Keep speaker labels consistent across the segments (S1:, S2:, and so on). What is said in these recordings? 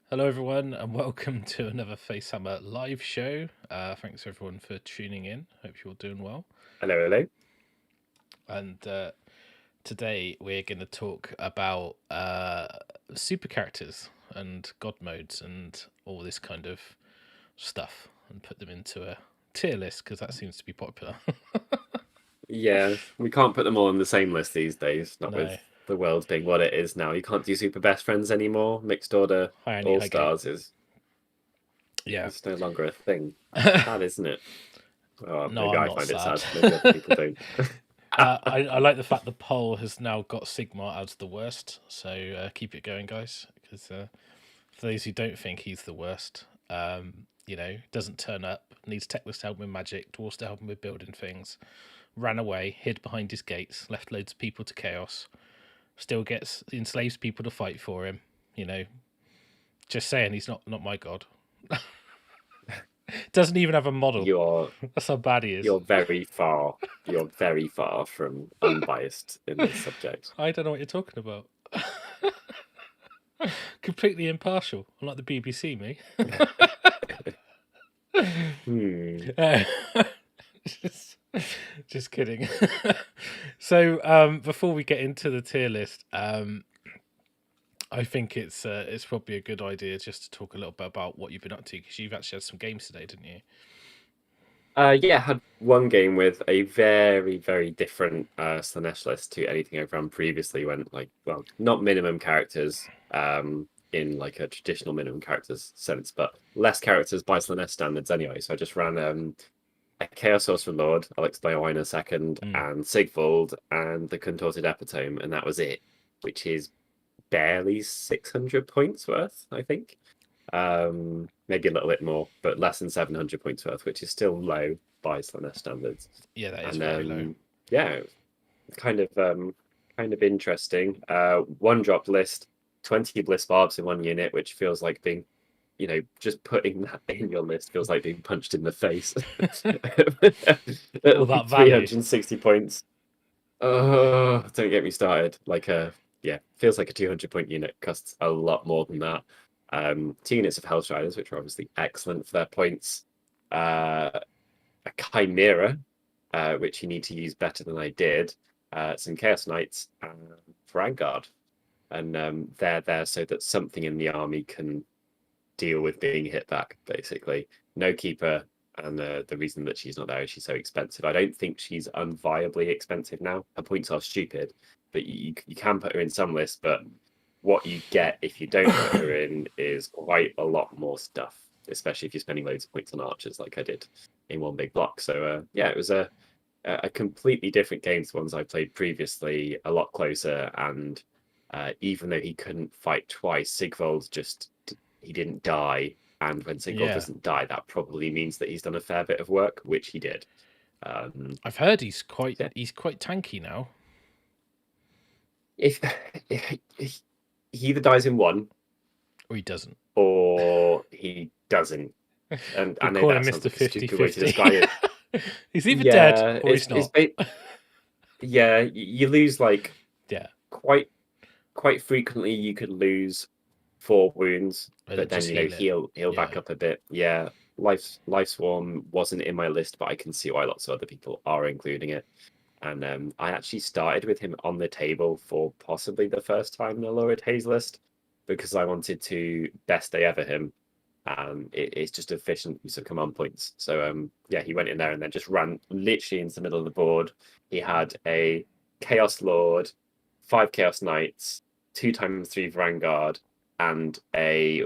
S1: Hello, everyone, and welcome to another Facehammer live show. Thanks, everyone, for tuning in. Hope you're all doing well.
S2: Hello, hello.
S1: And today we're going to talk about super characters and god modes and all this kind of stuff and put them into a tier list because that seems to be popular.
S2: Yeah, we can't put them all on the same list these days, not
S1: No.
S2: with the world being what it is now. You can't do super best friends anymore. Mixed order
S1: Hi, Annie.
S2: all
S1: Hi, Gabe.
S2: stars is no longer a thing. Sad, isn't it? Oh,
S1: No,
S2: maybe
S1: I'm
S2: I
S1: not
S2: find it
S1: sad.
S2: sad. Maybe other people don't.
S1: I like the fact the poll has now got Sigmar as the worst, so keep it going, guys, because for those who don't think he's the worst, doesn't turn up, needs Teclis to help him with magic, Dwarves to help him with building things, ran away, hid behind his gates, left loads of people to chaos, still enslaves people to fight for him, just saying he's not my god. Doesn't even have a model. That's how bad he is.
S2: You're very far from unbiased in this subject.
S1: I don't know what you're talking about. Completely impartial, unlike the BBC, me. Just kidding. So before we get into the tier list, I think it's probably a good idea just to talk a little bit about what you've been up to, because you've actually had some games today, didn't you?
S2: Yeah, had one game with a very, very different Slanesh list to anything I've run previously. Went not minimum characters in like a traditional minimum characters sense, but less characters by Slanesh standards anyway. So I just ran a Chaos Sorcerer Lord, I'll explain why in a second, and Sigvald and the Contorted Epitome, and that was it, which is barely 600 points worth, I think. Maybe a little bit more, but less than 700 points worth, which is still low by Slanesh standards.
S1: Yeah, that is very low.
S2: Yeah, kind of interesting. One drop list, 20 Bliss Barbs in one unit, which feels like being, just putting that in your list feels like being punched in the face.
S1: All that
S2: 360 points. Oh, don't get me started. Feels like a 200-point unit costs a lot more than that. 2 units of Hellstriders, which are obviously excellent for their points. A Chimera, which you need to use better than I did. Some Chaos Knights and Vanguard. And they're there so that something in the army can deal with being hit back, basically. No Keeper, and the reason that she's not there is she's so expensive. I don't think she's unviably expensive now. Her points are stupid, but you can put her in some lists, but what you get if you don't put her in is quite a lot more stuff, especially if you're spending loads of points on archers like I did in one big block. So it was a completely different game to ones I played previously, a lot closer, and even though he couldn't fight twice, Sigvald he didn't die, and when Sigvald doesn't die, that probably means that he's done a fair bit of work, which he did.
S1: I've heard he's quite tanky now.
S2: If he either dies in one,
S1: or he doesn't,
S2: or he doesn't. And I know that's
S1: Mr.
S2: 50-50.
S1: He's either dead or he's not.
S2: You lose quite frequently. You could lose 4 wounds, but then heal back up a bit. Yeah, Life Swarm wasn't in my list, but I can see why lots of other people are including it. And I actually started with him on the table for possibly the first time in the Lurid Haze list, because I wanted to best day ever him. It's just efficient use of command points. So he went in there and then just ran literally into the middle of the board. He had a Chaos Lord, 5 Chaos Knights, 2x3 Vanguard, and a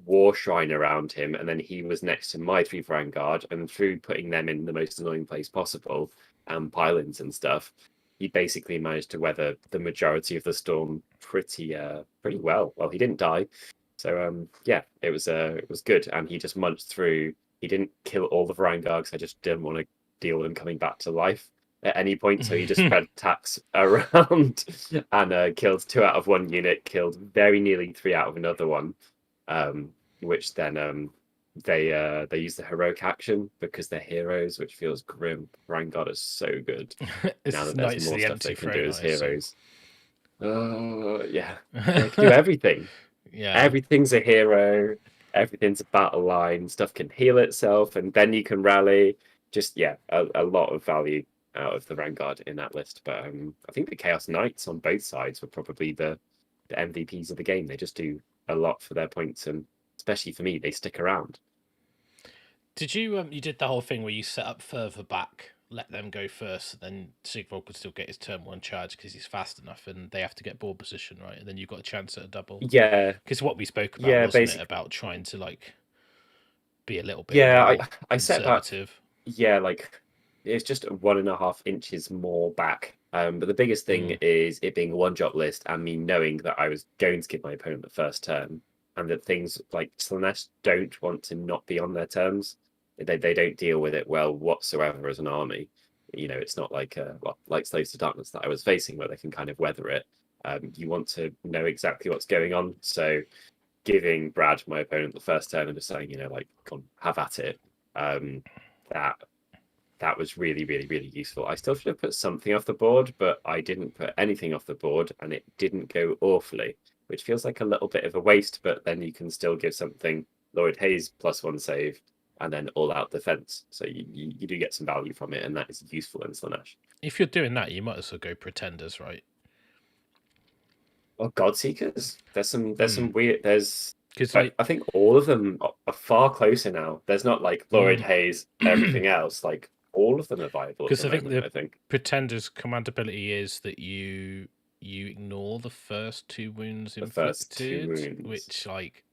S2: War Shrine around him. And then he was next to my 3 Vanguard, and through putting them in the most annoying place possible, and pylons and stuff, he basically managed to weather the majority of the storm pretty well. Well, he didn't die. So it was good, and he just munched through. He didn't kill all the Varangargs. I just didn't want to deal with him coming back to life at any point, so he just spread attacks around and killed 2 out of 1 unit, killed very nearly 3 out of another one, which then they use the heroic action because they're heroes, which feels grim. Vanguard is so good now that there's more stuff they can do as heroes. They can do everything. everything's a hero, everything's a battle line, stuff can heal itself, and then you can rally. Just a lot of value out of the Vanguard in that list. But I think the Chaos Knights on both sides were probably the MVPs of the game. They just do a lot for their points, and especially for me, they stick around.
S1: Did you you did the whole thing where you set up further back, let them go first, and then Sigvald could still get his turn one charge because he's fast enough, and they have to get board position, right? And then you've got a chance at a double.
S2: Yeah,
S1: because what we spoke about, wasn't it, about trying to like be a little bit more
S2: I set back.
S1: conservative.
S2: Yeah, like it's just 1.5 inches more back. But the biggest thing is it being a one-drop list and me knowing that I was going to give my opponent the first turn, and that things like Slaanesh don't want to not be on their terms. They don't deal with it well whatsoever as an army. You know, it's not like like Slaves to Darkness that I was facing where they can kind of weather it. You want to know exactly what's going on. So giving Brad, my opponent, the first turn and just saying, like, come have at it. That was really, really, really useful. I still should have put something off the board, but I didn't put anything off the board, and it didn't go awfully, which feels like a little bit of a waste, but then you can still give something Lord Hayes +1 save and then all-out defense. So you do get some value from it, and that is useful in Slaanesh.
S1: If you're doing that, you might as well go Pretenders, right?
S2: Oh, Godseekers. There's some weird. Because
S1: like,
S2: I think all of them are far closer now. There's not like Lord Hayes, everything else. Like all of them are viable.
S1: Because I think Pretender's command ability is that you ignore the first 2 wounds inflicted, which like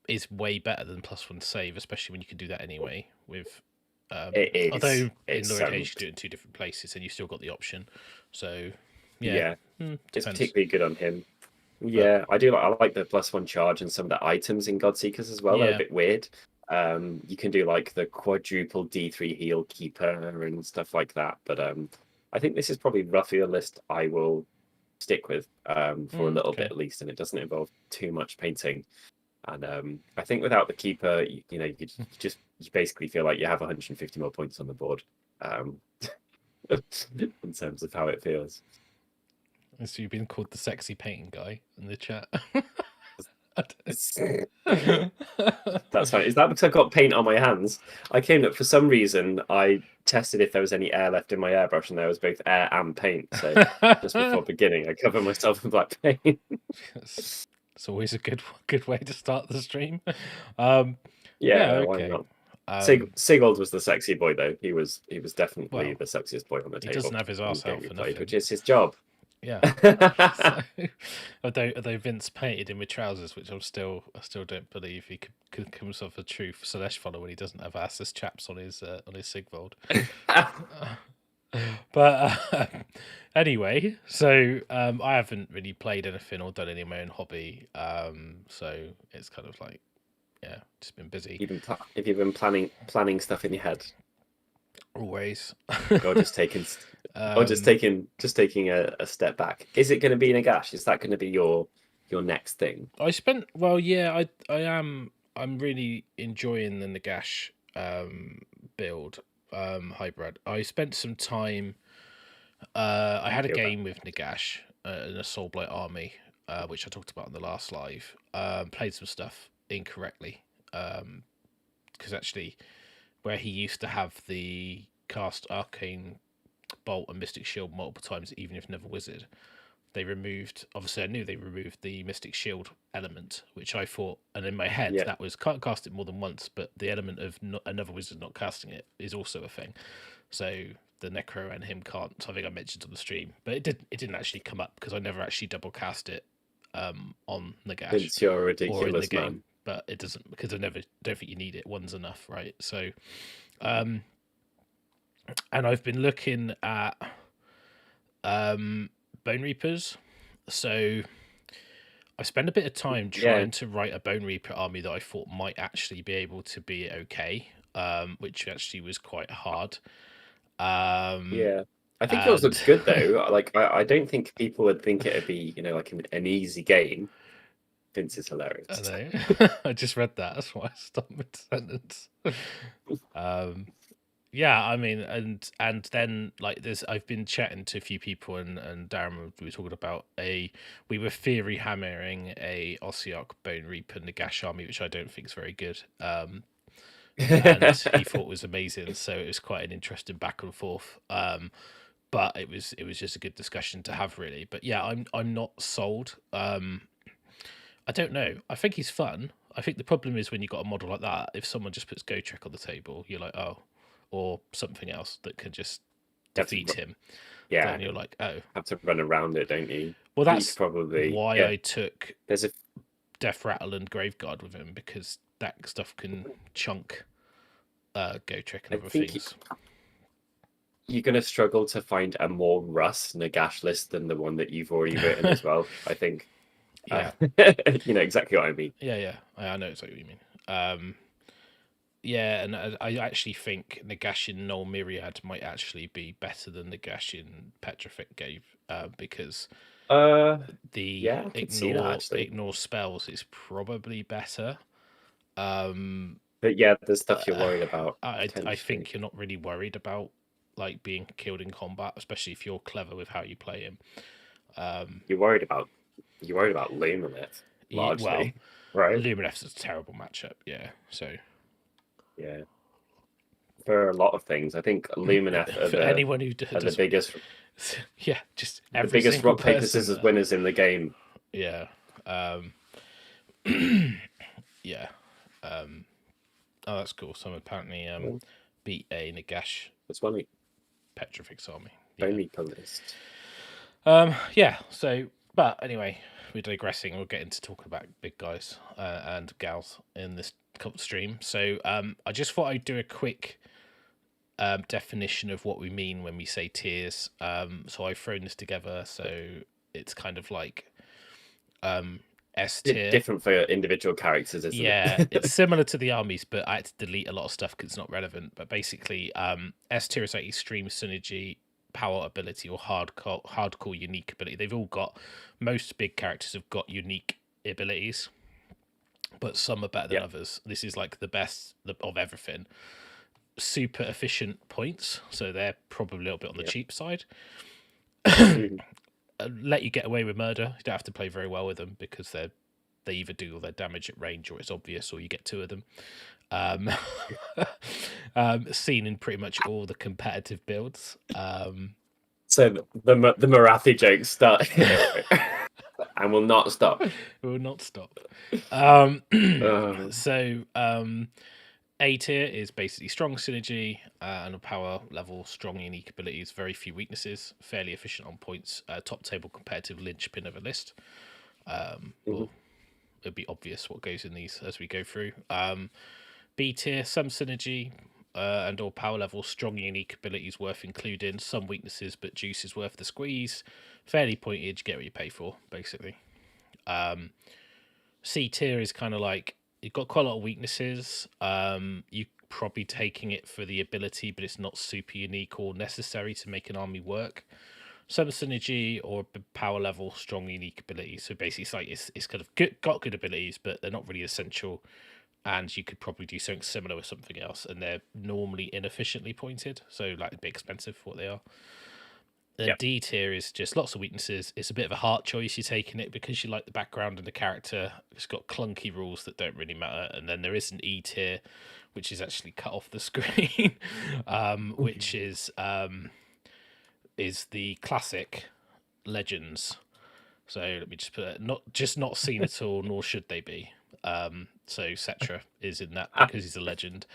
S1: is way better than +1 save, especially when you can do that anyway with.
S2: It is.
S1: Although in Lord Hayes you do it in 2 different places, and you still got the option. So
S2: it's particularly good on him. Yeah, I do. I like the +1 charge and some of the items in Godseekers as well. They're a bit weird. You can do like the quadruple D3 heal keeper and stuff like that. But I think this is probably roughly a list I will stick with for a little bit at least, and it doesn't involve too much painting. And I think without the keeper, you basically feel like you have 150 more points on the board in terms of how it feels.
S1: So you've been called the sexy painting guy in the chat.
S2: That's fine. Is that because I've got paint on my hands? I came up for some reason. I tested if there was any air left in my airbrush, and there was both air and paint. So just before beginning, I cover myself in black paint.
S1: It's always a good way to start the stream.
S2: Okay. Why not? Sigvald was the sexy boy, though. He was definitely the sexiest boy on the table.
S1: He doesn't have his arse out for nothing,
S2: which is his job.
S1: Yeah. Although Vince painted him with trousers, which I still don't believe he could come himself a true Slaanesh follower when he doesn't have assless chaps on his Sigvald. But anyway, so I haven't really played anything or done any of my own hobby, so it's kind of like just been busy.
S2: Have you been planning stuff in your head?
S1: Always.
S2: Or just taking a step back. Is it going to be Nagash? Is that going to be your next thing? I'm really enjoying the Nagash
S1: build. Hybrid. I spent some time. I had a game with Nagash in a Soulblight army, which I talked about in the last live. Played some stuff incorrectly, because actually, where he used to have the cast Arcane Bolt and Mystic Shield multiple times, even if never Wizard, they removed. Obviously, I knew they removed the Mystic Shield element, which I thought, and in my head, that was can't cast it more than once, but the element of another Wizard not casting it is also a thing. So the Necro and him can't. So I think I mentioned on the stream, but it didn't actually come up because I never actually double cast it on Nagash.
S2: It's your ridiculous
S1: or in the game,
S2: man.
S1: But it doesn't, because don't think you need it. One's enough, right? So, and I've been looking at Bone Reapers. So I spent a bit of time trying to write a Bone Reaper army that I thought might actually be able to be okay, which actually was quite hard.
S2: I think yours looks good though. Like I don't think people would think it'd be like an easy game. Vince is hilarious.
S1: I just read that. That's why I stopped mid-sentence. Yeah, I mean, and then like I've been chatting to a few people, and Darren, we were talking about we were theory hammering a Ossiarch Bone Reaper Nagash army, which I don't think is very good. And he thought was amazing, so it was quite an interesting back and forth. But it was just a good discussion to have, really. But yeah, I'm not sold. I don't know. I think he's fun. I think the problem is when you got a model like that, if someone just puts Gotrek on the table, you're like, oh, or something else that can just defeat him.
S2: Yeah,
S1: then you're like, oh,
S2: have to run around it, don't you?
S1: Well, that's
S2: probably
S1: why I took
S2: there's a
S1: Death Rattle and Graveguard with him, because that stuff can chunk Gotrek and other things.
S2: You're going to struggle to find a more Russ Nagash list than the one that you've already written as well, I think.
S1: Yeah.
S2: You know exactly what I mean.
S1: Yeah. I know exactly what you mean. Yeah, and I actually think Nagash in Null Myriad might actually be better than Nagash in Petrific Gave, because the ignore spells is probably better.
S2: But yeah, there's stuff you're worried about.
S1: I think you're not really worried about like being killed in combat, especially if you're clever with how you play him.
S2: You're worried about Lumineth, largely, right?
S1: Lumineth is a terrible matchup, yeah. So
S2: yeah, for a lot of things, I think Lumineth
S1: for anyone who does
S2: the biggest.
S1: Yeah, just
S2: the biggest rock paper scissors winners in the game.
S1: Yeah. Yeah. Oh, that's cool. Someone apparently beat a Nagash.
S2: That's funny.
S1: Petrifix army.
S2: Only list.
S1: Yeah. So, but anyway, we're digressing. We'll get into talking about big guys and gals in this stream. So, I just thought I'd do a quick definition of what we mean when we say tiers. So I've thrown this together. So it's kind of like S tier.
S2: Different for individual characters, isn't
S1: it? It's similar to the armies, but I had to delete a lot of stuff because it's not relevant. But basically, S tier is like extreme synergy, power ability, or hardcore unique ability. They've all got, most big characters have got unique abilities, but some are better than others. This is like the best of everything. Super efficient points, so they're probably a little bit on the cheap side. Let you get away with murder. You don't have to play very well with them because they either do all their damage at range or it's obvious, or you get two of them. Seen in pretty much all the competitive builds.
S2: So the Morathi jokes start and will not stop.
S1: Will not stop. So A tier is basically strong synergy and a power level, strong unique abilities, very few weaknesses, fairly efficient on points, top table competitive linchpin of a list. Well, it'll be obvious what goes in these as we go through. B tier, some synergy and or power level, strong unique abilities worth including, some weaknesses but juice is worth the squeeze, fairly pointed, you get what you pay for, basically. C tier is kind of like, you've got quite a lot of weaknesses. You're probably taking it for the ability, but it's not super unique or necessary to make an army work. Some synergy or power level, strong unique abilities. So basically, it's like it's kind of got good abilities, but they're not really essential. And you could probably do something similar with something else, and they're normally inefficiently pointed, so like a bit expensive for what they are. The D tier is just lots of weaknesses. It's a bit of a heart choice. You're taking it because you like the background and the character. It's got clunky rules that don't really matter. And then there is an E tier, which is actually cut off the screen, which is the classic legends. So let me just put it, not seen at all, nor should they be. So Cetra is in that because he's a legend.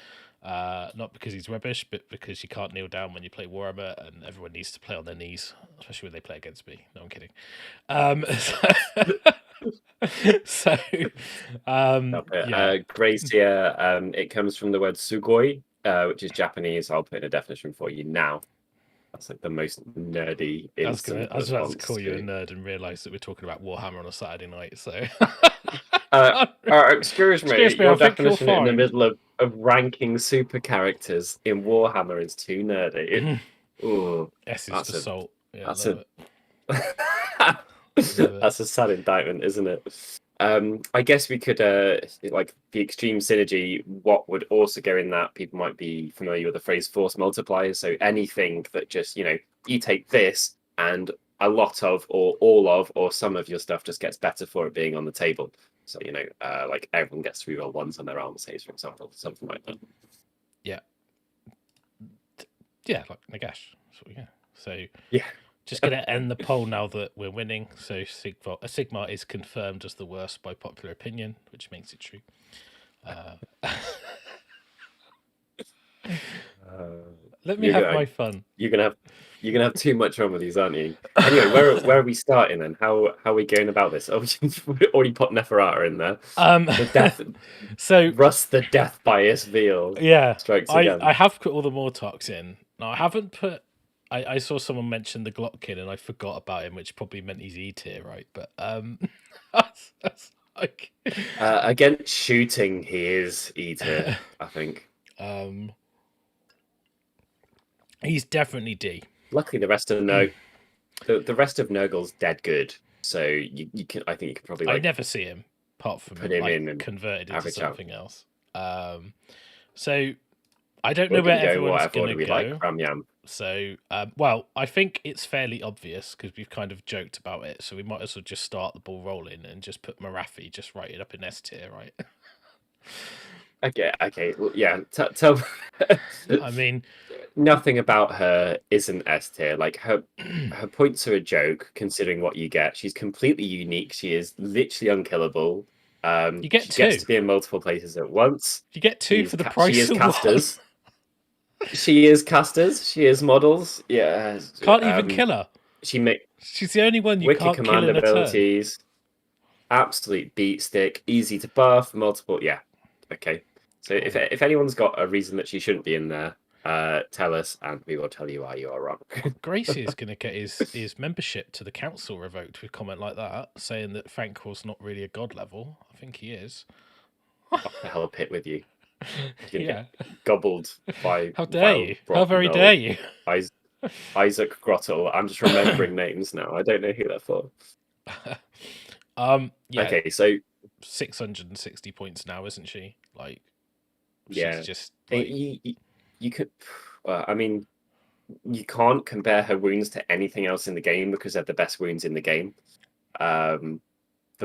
S1: Not because he's rubbish, but because you can't kneel down when you play Warhammer, and everyone needs to play on their knees, especially when they play against me. No, I'm kidding.
S2: Gracia, it comes from the word sugoi, which is Japanese. I'll put in a definition for you now. That's like the most nerdy.
S1: I was about to call you a nerd and realise that we're talking about Warhammer on a Saturday night. So,
S2: excuse me, your definition in the middle of ranking super characters in Warhammer is too nerdy. Ooh,
S1: S is for salt. Yeah,
S2: that's a sad indictment, isn't it? I guess we could like the extreme synergy. What would also go in that? People might be familiar with the phrase force multipliers. So anything that just you take this and a lot of, or all of, or some of your stuff just gets better for it being on the table. So like everyone gets to reroll ones on their armor saves, for example, something like that.
S1: Yeah. Yeah, like Nagash. So
S2: yeah.
S1: Just going to end the poll now that we're winning. So Sigmar is confirmed as the worst by popular opinion, which makes it true. Let me have my fun.
S2: You're gonna have too much fun with these, aren't you? Anyway, where are we starting then? How are we going about this? Oh, we already put Neferata in there. The death.
S1: So
S2: Russ the death bias veal.
S1: Yeah,
S2: strikes again.
S1: I have put all the Mortarks in. Now I haven't put. I saw someone mention the Glotkin and I forgot about him, which probably meant he's E tier, right? But that's like
S2: against shooting, he is E tier, I think.
S1: He's definitely D.
S2: Luckily, the rest of the rest of Nurgle's dead good, so you can. I think you could probably.
S1: I never see him apart from
S2: put him in and
S1: converted into something else. So I don't know
S2: where
S1: everyone's going to go.
S2: Like Ramyam.
S1: So, well, I think it's fairly obvious because we've kind of joked about it. So we might as well just start the ball rolling and just put Morathi, just write it up in S tier, right?
S2: Okay. Well, yeah. Tell.
S1: I mean,
S2: nothing about her isn't S tier. Like her points are a joke considering what you get. She's completely unique. She is literally unkillable.
S1: You get
S2: she gets to be in multiple places at once.
S1: You get two for the price.
S2: She is casters. She is casters. She is models. Yeah.
S1: Can't even kill her.
S2: She's
S1: the only one you can't kill in a
S2: abilities. Turn. Absolute beat stick. Easy to buff. Multiple. Yeah. Okay. So if anyone's got a reason that she shouldn't be in there, tell us, and we will tell you why you are wrong.
S1: Gracie is going to get his membership to the council revoked with a comment like that, saying that Frankel's not really a god level. I think he is.
S2: Off the hell pit with you. Get gobbled by.
S1: How dare you? How very dare you?
S2: Isaac Grottel. I'm just remembering names now. I don't know who they're for.
S1: Yeah.
S2: Okay, so
S1: 660 points now, isn't she? Like,
S2: yeah,
S1: she's just
S2: like... you could. I mean, you can't compare her wounds to anything else in the game because they're the best wounds in the game. The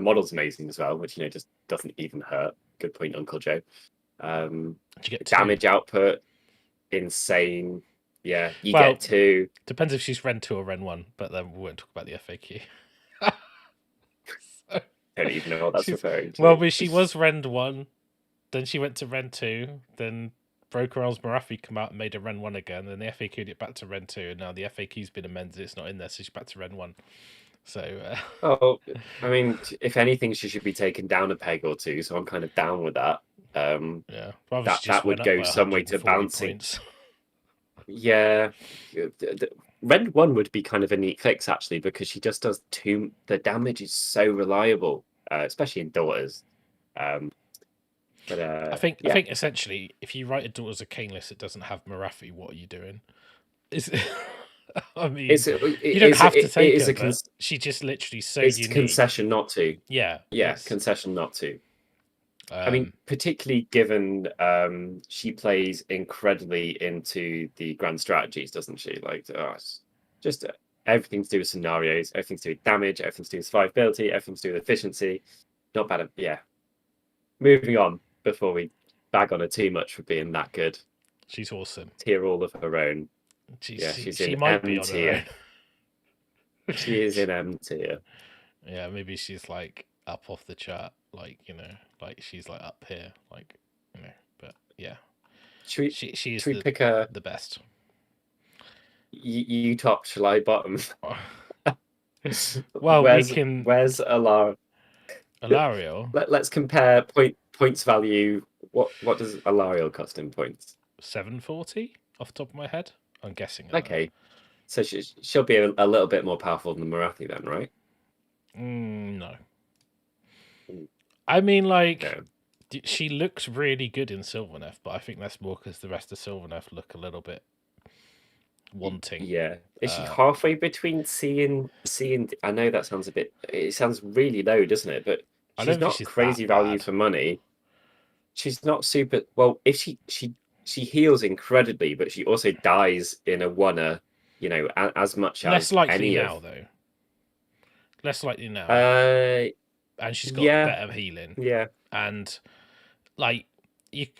S2: model's amazing as well, which just doesn't even hurt. Good point, Uncle Joe.
S1: You get
S2: damage output, insane. Yeah, you get 2.
S1: Depends if she's Ren 2 or Ren 1, but then we won't talk about the FAQ.
S2: Don't even know what that's referring to.
S1: Well, but she was Ren 1, then she went to Ren 2, then Brokerell's Morathi come out and made a Ren 1 again, then the FAQ'd it back to Ren 2, and now the FAQ's been amended, it's not in there, so she's back to Ren 1. So
S2: I mean, if anything, she should be taken down a peg or two, so I'm kind of down with that.
S1: Yeah,
S2: that would go some way to bouncing. Yeah, Ren 1 would be kind of a neat fix actually, because she just does the damage is so reliable, especially in daughters. But
S1: I think essentially, if you write a Daughters of Cainless that doesn't have Morathi, what are you doing? I mean, you don't have to take her. She just literally so
S2: it's
S1: unique.
S2: Concession not to.
S1: Yeah,
S2: concession not to. I mean, particularly given she plays incredibly into the grand strategies, doesn't she? Like, it's just everything to do with scenarios, everything to do with damage, everything to do with survivability, everything to do with efficiency. Not bad. Yeah. Moving on before we bag on her too much for being that good.
S1: She's awesome.
S2: Tier all of her own. She's in M tier. She is in M tier.
S1: Yeah, maybe she's like up off the chart, like like she's like up here, like but yeah. She's
S2: pick her
S1: the best.
S2: You top, shall I bottom?
S1: Well,
S2: where's Alarielle? Let's compare points value. What does Alarielle cost in points?
S1: 740 off the top of my head. I'm guessing.
S2: Okay, so she'll be a little bit more powerful than Morathi then, right?
S1: No. I mean, like, she looks really good in Sylvaneth, but I think that's more because the rest of Sylvaneth look a little bit wanting.
S2: Yeah, is she halfway between C and I know that sounds it sounds really low, doesn't it? But
S1: I don't
S2: she's
S1: think
S2: not
S1: she's
S2: crazy
S1: that
S2: value
S1: bad.
S2: for money. She's not super well. If she heals incredibly, but she also dies in a one-er, as much
S1: Less
S2: as
S1: likely
S2: any of.
S1: now, though. Less likely now.
S2: Uh,
S1: And she's got
S2: yeah,
S1: better healing.
S2: yeah.
S1: And like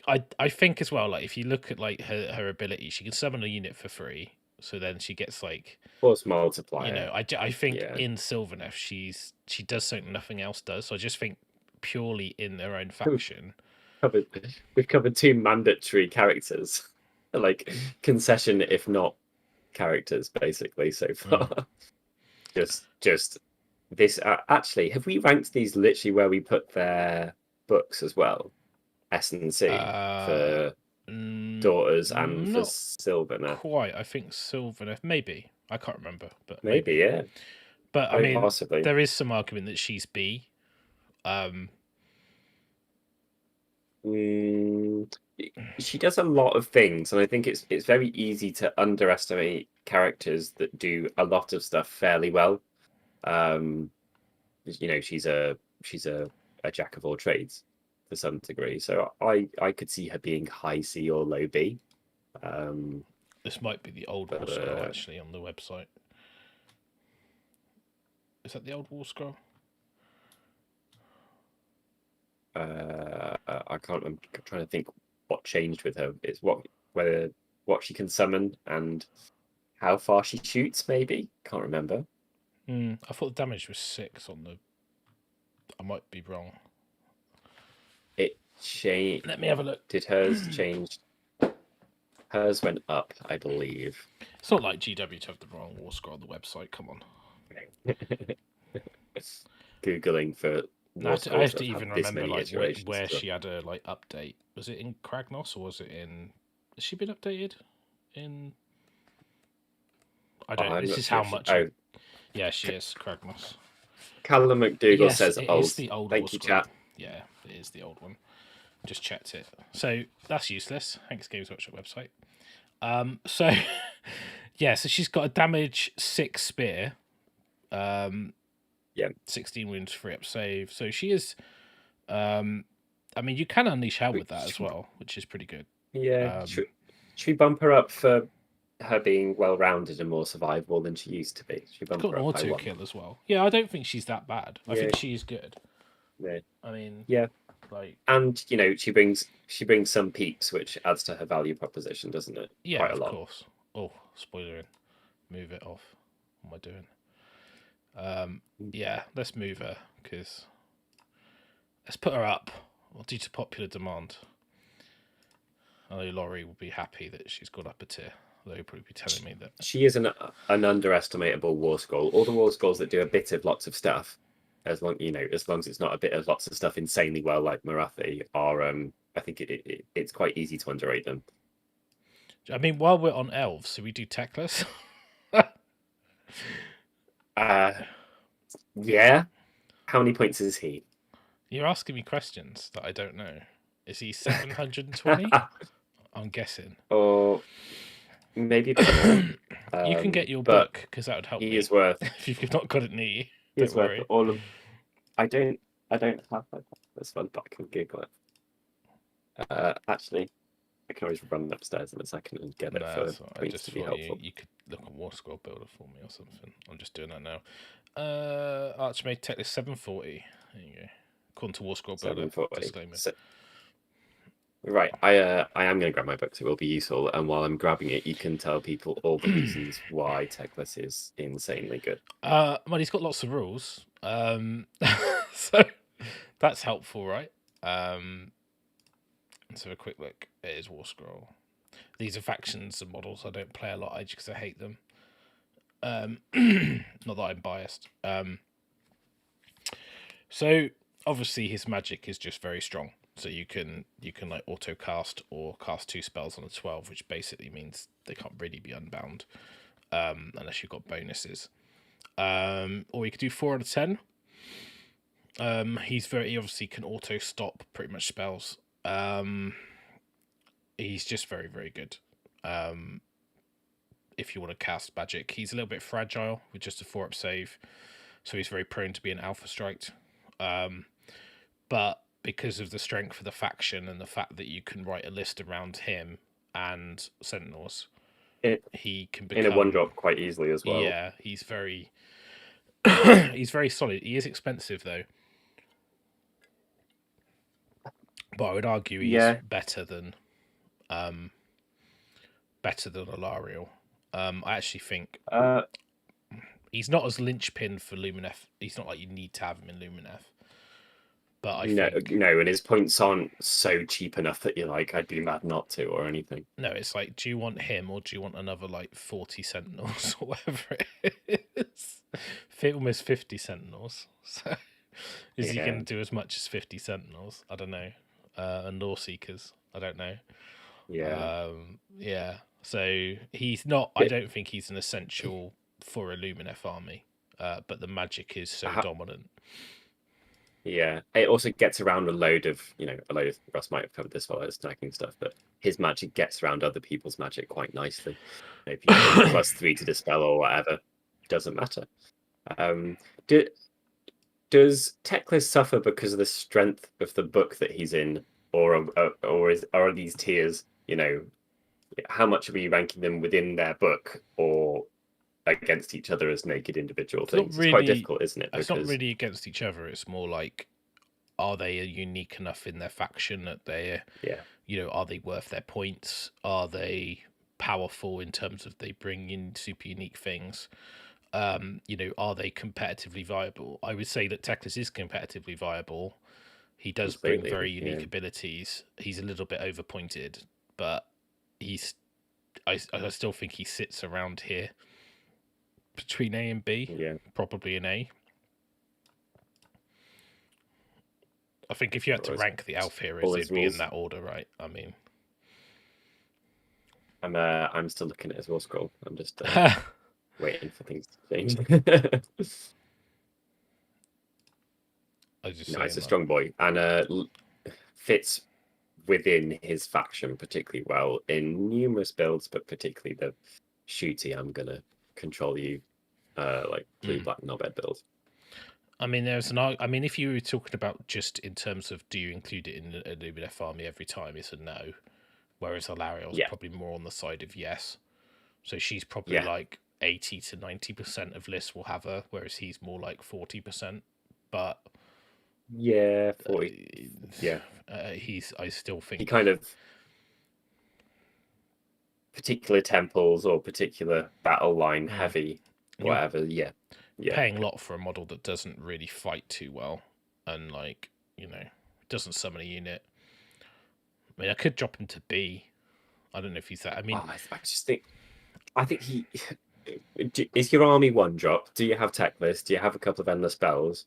S1: I think as well, like if you look at like her ability, she can summon a unit for free. So then she gets like,
S2: Force multiplier.
S1: I think
S2: Yeah.
S1: in Sylvaneth she does something nothing else does. So I just think purely in their own faction.
S2: We've covered 2 mandatory characters, like concession if not characters, basically so far. Just this. Actually, have we ranked these literally where we put their books as well? S and C for Daughters and for
S1: Not
S2: Sylvaneth.
S1: quite. I think Sylvaneth, maybe. I can't remember, but
S2: Maybe, yeah.
S1: But I mean,
S2: possibly.
S1: there is some argument that she's B.
S2: She does a lot of things, and I think it's very easy to underestimate characters that do a lot of stuff fairly well. She's a jack of all trades to some degree, so I could see her being high C or low B.
S1: This might be the old War Scroll actually on the website. Is that the old War Scroll?
S2: I can't. I'm trying to think what changed with her. It's what she can summon and how far she shoots. Maybe can't remember.
S1: I thought the damage was 6 on the. I might be wrong.
S2: It changed.
S1: Let me have a look.
S2: Did hers change? Hers went up, I believe.
S1: It's not like GW to have the wrong War Scroll on the website. Come on.
S2: Googling for.
S1: I have to even remember like where she had a like update. Was it in Kragnos or was it in? Has she been updated? In. I don't. This is how much. Yeah, she is Kragnos.
S2: Callum McDougall says
S1: it
S2: old.
S1: Is the old
S2: Thank you, chat.
S1: Yeah, it is the old one. Just checked it. So that's useless. Thanks, Games Workshop website. So yeah, so she's got a damage 6 spear. 16 wounds, 3 up save. So she is. I mean, you can unleash hell with that as well, which is pretty good.
S2: Yeah. Should we bump her up for her being well-rounded and more survivable than she used to be?
S1: She's got an auto kill as well. Yeah, I don't think she's that bad. I think she is good.
S2: Yeah.
S1: I mean,
S2: and she brings some peeps, which adds to her value proposition, doesn't it?
S1: Yeah,
S2: quite a lot.
S1: Of course. Oh, spoiler in. Move it off. What am I doing? Yeah, let's move her because let's put her up. Or due to popular demand. I know Laurie will be happy that she's got up a tier. They'll probably be telling me that
S2: she is an underestimatable War Scroll. All the War Scrolls that do a bit of lots of stuff, as long as it's not a bit of lots of stuff insanely well like Morathi, are I think it's quite easy to underrate them.
S1: I mean, while we're on elves, so we do Teclis.
S2: Yeah. How many points is he?
S1: You're asking me questions that I don't know. Is he 720? I'm guessing.
S2: Or maybe
S1: you can get your book because that would help me.
S2: He is worth.
S1: If you've not got it near you,
S2: he is worth all of. I don't have this one, but I can Google it. Actually, I can always run upstairs in a second and get it for points to be helpful.
S1: You could look at War Scroll Builder for me or something. I'm just doing that now. Archmage Teclis 740. There you go. According to War Scroll Builder. Disclaimer.
S2: Right, I am going to grab my book, so it will be useful. And while I'm grabbing it, you can tell people all the reasons why Teclis is insanely good.
S1: Well, he's got lots of rules, so that's helpful, right? Let's have a quick look at his War Scroll. These are factions and models I don't play a lot because I hate them. Not that I'm biased. So obviously his magic is just very strong. So you can like auto cast or cast 2 spells on a 12, which basically means they can't really be unbound unless you've got bonuses. Or you could do 4 out of 10. He obviously can auto stop pretty much spells. He's just very, very good. If you want to cast magic, he's a little bit fragile with just a 4-up save, so he's very prone to being alpha striked. but because of the strength of the faction and the fact that you can write a list around him and Sentinels, he can become
S2: in a 1-drop quite easily as well.
S1: Yeah, he's very he's very solid. He is expensive though, but I would argue he's better than Alarielle. I actually think he's not as linchpin for Lumineth. He's not like you need to have him in Lumineth. But I think
S2: no, and his points aren't so cheap enough that you're like, I'd be mad not to or anything.
S1: No, it's like, do you want him or do you want another like 40 Sentinels or whatever it is? Almost 50 Sentinels. So is he going to do as much as 50 Sentinels? I don't know. And Law Seekers, I don't know. Yeah. So he's not. I don't think he's an essential for a Lumineth army. But the magic is so dominant.
S2: Yeah, it also gets around a load of Russ might have covered this while I was snacking stuff, but his magic gets around other people's magic quite nicely. If you +3 to dispel or whatever, doesn't matter. Does Teclis suffer because of the strength of the book that he's in, or are these tiers? How much are we ranking them within their book or against each other as naked individual things? It's quite difficult, isn't it?
S1: It's not really against each other. It's more like, are they unique enough in their faction that they, are they worth their points? Are they powerful in terms of they bring in super unique things? Are they competitively viable? I would say that Teclis is competitively viable. He does bring very unique abilities. He's a little bit overpointed, but I still think he sits around here. Between A and B, probably an A. I think if you had to rank the Alpha heroes, it'd be in that order, right? I mean,
S2: I'm still looking at his war scroll. I'm just waiting for things to change. It's a strong boy and fits within his faction particularly well in numerous builds, but particularly the shooty I'm gonna control you like blue black knobhead build.
S1: I mean, if you were talking about just in terms of do you include it in a Lumineth army every time, it's a no. Whereas Alarielle's probably more on the side of yes. So she's probably like 80 to 90% of lists will have her, whereas he's more like 40%. But
S2: 40.
S1: I still think
S2: he kind of particular temples or particular battle line heavy, whatever.
S1: Paying a lot for a model that doesn't really fight too well and doesn't summon a unit. I mean, I could drop him to B. I don't know if he's that. I mean,
S2: I think he is your army 1-drop. Do you have Teclis? Do you have a couple of endless spells?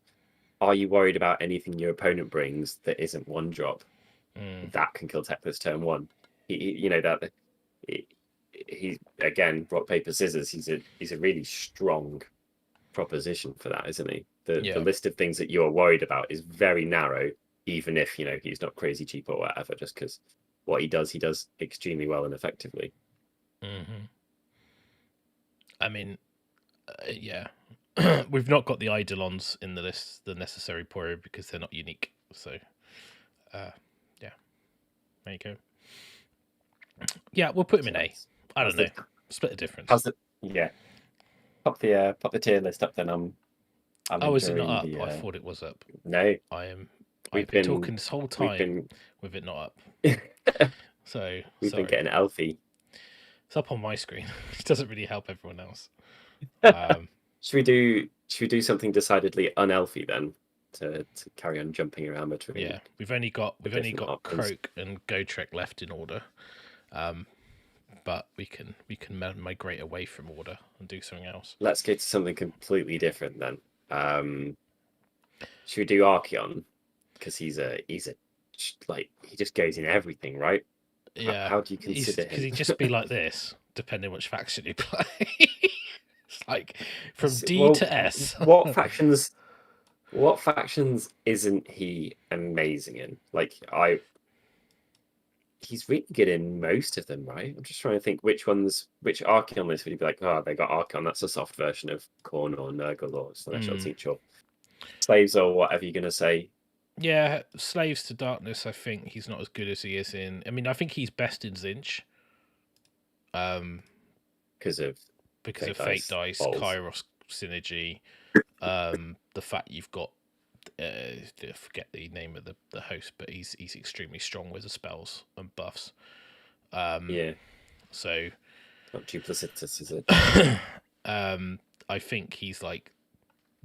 S2: Are you worried about anything your opponent brings that isn't 1-drop? That can kill Teclis turn 1. He's again rock paper scissors. He's a really strong proposition for that, isn't he? The list of things that you're worried about is very narrow, even if he's not crazy cheap or whatever, just because what he does extremely well and effectively.
S1: I mean, we've not got the Eidolons in the list, the necessary poor, because they're not unique. So there you go. We'll put him in A. I don't know. Split the difference.
S2: How's it? Pop the tier list up then.
S1: Is it not up? I thought it was up.
S2: No,
S1: I've been talking this whole time with it not up. So
S2: we've been getting Elfie.
S1: It's up on my screen. It doesn't really help everyone else.
S2: Should we do something decidedly unelfy then to carry on jumping around between?
S1: Yeah, we've only got Croak and Gotrek left in order. But we can migrate away from order and do something else.
S2: Let's get to something completely different then. Should we do Archaon? Because he's like he just goes in everything, right?
S1: Yeah.
S2: How do you consider him?
S1: Because he'd just be like this, depending which faction you play. It's like from D to S.
S2: What factions isn't he amazing in? He's really good in most of them, right? I'm just trying to think which Archaon list would you be like, they got Archaon, that's a soft version of Khorne or Nurgle or Celestial Teacher. Slaves or whatever you're going to say.
S1: Yeah, Slaves to Darkness. I think he's not as good as he is in. I mean, I think he's best in Zinch.
S2: Because of
S1: Fate Dice, Kairos synergy, the fact you've got. I forget the name of the host, but he's extremely strong with the spells and buffs.
S2: Yeah.
S1: So.
S2: Not duplicitous, is it?
S1: I think he's like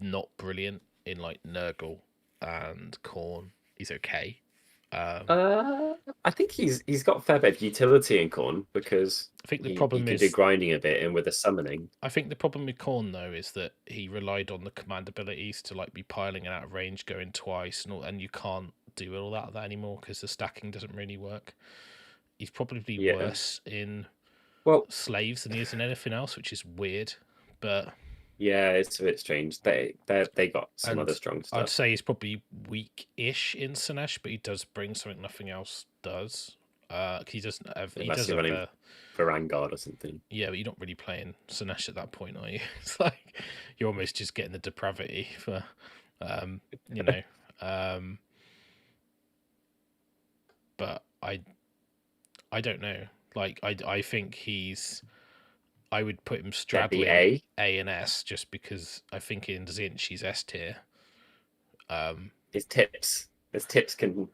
S1: not brilliant in like Nurgle and Khorne. He's okay.
S2: I think he's got a fair bit of utility in Khorne because
S1: I think the
S2: he
S1: problem
S2: could
S1: is
S2: do grinding a bit and with the summoning.
S1: I think the problem with Khorne though is that he relied on the command abilities to like be piling it out of range, going twice, and you can't do all that anymore because the stacking doesn't really work. He's probably worse in Slaves than he is in anything else, which is weird, but
S2: yeah, it's a bit strange. They got some other strong stuff.
S1: I'd say he's probably weak-ish in Sinesh, but he does bring something nothing else does. He doesn't have.
S2: Unless you're running Vanguard or something.
S1: Yeah, but you're not really playing Sinesh at that point, are you? It's like you're almost just getting the depravity for, you know. But I don't know. Like I think he's. I would put him straddling A and S just because I think in Zinch he's S tier.
S2: His tips can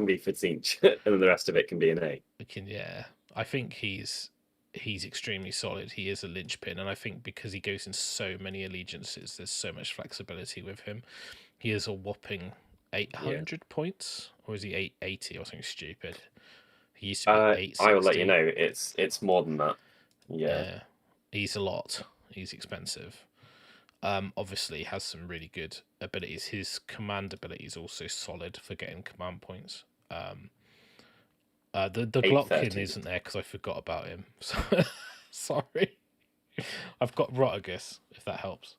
S2: be for Zinch, and then the rest of it can be an A.
S1: I think he's extremely solid. He is a linchpin, and I think because he goes in so many allegiances, there's so much flexibility with him. He is a whopping 800 points, or is he 880 or something stupid? He used to be 860.
S2: I will let you know. It's more than that. Yeah,
S1: he's a lot. He's expensive. Obviously has some really good abilities. His command ability is also solid for getting command points. The Glockkin isn't there because I forgot about him. So, sorry. I've got Rotagus, if that helps.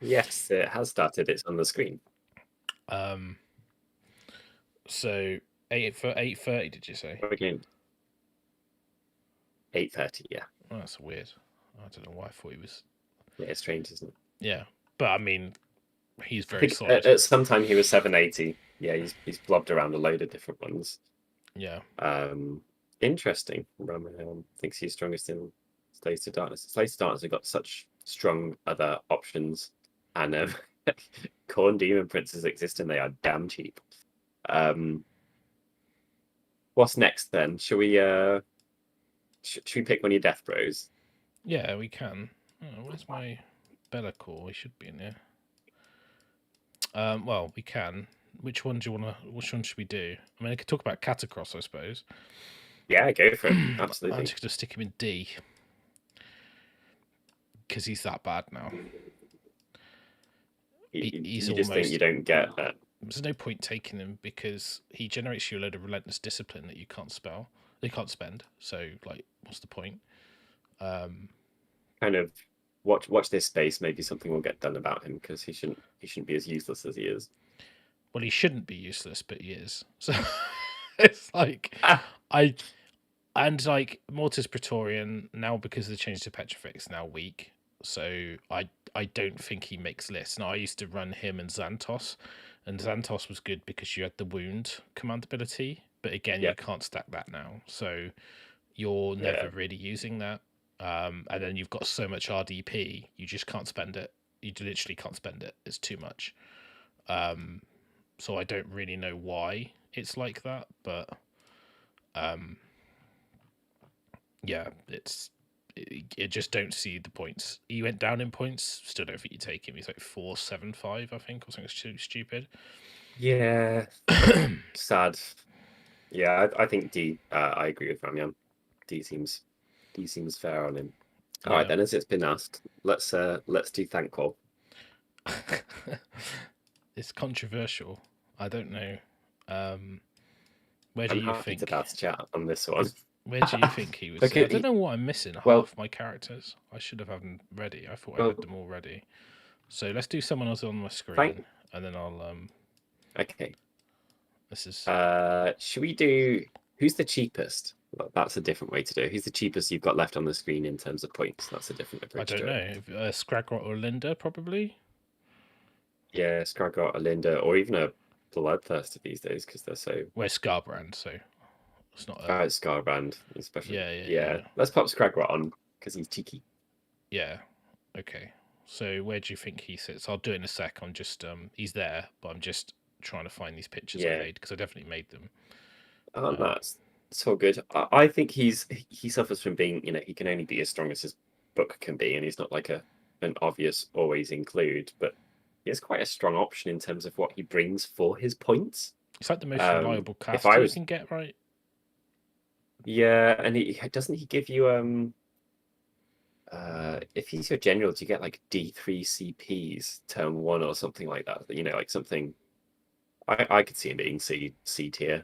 S2: Yes, it has started. It's on the screen.
S1: So 830, did you say?
S2: 830, yeah.
S1: Oh, that's weird. I don't know why I thought he was.
S2: Yeah, it's strange, isn't it?
S1: Yeah, but I mean, he's very solid.
S2: At some time he was 780. Yeah, he's blobbed around a load of different ones.
S1: Yeah.
S2: Interesting. Roman thinks he's strongest in Slaves to Darkness. Slaves to Darkness have got such strong other options, and Khorne Demon Princes exist, and they are damn cheap. What's next then? Should we should we pick one of your Death Bros?
S1: Yeah, we can. Oh, where's my Bellacore? He should be in here. Well, we can. Which one should we do? I mean, I could talk about Catacross, I suppose.
S2: Yeah, go for it. Absolutely.
S1: I'm just going to stick him in D. Because he's that bad now.
S2: He's you just think you don't get that?
S1: There's no point taking him because he generates you a load of relentless discipline that you can't spell. You can't spend. So, like, what's the point?
S2: Kind of watch this space. Maybe something will get done about him because he shouldn't be as useless as he is.
S1: Well, he shouldn't be useless, but he is. So it's like Mortis Praetorian now because of the change to Petrifex now weak. So I don't think he makes lists. Now I used to run him and Xantos was good because you had the wound command ability, but again you can't stack that now. So you're never really using that. And then you've got so much RDP, you just can't spend it. You literally can't spend it. It's too much. So I don't really know why it's like that, but yeah, it just don't see the points. He went down in points. Still don't think you take him. He's like 475, I think, or something stupid.
S2: Yeah, sad. Yeah, I think D. I agree with Ramyan. D seems fair on him. All right, then, as it's been asked, let's do Thankful.
S1: It's controversial. I don't know. Where do you think?
S2: I'm about to chat on this one.
S1: Where do you think he was? I don't know what I'm missing. Half my characters. I should have had them ready. I thought I had them all ready. So let's do someone else on my screen, and then I'll.
S2: Okay.
S1: This is.
S2: Should we do? Who's the cheapest? Well, that's a different way to do it. Who's the cheapest you've got left on the screen in terms of points? That's a different approach.
S1: I don't know. Skragrott or Linda, probably.
S2: Yeah, Skragrott, a Linda, or even a Bloodthirster these days because they're so.
S1: Where's Skarbrand? So it's not
S2: Oh, it's Skarbrand, especially.
S1: Yeah.
S2: Let's pop Skragrott on because he's cheeky.
S1: Yeah. Okay. So where do you think he sits? I'll do it in a sec. I'm just he's there, but I'm just trying to find these pictures I made because I definitely made them.
S2: Oh, that's so good. I think he suffers from being, he can only be as strong as his book can be, and he's not like an obvious always include, but he is quite a strong option in terms of what he brings for his points.
S1: It's like the most reliable
S2: if I
S1: caster
S2: was,
S1: you can get, right?
S2: Yeah, and he doesn't he give you if he's your general, do you get like D3 CPs turn 1 or something like that? Like something I could see him being C tier.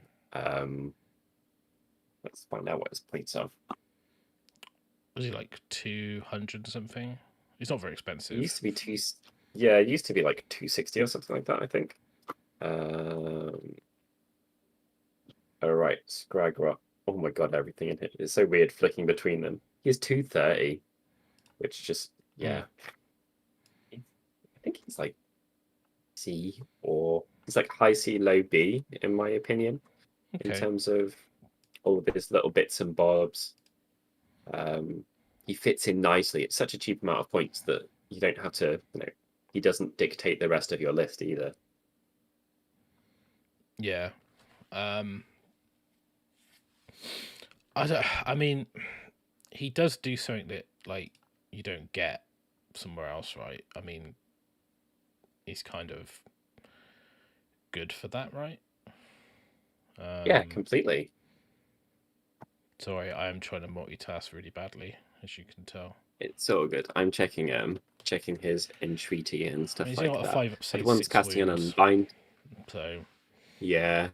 S2: Let's find out what his points are.
S1: Was he like 200 something? He's not very expensive.
S2: It used to be it used to be like 260 or something like that, I think. All right, Skragrott. Oh my god, everything in it. It's so weird flicking between them. He's 230, which just I think he's like C, or he's like high C, low B, in my opinion, in terms of all of his little bits and bobs. He fits in nicely. It's such a cheap amount of points that you don't have to, he doesn't dictate the rest of your list either.
S1: Yeah. I mean, he does do something that like you don't get somewhere else, right? I mean, he's kind of good for that, right?
S2: Yeah, completely.
S1: Sorry, I am trying to multitask really badly, as you can tell.
S2: It's so good. I'm checking his entreaty and stuff
S1: he's
S2: like
S1: got
S2: that.
S1: A 5 up, say,
S2: one's casting
S1: wounds.
S2: an unbind.
S1: So
S2: yeah,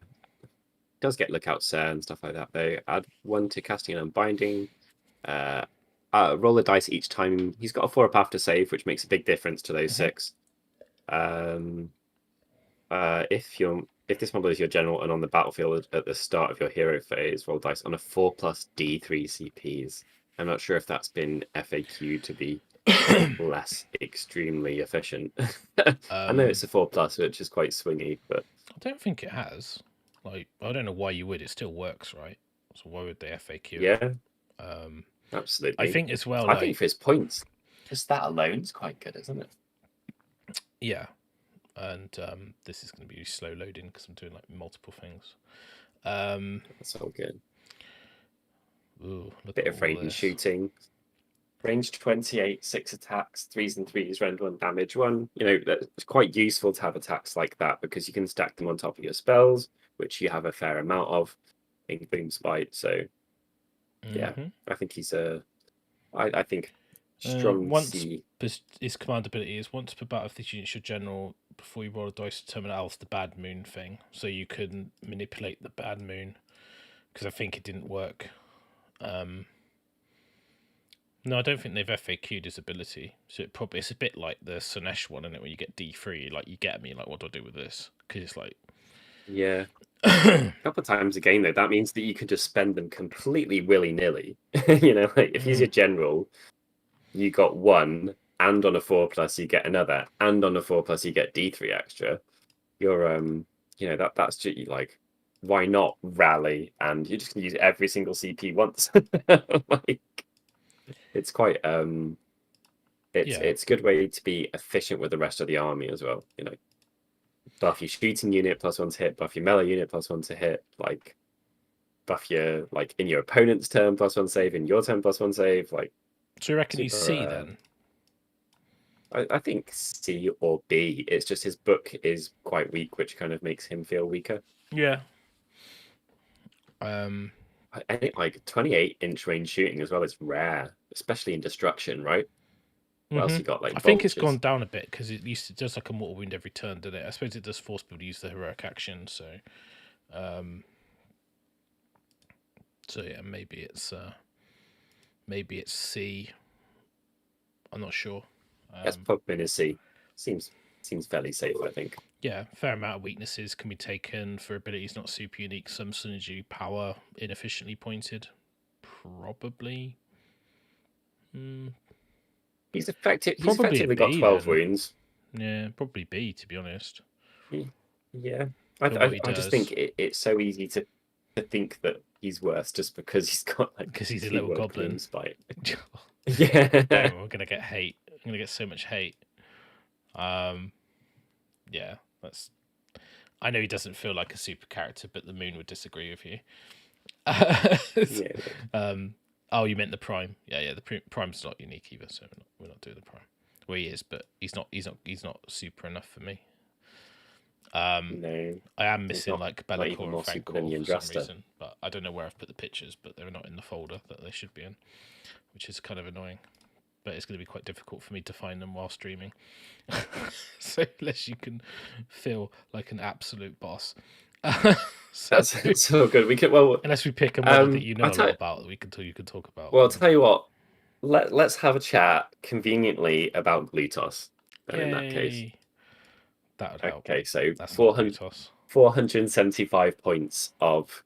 S2: does get lookout Sir and stuff like that though. Add 1 to casting and unbinding. Roll a dice each time. He's got a 4 up after save, which makes a big difference to those 6. If this model is your general and on the battlefield at the start of your hero phase, roll dice on a 4+ D3 CPs. I'm not sure if that's been FAQ to be less extremely efficient. I know it's a 4+, which is quite swingy, but
S1: I don't think it has. Like, I don't know why you would. It still works, right? So why would they FAQ?
S2: Yeah, absolutely.
S1: I think as well.
S2: I think for his points, just that alone is quite good, isn't it?
S1: Yeah, and this is going to be slow loading because I'm doing like multiple things.
S2: That's all good.
S1: Ooh,
S2: bit of range shooting. Range 28, 6 attacks, 3s and 3s, rend 1, damage 1. It's quite useful to have attacks like that because you can stack them on top of your spells, which you have a fair amount of in Gloomspite. So, yeah, I think he's I think strong C.
S1: His command ability is once per battle, if this unit's your general, before you roll a dice to determine else the bad moon thing. So you can manipulate the bad moon because I think it didn't work. No, I don't think they've FAQ'd his ability. So it's a bit like the Sinesh one, isn't it? When you get D3, like you get me, like what do I do with this? Because it's like,
S2: yeah, a couple of times again though, that means that you can just spend them completely willy nilly. Like if he's your general, you got 1, and on a 4+ you get another, and on a 4+ you get D3 extra. You're that's just like, why not rally? And you're just gonna use every single CP once. Like, it's quite it's a good way to be efficient with the rest of the army as well. Buff your shooting unit +1 to hit, buff your melee unit +1 to hit, like buff your, like, in your opponent's turn +1 save, in your turn +1 save. Like,
S1: so you reckon he's C then?
S2: I think C or B. It's just his book is quite weak, which kind of makes him feel weaker.
S1: Yeah.
S2: I think like 28-inch range shooting as well is rare, especially in destruction, right? What else you got? Like,
S1: I think it's gone down a bit because it does like a mortal wound every turn, doesn't it? I suppose it does force people to use the heroic action. So, yeah, maybe it's C. I'm not sure.
S2: Let's put him in a C. Seems fairly safe, I think.
S1: Yeah, fair amount of weaknesses can be taken for abilities not super unique. Some synergy power inefficiently pointed, probably.
S2: He's effectively got 12 wounds.
S1: Yeah, probably B, to be honest.
S2: Yeah,
S1: I
S2: just think it's so easy to think that he's worse just because he's got like
S1: because he's a little goblin.
S2: Spite.
S1: Yeah, we're gonna get hate. I'm gonna get so much hate. Yeah, that's. I know he doesn't feel like a super character, but the moon would disagree with you. Oh, you meant the prime? Yeah. The prime's not unique either, so we're not doing the prime. Well, he is, but he's not super enough for me.
S2: No,
S1: I am missing like Be'lakor and Thancor for some
S2: Andrasta.
S1: reason, but I don't know where I've put the pictures, but they're not in the folder that they should be in, which is kind of annoying. But it's going to be quite difficult for me to find them while streaming. So unless you can feel like an absolute boss.
S2: That's so good. We could
S1: unless we pick a model that you know a lot about that you can talk about.
S2: Well, I'll tell you what. Let's have a chat conveniently about Glutos. And in that case,
S1: that would help.
S2: Okay, so 475 points of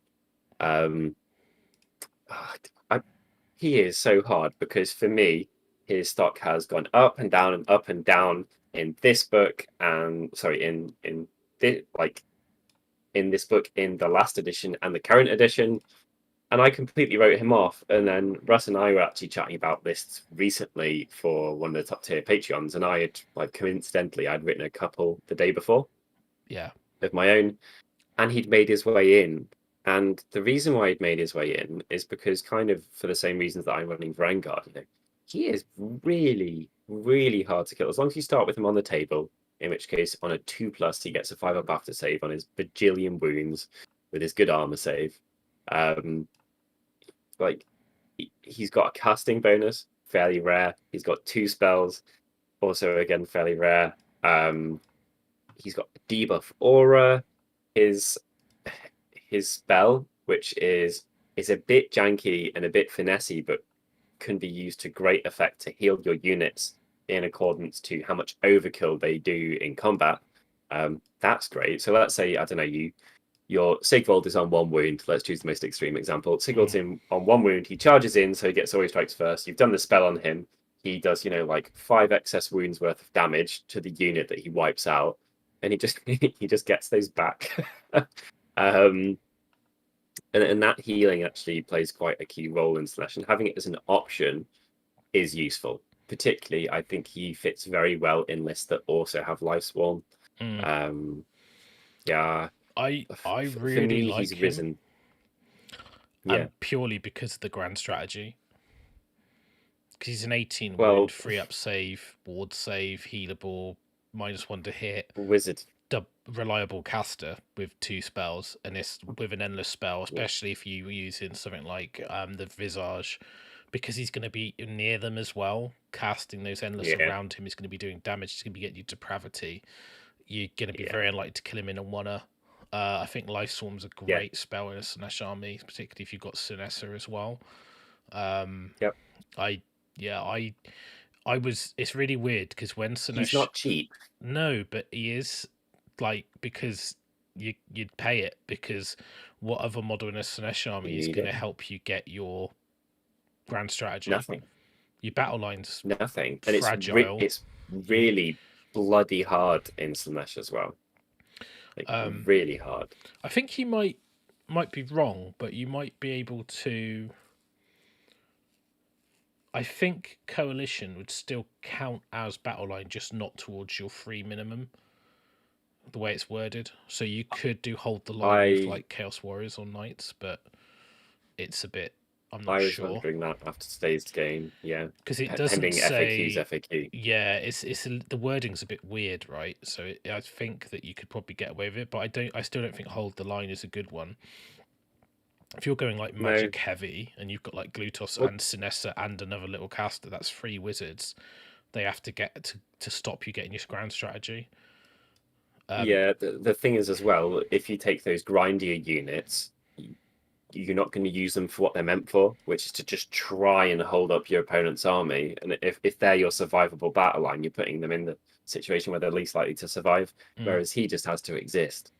S2: he is so hard because for me his stock has gone up and down and up and down in this book and in this in this book, in the last edition and the current edition, and I completely wrote him off. And then Russ and I were actually chatting about this recently for one of the top tier Patreons, and I had coincidentally I'd written a couple the day before, of my own, and he'd made his way in. And the reason why he'd made his way in is because, kind of for the same reasons that I'm running Vanguard, he is really, really hard to kill. As long as you start with him on the table, in which case on a 2+ he gets a 5+ after save on his bajillion wounds with his good armor save. He's got a casting bonus, fairly rare. He's got 2 spells, also again fairly rare. He's got debuff aura. His spell, which is a bit janky and a bit finessey, but can be used to great effect to heal your units in accordance to how much overkill they do in combat. That's great. So let's say, I don't know, your Sigvald is on 1 wound. Let's choose the most extreme example. Sigvald's on 1 wound. He charges in, so he gets always strikes first. You've done the spell on him. He does, 5 excess wounds worth of damage to the unit that he wipes out, and he just gets those back. And that healing actually plays quite a key role in Slash, and having it as an option is useful. Particularly, I think he fits very well in lists that also have Life Swarm. Yeah,
S1: I really like
S2: he's
S1: him.
S2: Risen. Yeah,
S1: and purely because of the grand strategy. Because he's an 18 wound, 3+ save, ward save, healable, -1 to hit,
S2: wizard,
S1: reliable caster with 2 spells, and it's with an endless spell, especially if you use in something like the Visage, because he's going to be near them as well. Casting those endless around him is going to be doing damage. He's going to be getting you depravity. You're going to be very unlikely to kill him in a one-er. I think Life Swarm's a great spell in a Slanesh army, particularly if you've got Sinessa as well. It's really weird because when Slanesh,
S2: he's not cheap.
S1: No, but he is, because you'd pay it, because what other model in a Slanesh army is going to help you get your grand strategy?
S2: Nothing.
S1: Your battle lines,
S2: nothing,
S1: and fragile.
S2: It's really bloody hard in Slanesh as well. Really hard.
S1: I think he might be wrong, but you might be able to. I think Coalition would still count as battle line, just not towards your 3 minimum. The way it's worded, so you could do hold the line with Chaos Warriors or Knights, but it's a bit. I'm not sure.
S2: I was wondering that after today's game,
S1: because it doesn't say
S2: FAQ.
S1: Yeah, it's the wording's a bit weird, right? So I think that you could probably get away with it, but I still don't think hold the line is a good one. If you're going magic heavy and you've got Glutos and Sinessa and another little caster, that's 3 wizards. They have to get to stop you getting your grand strategy.
S2: The thing is as well, if you take those grindier units, you're not going to use them for what they're meant for, which is to just try and hold up your opponent's army. And if they're your survivable battle line, you're putting them in the situation where they're least likely to survive. Whereas he just has to exist,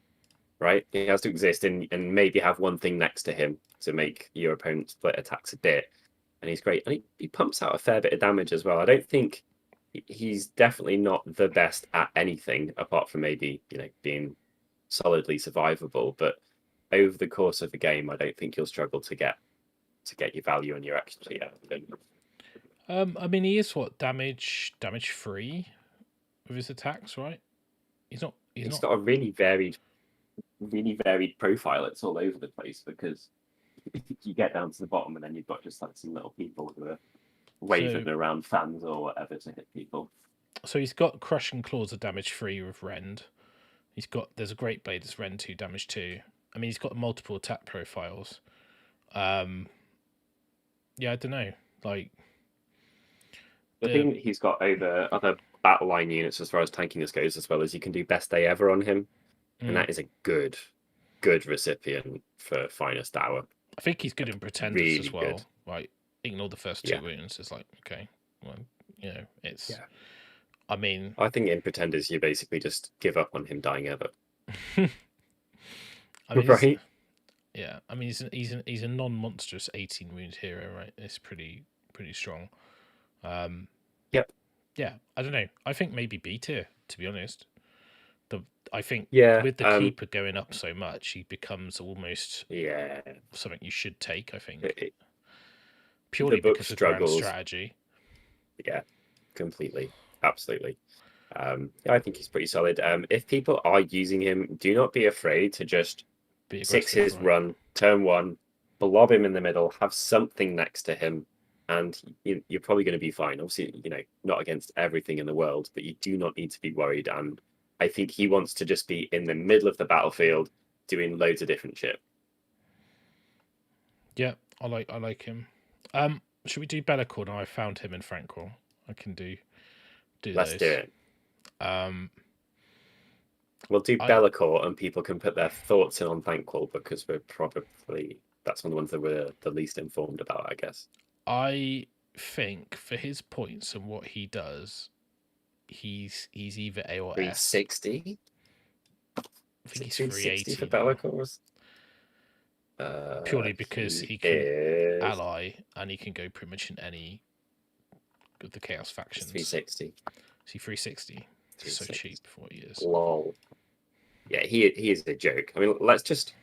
S2: right? He has to exist and maybe have one thing next to him to make your opponent split attacks a bit. And he's great. And he pumps out a fair bit of damage as well. I don't think he's definitely not the best at anything apart from maybe being solidly survivable. But over the course of the game, I don't think you'll struggle to get your value and your actually
S1: I mean, he is what damage free with his attacks, right? He's not.
S2: He's got a really varied profile. It's all over the place because you get down to the bottom and then you've got just like some little people who are waving around fans or whatever to hit people.
S1: So he's got Crushing Claws of damage free with Rend. There's a Great Blade that's Rend 2 damage 2. I mean, he's got multiple attack profiles. Yeah, I don't know. Like
S2: the thing he's got over other battle line units as far as tankiness goes, as well as you can do best day ever on him, and that is a good recipient for finest hour.
S1: I think he's good in Pretenders really as well. Good. Like, ignore the first 2 wounds. It's like, okay, well, it's. Yeah. I mean,
S2: I think in Pretenders you basically just give up on him dying ever.
S1: I mean, right? Yeah, I mean he's a non-monstrous 18 wound hero, right? It's pretty strong.
S2: Yep.
S1: Yeah, I don't know. I think maybe B tier, to be honest. I think with the keeper going up so much, he becomes almost something you should take. I think purely because of grand strategy.
S2: Yeah, completely, absolutely. I think he's pretty solid. If people are using him, do not be afraid to just 6 his run, turn 1, blob him in the middle, have something next to him, and you're probably going to be fine. Obviously, not against everything in the world, but you do not need to be worried. And I think he wants to just be in the middle of the battlefield doing loads of different shit.
S1: Yeah, I like him. Should we do Bellicor now? I found him in Frankwell. I can do
S2: Let's
S1: those.
S2: do it. We'll do Bellicor, and people can put their thoughts in on Thankwell because that's one of the ones that we're the least informed about, I guess.
S1: I think for his points and what he does, he's either A or S.
S2: 360.
S1: I think he's 380
S2: for Bellicor.
S1: Purely because he can ally and he can go pretty much in any of the Chaos factions.
S2: 360.
S1: See, 360. So cheap for what he is.
S2: Lol. Yeah, he is a joke. I mean, let's just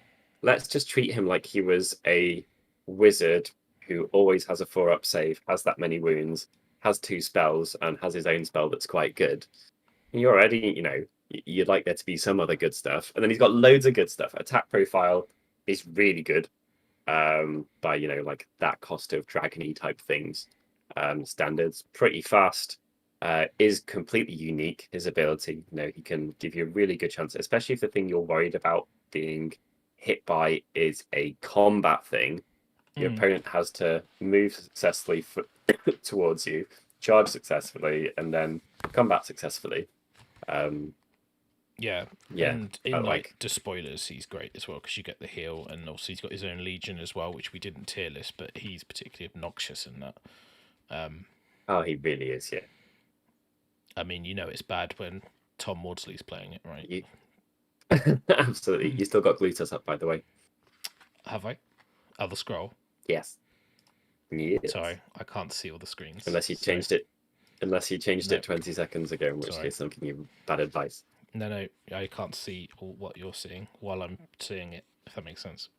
S2: treat him like he was a wizard who always has a 4-up save, has that many wounds, has 2 spells, and has his own spell that's quite good. And you're already, you'd like there to be some other good stuff, and then he's got loads of good stuff. Attack profile is really good, by like that cost of dragony type things. Standards pretty fast. Is completely unique. His ability, he can give you a really good chance, especially if the thing you're worried about being hit by is a combat thing. Your opponent has to move successfully towards you, charge successfully, and then combat successfully.
S1: Yeah. And in like Despoilers, he's great as well because you get the heal, and also he's got his own Legion as well, which we didn't tier list, but he's particularly obnoxious in that.
S2: Oh, he really is, yeah.
S1: I mean, it's bad when Tom Maudsley's playing it, right?
S2: Absolutely. You still got Glutos up, by the way.
S1: Have I? Oh, the scroll?
S2: Yes.
S1: Sorry, I can't see all the screens.
S2: Unless you changed it 20 seconds ago, in which case I'm giving you bad advice.
S1: No, I can't see what you're seeing while I'm seeing it, if that makes sense.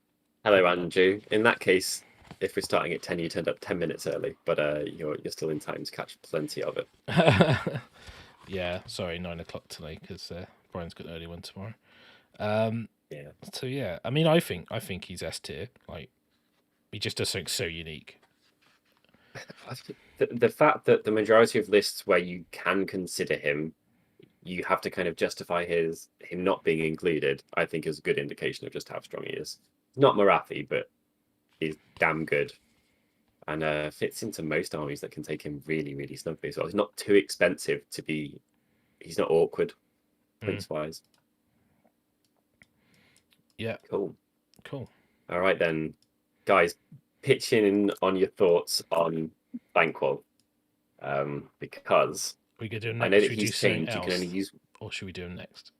S2: Hello, Andrew. In that case, if we're starting at 10, you turned up 10 minutes early, but you're still in time to catch plenty of it.
S1: Yeah, sorry, 9 o'clock today because Brian's got an early one tomorrow.
S2: Yeah.
S1: So yeah, I mean, I think he's S tier. Like, he just does something so unique.
S2: The fact that the majority of lists where you can consider him, you have to kind of justify him not being included, I think is a good indication of just how strong he is. Not Morathi, but he's damn good. And fits into most armies that can take him really, really snugly as well. He's not too expensive to be... He's not awkward, points-wise.
S1: Yeah.
S2: Cool.
S1: All
S2: right, then. Guys, pitch in on your thoughts on Banquo. Because
S1: we could do next.
S2: I know that he's changed. You can only use...
S1: Or should we do him next?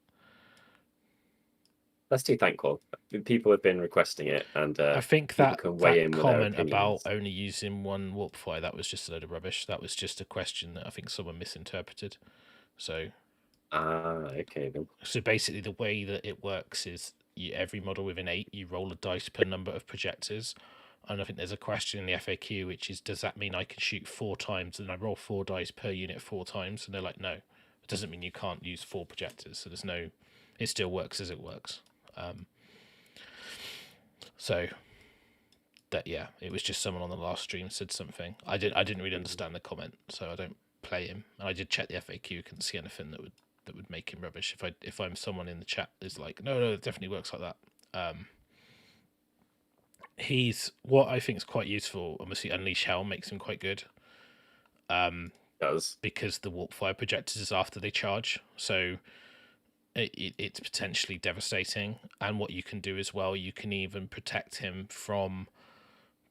S2: let's do thankful. People have been requesting it, and
S1: I think
S2: people
S1: that
S2: can weigh in with their
S1: comment about
S2: opinions.
S1: only using one warp fire, that was just a load of rubbish. That was just a question that I think someone misinterpreted. So
S2: okay then.
S1: So basically, the way that it works is every model within 8, you roll a dice per number of projectors. And I think there's a question in the FAQ, which is, does that mean I can shoot 4 times and I roll 4 dice per unit 4 times? And they're like, no, it doesn't mean you can't use 4 projectors. So there's no, it still works as it works. So that, yeah, it was just someone on the last stream said something. I didn't really understand the comment, so I don't play him. And I did check the FAQ, couldn't see anything that would make him rubbish. If I'm someone in the chat is like, no, it definitely works like that. He's what I think is quite useful. Obviously, Unleash Hell makes him quite good.
S2: Does
S1: because the warp fire projectors is after they charge, so it's potentially devastating. And what you can do as well, you can even protect him from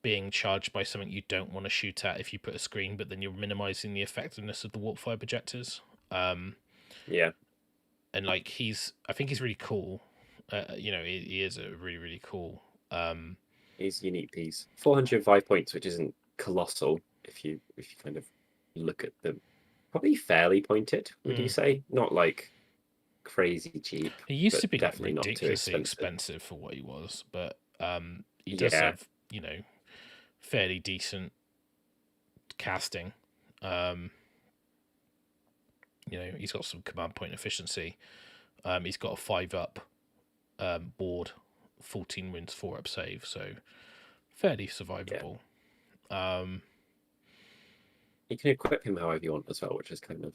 S1: being charged by something you don't want to shoot at if you put a screen, but then you're minimizing the effectiveness of the warp fire projectors.
S2: Yeah.
S1: And like I think he's really cool. He is a really, really cool.
S2: He's a unique piece. 405 points, which isn't colossal if you kind of look at them. Probably fairly pointed, would you say? Not like crazy cheap.
S1: He used to be like
S2: definitely
S1: ridiculously
S2: not too
S1: expensive for what he was, but he does have fairly decent casting. He's got some command point efficiency. He's got a 5-up board, 14 wins, 4-up save, so fairly survivable.
S2: Yeah. You can equip him however you want as well, which is kind of...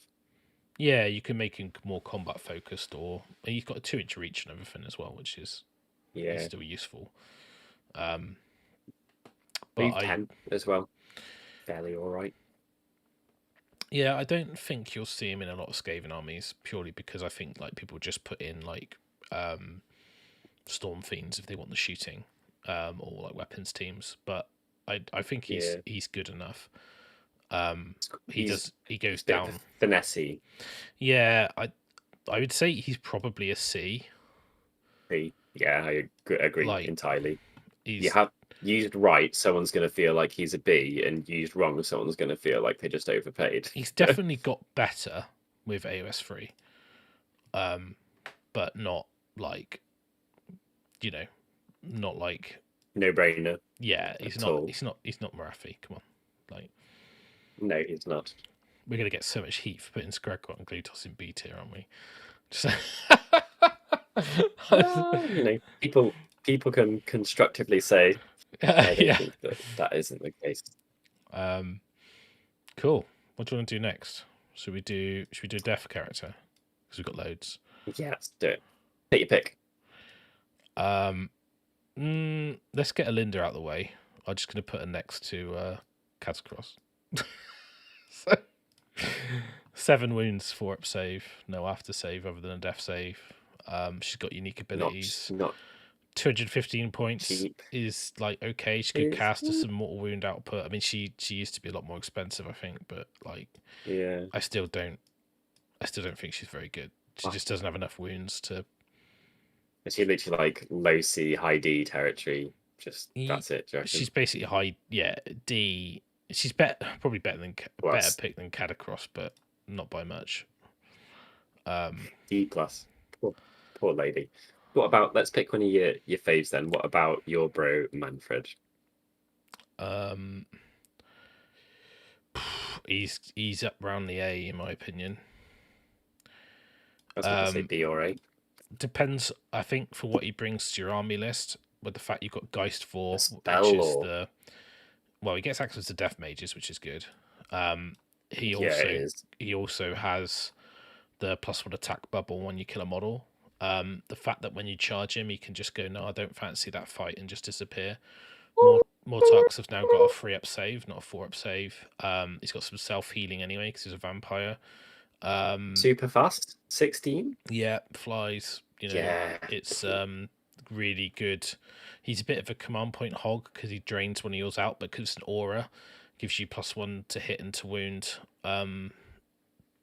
S1: Yeah, you can make him more combat focused, or he's got a 2-inch reach and everything as well, which is still useful.
S2: But 10 as well, fairly all right.
S1: Yeah, I don't think you'll see him in a lot of Skaven armies, purely because I think like people just put in like Storm Fiends if they want the shooting, or like weapons teams. But I think he's good enough. He goes down
S2: finessey.
S1: Yeah, I would say he's probably a C.
S2: Yeah, I agree entirely.
S1: You
S2: have used right, someone's going to feel like he's a B, and used wrong, someone's going to feel like they just overpaid.
S1: He's definitely got better with AOS 3, but not like, not like
S2: no brainer.
S1: Yeah, he's not Morathi. Come on, like.
S2: No, he's not.
S1: We're gonna get so much heat for putting Skragrott and Glutos in B tier, aren't we? Just...
S2: people can constructively say, I don't think that isn't the case.
S1: Cool. What do you want to do next? Should we do a death character? Because we've got loads.
S2: Yeah, let's do it. Take your pick.
S1: Let's get a Linda out of the way. I'm just going to put her next to Catacross. So, 7 wounds, 4-up save, no after save other than a death save. She's got unique abilities.
S2: Not
S1: 215 points
S2: cheap.
S1: Is like okay. She could cast some mortal wound output. I mean, she used to be a lot more expensive, I think, but like,
S2: yeah,
S1: I still don't think she's very good. She just doesn't have enough wounds to.
S2: She literally like low C, high D territory. Just that's it.
S1: She's basically high, D. She's probably better pick than Catacross, but not by much.
S2: D plus. Poor lady. What about, let's pick one of your faves then. What about your bro Manfred?
S1: He's up round the A in my opinion.
S2: I was going to say B or A.
S1: Depends, I think, for what he brings to your army list. With the fact you've got Geist 4, he gets access to Death Mages, which is good. He also has the +1 attack bubble when you kill a model. The fact that when you charge him, he can just go, no, I don't fancy that fight, and just disappear. Mortarks have now got a 3-up save, not a 4-up save. He's got some self-healing anyway, because he's a vampire.
S2: Super fast, 16.
S1: Yeah, flies. It's really good. He's a bit of a command point hog because he drains when he heals out, but because it's an aura, gives you +1 to hit and to wound.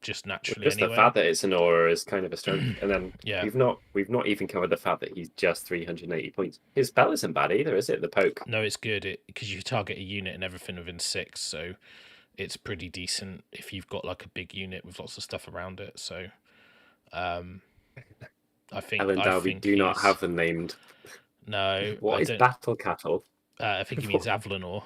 S1: just naturally.
S2: Just
S1: anyway.
S2: The fact that it's an aura is kind of a strength, and then
S1: yeah,
S2: we've not even covered the fact that he's just 380 points. His spell isn't bad either, is it? The poke.
S1: No, it's good because you target a unit and everything within 6, so it's pretty decent if you've got like a big unit with lots of stuff around it. So, I think
S2: We do not have them named.
S1: No,
S2: what is battle cattle?
S1: I think he means Avalanor.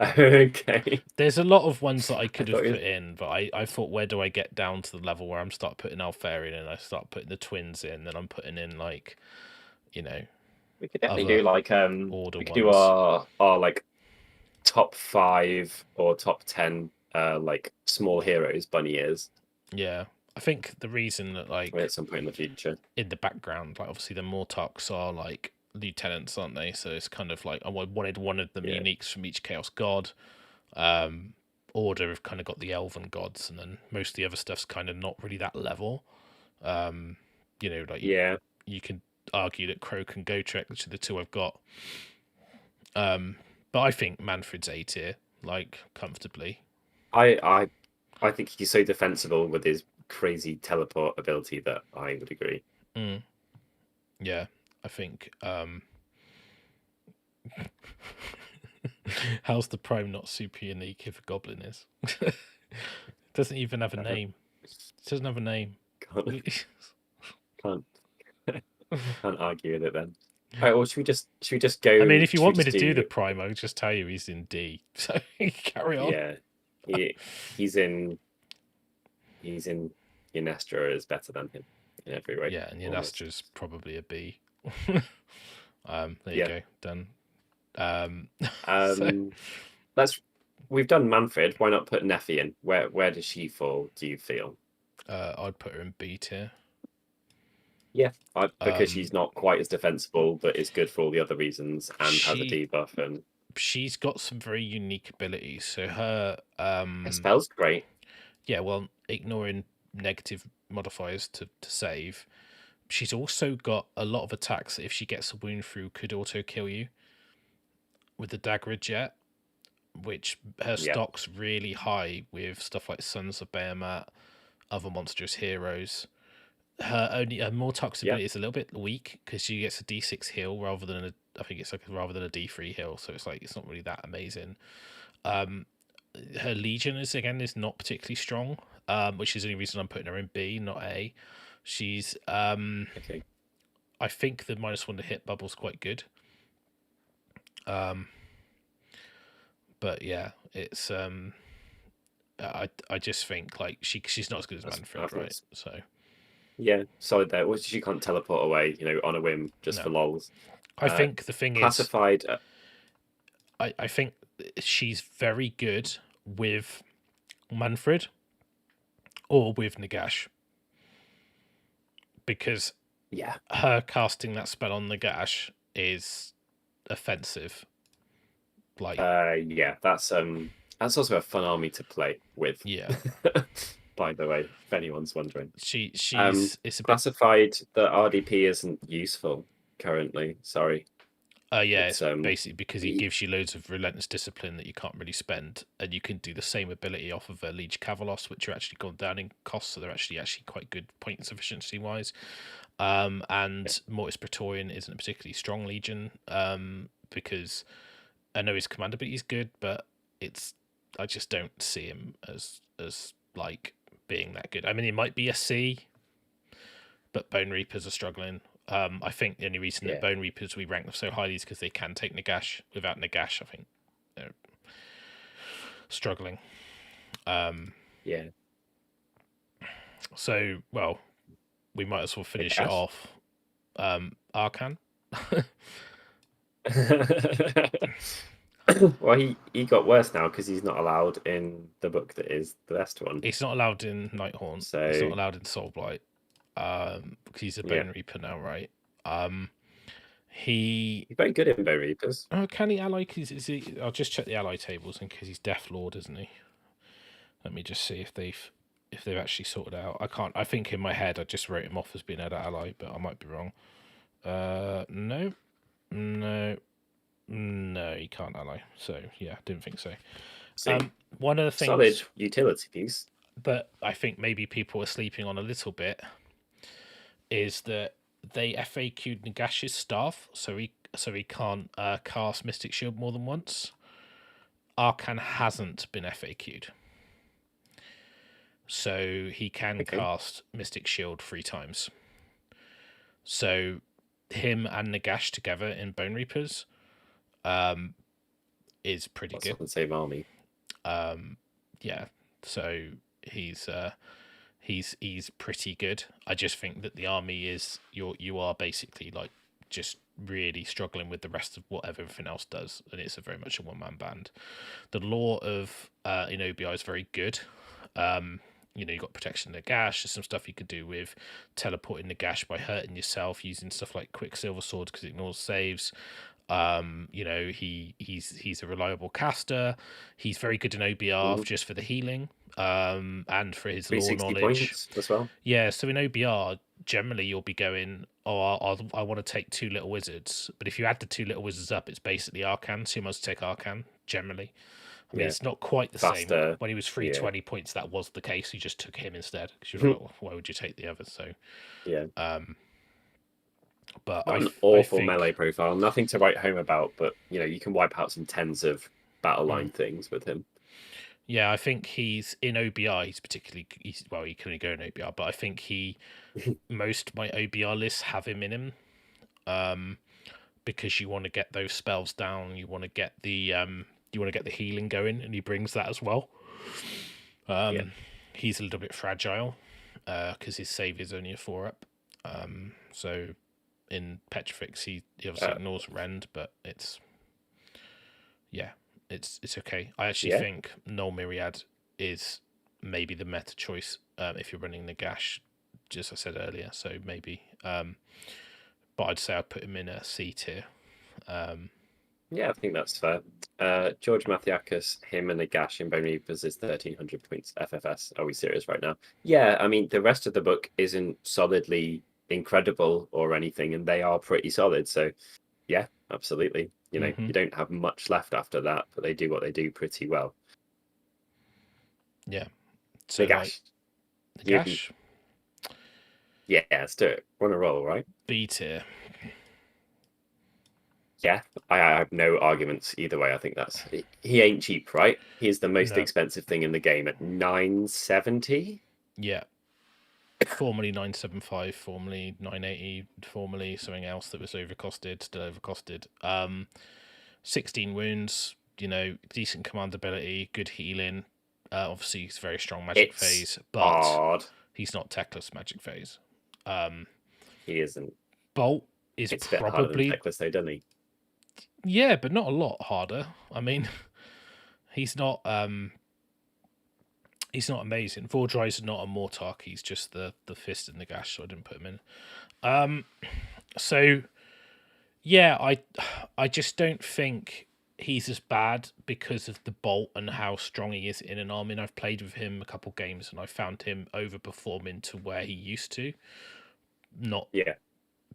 S2: Okay.
S1: There's a lot of ones that I could have put in, but I thought, where do I get down to the level where I'm start putting Alfarian in? I start putting the twins in, then I'm putting in like,
S2: we could definitely do like we could do our like top 5 or top 10 like small heroes bunny ears.
S1: Yeah, I think the reason that like
S2: at some point in the future,
S1: in the background, like obviously the Mortox are like lieutenants, aren't they? So it's kind of like I wanted one of them uniques from each Chaos God. Order have kind of got the Elven gods, and then most of the other stuff's kind of not really that level. You can argue that Croak and Gotrek, which are the 2 I've got. But I think Manfred's A tier, like comfortably.
S2: I think he's so defensible with his crazy teleport ability that I would agree.
S1: Yeah, I think. How's the Prime not super unique if a goblin is? Doesn't even have a name. It doesn't have a name.
S2: Can't argue with it then. All right, well, should we just go?
S1: I mean, if you want me to do the Prime, I'll just tell you he's in D. So carry on.
S2: Yeah, he's in Yenestra is better than him in every way.
S1: Yeah, and Yenestra's probably a B. There you go, done.
S2: We've done Manfred. Why not put Neffy in? Where does she fall, do you feel?
S1: I'd put her in B tier.
S2: Yeah, because she's not quite as defensible, but is good for all the other reasons and has a debuff. And
S1: she's got some very unique abilities. So her
S2: spell's great.
S1: Yeah, well, ignoring negative modifiers to save. She's also got a lot of attacks that if she gets a wound through could auto kill you. With the Dagger Jet, which her stock's really high with stuff like Sons of Behemat, other monstrous heroes. Her Mortox ability is a little bit weak because she gets a D6 heal rather than a D3 heal, so it's like it's not really that amazing. Her Legion is not particularly strong, which is the only reason I'm putting her in B, not A. She's
S2: okay.
S1: I think the -1 to hit bubble's quite good. But yeah, it's I just think like she's not as good as Manfred, right? So
S2: yeah, solid there. Well, she can't teleport away, on a whim just for lols.
S1: I think the thing
S2: classified.
S1: I think she's very good with Manfred or with Nagash, because her casting that spell on Nagash is offensive. Like
S2: that's also a fun army to play with.
S1: Yeah.
S2: By the way, if anyone's wondering,
S1: she's it's a
S2: classified that RDP isn't useful currently. Sorry.
S1: It's basically because he gives you loads of relentless discipline that you can't really spend, and you can do the same ability off of Liege Cavalos, which are actually gone down in cost, so they're actually quite good points efficiency wise. And Mortis Praetorian isn't a particularly strong legion, because I know his command ability is good, but I just don't see him as like being that good. I mean, it might be a C, but Bone Reapers are struggling. I think the only reason that Bone Reapers we rank them so highly is because they can take Nagash. Without Nagash, I think they're struggling. So, well, we might as well finish it off. Archaon.
S2: Well, he got worse now because he's not allowed in the book that is the best one.
S1: He's not allowed in Nighthaunt. So he's not allowed in Soulblight. Because he's a Bone Reaper now, right? He's
S2: very good in Bone Reapers.
S1: Oh, can he ally? Is he? I'll just check the ally tables in case he's Death Lord, isn't he? Let me just see if they've actually sorted out. I can't. I think in my head I just wrote him off as being an ally, but I might be wrong. No, he can't ally. So yeah, didn't think so. One of the things.
S2: Solid utility piece.
S1: but I think maybe people are sleeping on a little bit, is that they FAQ'd Nagash's staff, so he can't cast Mystic Shield more than once. Archaon hasn't been FAQ'd, so he can cast Mystic Shield 3 times. So him and Nagash together in Bone Reapers is pretty good.
S2: That's not the same army.
S1: Yeah, so he's pretty good. I just think that the army is you are basically like just really struggling with the rest of what everything else does, and it's very much a one-man band. The lore of in OBI is very good. You've got protection Nagash. There's some stuff you could do with teleporting Nagash by hurting yourself, using stuff like Quicksilver Sword because it ignores saves. He's a reliable caster. He's very good in OBR just for the healing, and for his lore knowledge
S2: points as well.
S1: Yeah, so in OBR, generally you'll be going, I want to take 2 little wizards, but if you add the 2 little wizards up, it's basically Archaon, so you must take Archaon generally. I mean, it's not quite the same. When he was 320 points, that was the case. You just took him instead because you're like, well, why would you take the others? So but
S2: an awful melee profile. Nothing to write home about, but you can wipe out some tens of battle line things with him.
S1: Yeah, I think he's in OBR. He can only go in OBR, but I think most of my OBR lists have him in him, because you want to get those spells down. You want to get the healing going, and he brings that as well. He's a little bit fragile, because his save is only a 4-up. So in Petrifix, he obviously ignores Rend, but it's okay. I actually think Null Myriad is maybe the meta choice if you're running Nagash, just as I said earlier. So maybe, but I'd say I'd put him in a C tier.
S2: Yeah, I think that's fair. George Mathiakis, him and Nagash in Bone Reapers is 1,300 points FFS. Are we serious right now? Yeah, I mean, the rest of the book isn't solidly incredible or anything, and they are pretty solid. So, yeah, absolutely. You don't have much left after that, but they do what they do pretty well.
S1: Yeah. So
S2: Nagash.
S1: Nagash?
S2: Yeah, let's do it. We're on a roll, right?
S1: B tier.
S2: Yeah, I have no arguments either way. I think he ain't cheap, right? He's the most expensive thing in the game at 970.
S1: Yeah. Formerly 975, formerly 980, formerly something else that was overcosted, still overcosted. 16 wounds, decent command ability, good healing. Obviously, he's very strong magic phase, but he's not Teclis magic phase.
S2: He isn't.
S1: Bolt is probably
S2: harder than Teclis, though, doesn't he?
S1: Yeah, but not a lot harder. I mean, he's not amazing. Vordry's not a Mortark. He's just the fist in the gash, so I didn't put him in. So yeah, I just don't think he's as bad because of the bolt and how strong he is in an army. And I've played with him a couple games, and I found him overperforming to where he used to. Not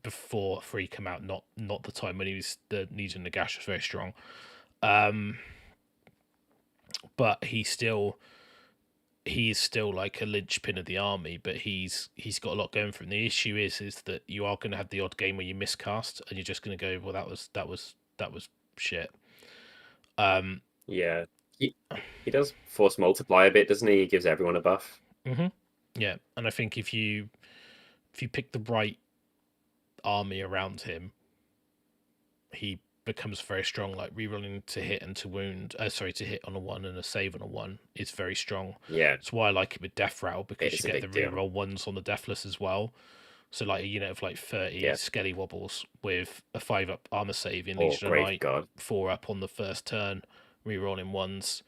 S1: before 3 come out, not the time when he was the Needle Nagash was very strong. But he's still like a linchpin of the army, but he's got a lot going for him. The issue is that you are going to have the odd game where you miscast and you're just going to go, well, that was shit.
S2: Yeah, he does force multiply a bit, doesn't he? He gives everyone a buff.
S1: Yeah, and I think if you pick the right army around him, he becomes very strong. Like rerolling to hit and to wound, to hit on a 1 and a save on a 1 is very strong.
S2: Yeah,
S1: that's why I like it with Death Rattle, because you get the reroll 1s on the Deathless as well. So like a unit of like 30 Skelly Wobbles with a 5-up armor save in Legion of Night, 4-up on the first turn, rerolling 1s,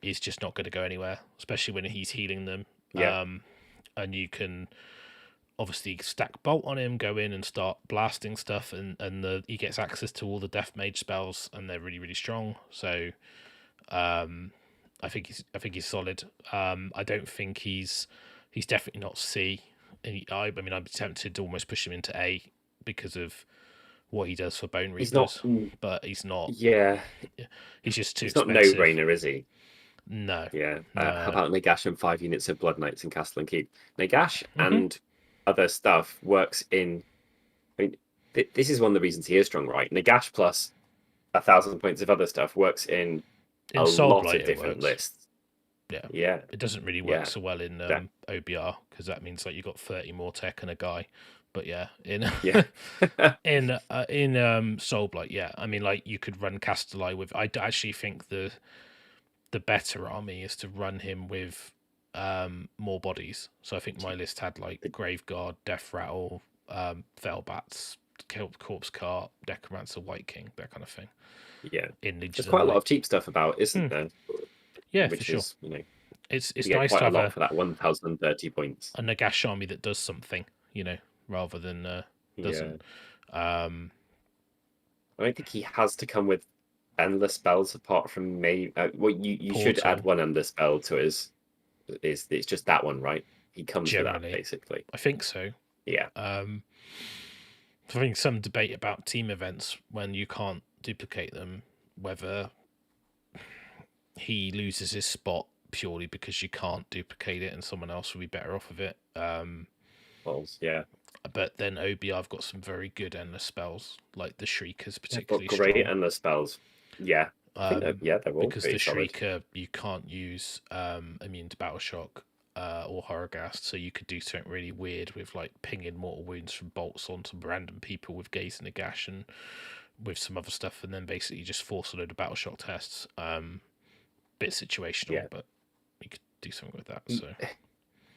S1: is just not going to go anywhere, especially when he's healing them. And you can obviously stack Bolt on him, go in and start blasting stuff, and he gets access to all the Death Mage spells, and they're really, really strong. So I think he's solid. I don't think he's definitely not C. I mean, I'm tempted to almost push him into A because of what he does for Bone Reapers, but he's not.
S2: Yeah,
S1: he's just too
S2: it's
S1: expensive.
S2: Not no-brainer, is he?
S1: No.
S2: Yeah.
S1: No.
S2: How about Nagash and 5 units of Blood Knights in Castle and Keep? Nagash and other stuff works in. I mean, this is one of the reasons he is strong, right? Nagash plus 1,000 points of other stuff works in a lot of different lists.
S1: Yeah.
S2: Yeah.
S1: It doesn't really work so well in OBR because that means like you got 30 more tech and a guy. But yeah, in Soulblight, yeah. I mean, like you could run Castellai with. I actually think the better army is to run him with more bodies. So I think my list had like Graveguard, Death Rattle, Velbats, Corpse Cart, Necromancer, White King, that kind of thing.
S2: Yeah,
S1: in Legion
S2: there's quite a lot of cheap stuff about, isn't there?
S1: Yeah,
S2: which
S1: for
S2: is,
S1: sure.
S2: you know,
S1: it's
S2: you get
S1: nice
S2: quite
S1: to have
S2: a lot for that 1,030 points.
S1: A Nagash army that does something, you know, rather than doesn't.
S2: I don't think he has to come with endless spells apart from maybe. Well, you should add one endless spell to his. It's just that one, right? He comes with that basically.
S1: I think so.
S2: Yeah.
S1: I think some debate about team events when you can't duplicate them, whether he loses his spot purely because you can't duplicate it and someone else will be better off of it.
S2: Yeah.
S1: But then OB, I've got some very good endless spells, like the Shrieker's particularly
S2: great
S1: strong.
S2: endless spells. Yeah. They're all
S1: because the
S2: solid.
S1: Shrieker you can't use immune to battle shock or Horrorghast, so you could do something really weird with like pinging mortal wounds from bolts onto random people with Gaze and Nagash and with some other stuff, and then basically just force a load of battle shock tests. Bit situational, but you could do something with that. So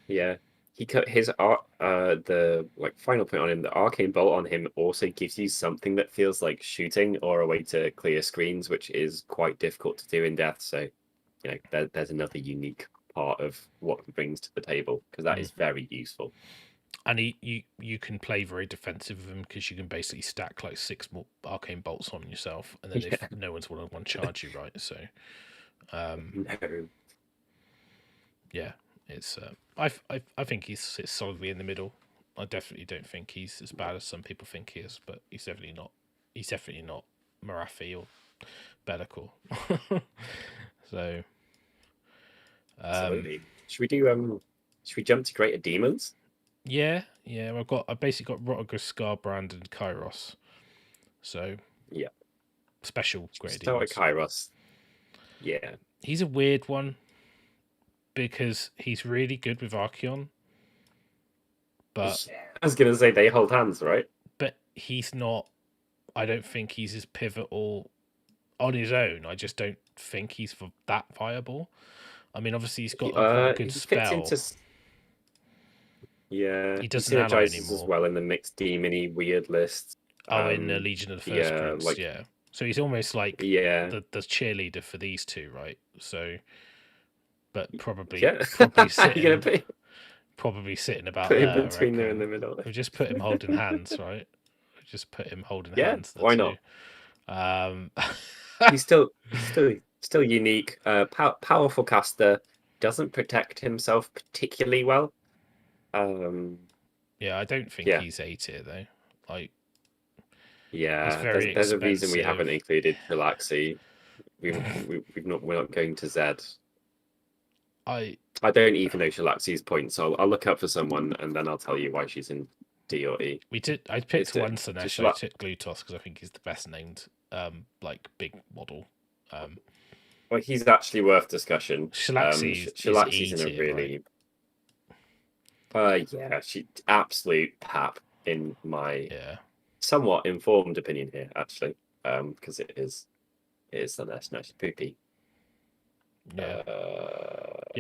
S2: yeah, he cut his the like final point on him. The arcane bolt on him also gives you something that feels like shooting or a way to clear screens, which is quite difficult to do in death. So, you know, there's another unique part of what he brings to the table because that is very useful.
S1: And you can play very defensive with him because you can basically stack like 6 more arcane bolts on yourself, and then if no one's one charge you, right? So,
S2: no.
S1: Yeah, it's I think he sits solidly in the middle. I definitely don't think he's as bad as some people think he is, but he's definitely not. He's definitely not Morathi or Bellicor. So,
S2: absolutely. Should we do? Should we jump to Greater Demons?
S1: Yeah. I basically got Rotigus, Skarbrand, and Kairos. So
S2: yeah,
S1: special Greater
S2: Demons. Start with Kairos. Yeah,
S1: he's a weird one because he's really good with Archaon. But
S2: I was gonna say they hold hands, right?
S1: But he's not. I don't think he's as pivotal on his own. I just don't think he's that viable. I mean, obviously he's got a quite good spell.
S2: Yeah,
S1: he doesn't synergizes
S2: as well in the mixed demon-y weird list.
S1: In the Legion of the First Prince, yeah. So he's almost like the cheerleader for these two, right? So, but probably sitting, probably sitting about
S2: put
S1: there.
S2: Him between there in the middle.
S1: We just put him holding hands, right? We just put him holding hands.
S2: Why not? He's still unique. Powerful caster, doesn't protect himself particularly well.
S1: Yeah, I don't think he's A tier though. Like,
S2: there's a reason we haven't included Galaxy. We're not going to Z. I don't even know Shalaxi's points, so I'll look up for someone and then I'll tell you why she's in D or E.
S1: I picked one Sinesh. I took Glutos because I think he's the best named like big model.
S2: Well, he's actually worth discussion.
S1: Shalaxi's
S2: in a really she absolute pap in my somewhat informed opinion here, actually. Because it is Sinesh. No, she's poopy.
S1: Yeah,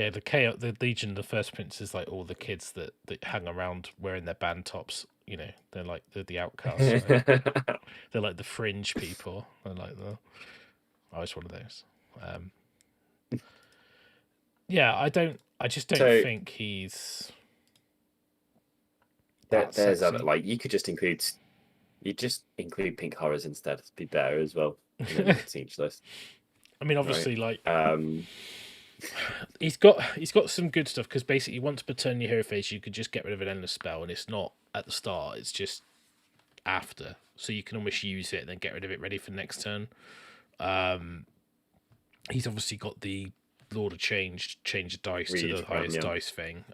S1: the Legion, the First Prince is like all the kids that hang around wearing their band tops. You know, they're like the outcasts. Right? They're like the fringe people. They're like I was one of those. I just don't think he's.
S2: There's other like you could just include pink horrors instead. It'd be better as well. Each list.
S1: I mean, obviously, he's got some good stuff because basically once per turn your hero phase, you could just get rid of an endless spell, and it's not at the start; it's just after. So you can almost use it and then get rid of it, ready for the next turn. He's obviously got the Lord of Change the dice to the highest dice thing,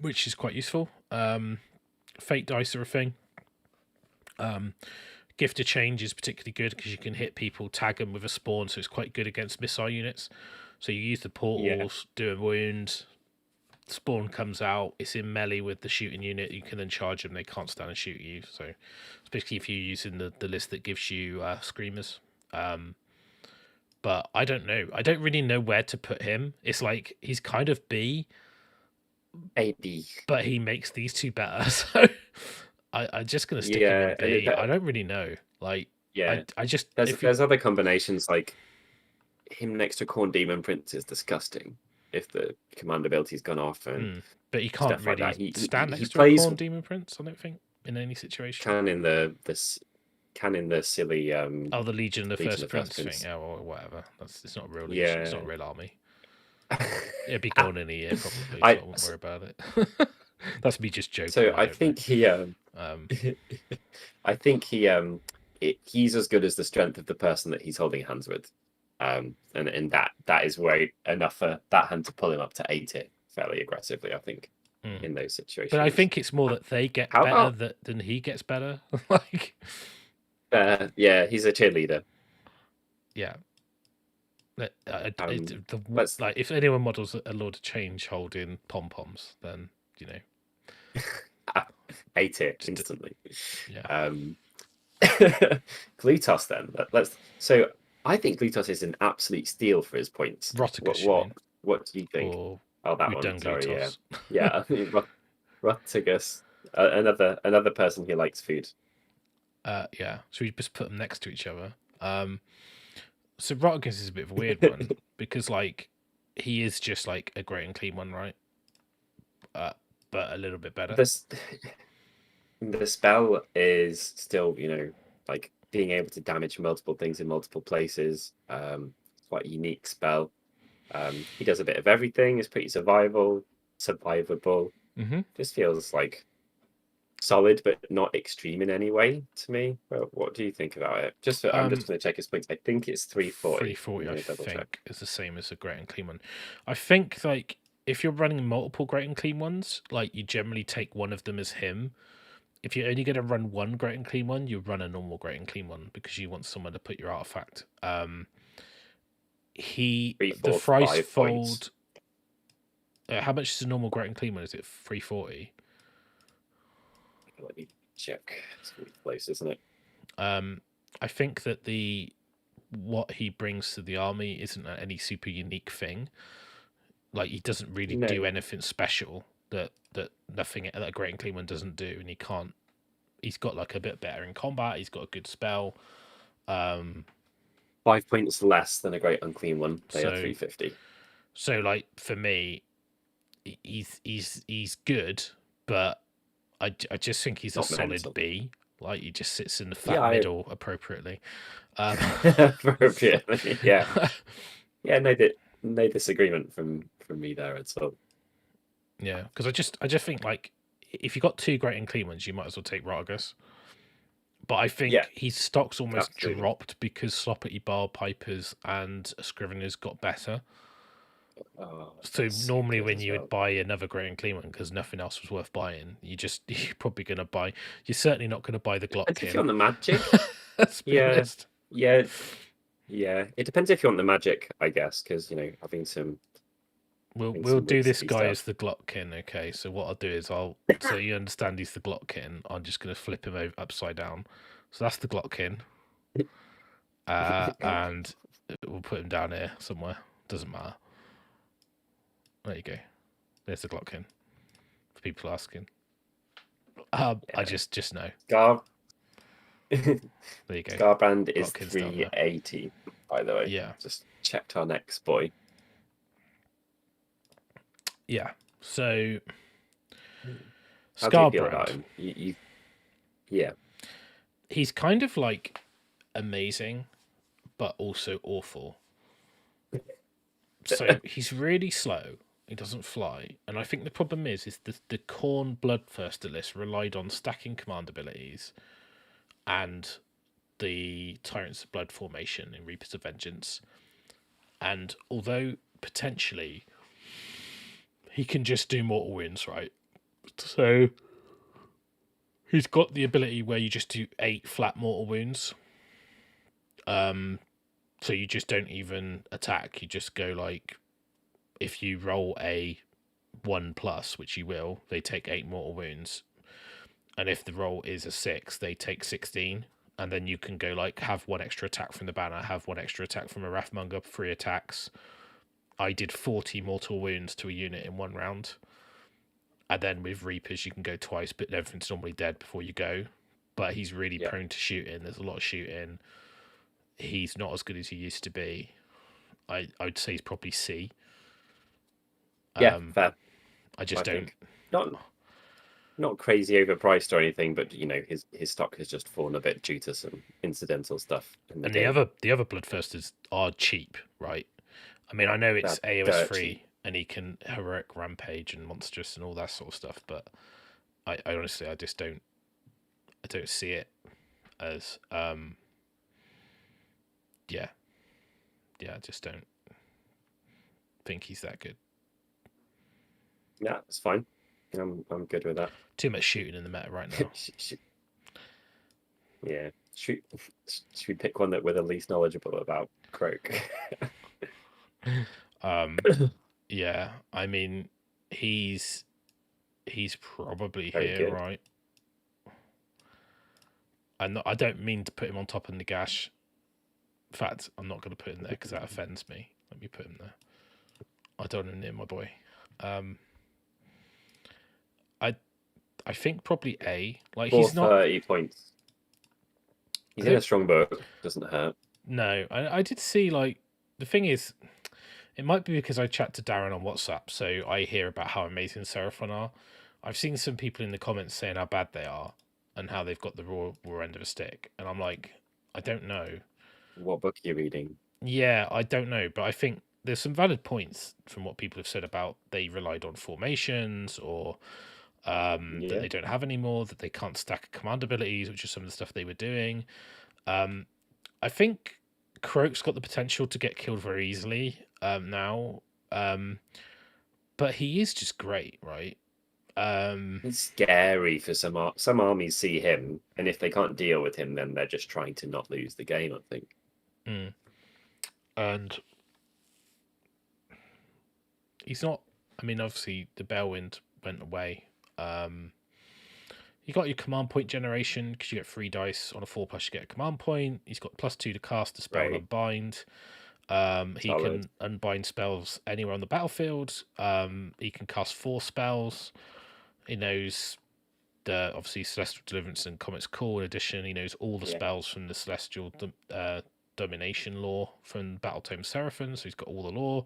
S1: which is quite useful. Fate dice are a thing. Gift of Change is particularly good because you can hit people, tag them with a spawn, so it's quite good against missile units. So you use the portals, do a wound, spawn comes out, it's in melee with the shooting unit, you can then charge them, they can't stand and shoot you. So especially if you're using the list that gives you screamers. But I don't know. I don't really know where to put him. It's like he's kind of B.
S2: AD.
S1: But he makes these two better, so I'm just gonna stick him in B. I don't really know. Like, I just
S2: there's other combinations like him next to Khorne Demon Prince is disgusting if the command ability's gone off, and
S1: but he can't really
S2: like
S1: stand next to a Khorne Demon Prince. I don't think in any situation.
S2: Can in the silly
S1: the Legion of the First Prince thing, or whatever. It's not a real Legion. It's not a real army. It'd be gone in a year probably. So I won't worry about it. That's me just joking.
S2: So I think he he's as good as the strength of the person that he's holding hands with, and that is where enough for that hand to pull him up to 80 fairly aggressively. I think in those situations.
S1: But I think it's more that they get better than he gets better. Like,
S2: yeah, he's a cheerleader.
S1: Yeah. Like if anyone models a Lord of Change holding pom poms, then you know,
S2: 80 instantly.
S1: Yeah.
S2: Glutos then. So I think Glutos is an absolute steal for his points.
S1: Rotigus,
S2: what do you think? That one. Sorry,
S1: Glutos.
S2: Yeah. I think Rotigus, another person who likes food.
S1: Yeah. So we just put them next to each other. So Rotigus is a bit of a weird one because like he is just like a great and clean one, right? But a little bit better.
S2: The spell is still, like being able to damage multiple things in multiple places. Quite a unique spell. He does a bit of everything. It's pretty survivable. Just feels like solid, but not extreme in any way to me. Well, what do you think about it? I'm just going to check his points. I think it's 340.
S1: 340, I think, is the same as a great and clean one. I think like if you're running multiple great and clean ones, like you generally take one of them as him. If you're only going to run one great and clean one, you run a normal great and clean one because you want someone to put your artifact. The Thrice Fold. How much is a normal great and clean one? Is it 340?
S2: Let me check. It's really close, isn't it?
S1: I think that what he brings to the army isn't any super unique thing. Like he doesn't really do anything special that nothing that a great and clean one doesn't do, and he's got like a bit better in combat. He's got a good spell.
S2: 5 points less than a great unclean one. They are 350.
S1: So like for me, he's good, but I just think he's not a solid mental. B. Like he just sits in the fat middle appropriately.
S2: Appropriately, yeah. Yeah, no disagreement from me there at all.
S1: Yeah, because I just think like if you got two great and clean ones, you might as well take Rotigus. But I think his stock's almost dropped because Sloppity Bar Pipers and Scriveners got better. So normally when you would buy another great and clean one because nothing else was worth buying, you're probably going to buy. You're certainly not going to buy the Glockkin.
S2: If you're on the magic, yeah. It depends if you want the magic, I guess, because having some.
S1: We'll do this guy as the Glockkin, okay? So what I'll do is so you understand he's the Glockkin. I'm just going to flip him over upside down. So that's the Glockkin, and we'll put him down here somewhere. Doesn't matter. There you go. There's the Glockkin. For people asking. I just know.
S2: There
S1: you go.
S2: Skarbrand is 380, by the way.
S1: Yeah.
S2: Just checked our next boy.
S1: Yeah. So
S2: Skarbrand. Yeah.
S1: He's kind of like amazing, but also awful. So he's really slow. He doesn't fly, and I think the problem is the Khorne Bloodthirster list relied on stacking command abilities, and the Tyrants of Blood formation in Reapers of Vengeance, And although potentially he can just do mortal wounds, right? So he's got the ability where you just do 8 flat mortal wounds. So you just don't even attack. You just go like, if you roll a 1+, which you will, they take 8 mortal wounds. And if the roll is a 6, they take 16. And then you can go like, have 1 extra attack from the banner, have 1 extra attack from a Wrathmonger, 3 attacks. I did 40 mortal wounds to a unit in 1 round. And then with Reapers, you can go twice, but everything's normally dead before you go. But he's really prone to shooting. There's a lot of shooting. He's not as good as he used to be. I'd say he's probably C.
S2: Yeah, fair.
S1: I don't.
S2: Not crazy overpriced or anything, but you know his stock has just fallen a bit due to some incidental stuff.
S1: And the other Bloodthirsters are cheap, right? I mean, I know it's AOS free and he can heroic rampage and monstrous and all that sort of stuff, but I honestly I don't see it as I just don't think he's that good.
S2: Yeah, it's fine. I'm good with that.
S1: Too much shooting in the meta right now.
S2: Yeah. Should we pick one that we're the least knowledgeable about? Croak.
S1: Yeah, I mean he's probably
S2: Very
S1: here,
S2: good.
S1: right? And I don't mean to put him on top of Nagash. In fact, I'm not going to put him there because that offends me. Let me put him there. I don't want him near my boy. I think probably A. Like he's not
S2: 30 points. He's in a strong book. Doesn't hurt.
S1: No, I did see like the thing is, it might be because I chat to Darren on WhatsApp, so I hear about how amazing Seraphon are. I've seen some people in the comments saying how bad they are and how they've got the raw end of a stick, and I'm like, I don't know.
S2: What book are you reading?
S1: Yeah, I don't know, but I think there's some valid points from what people have said about they relied on formations or that they don't have anymore, that they can't stack command abilities, which is some of the stuff they were doing. I think Croak's got the potential to get killed very easily now, but he is just great, right?
S2: It's scary for some armies see him, and if they can't deal with him, then they're just trying to not lose the game, I think.
S1: And he's not. I mean, obviously the Bellwind went away. You got your command point generation because you get 3 dice on a 4+. You get a command point. He's got +2 to cast a spell and unbind. He can unbind spells anywhere on the battlefield. He can cast 4 spells. He knows the obviously Celestial Deliverance and Comet's Call. In addition, he knows all the spells from the Celestial Domination lore from Battletome Seraphon. So he's got all the lore.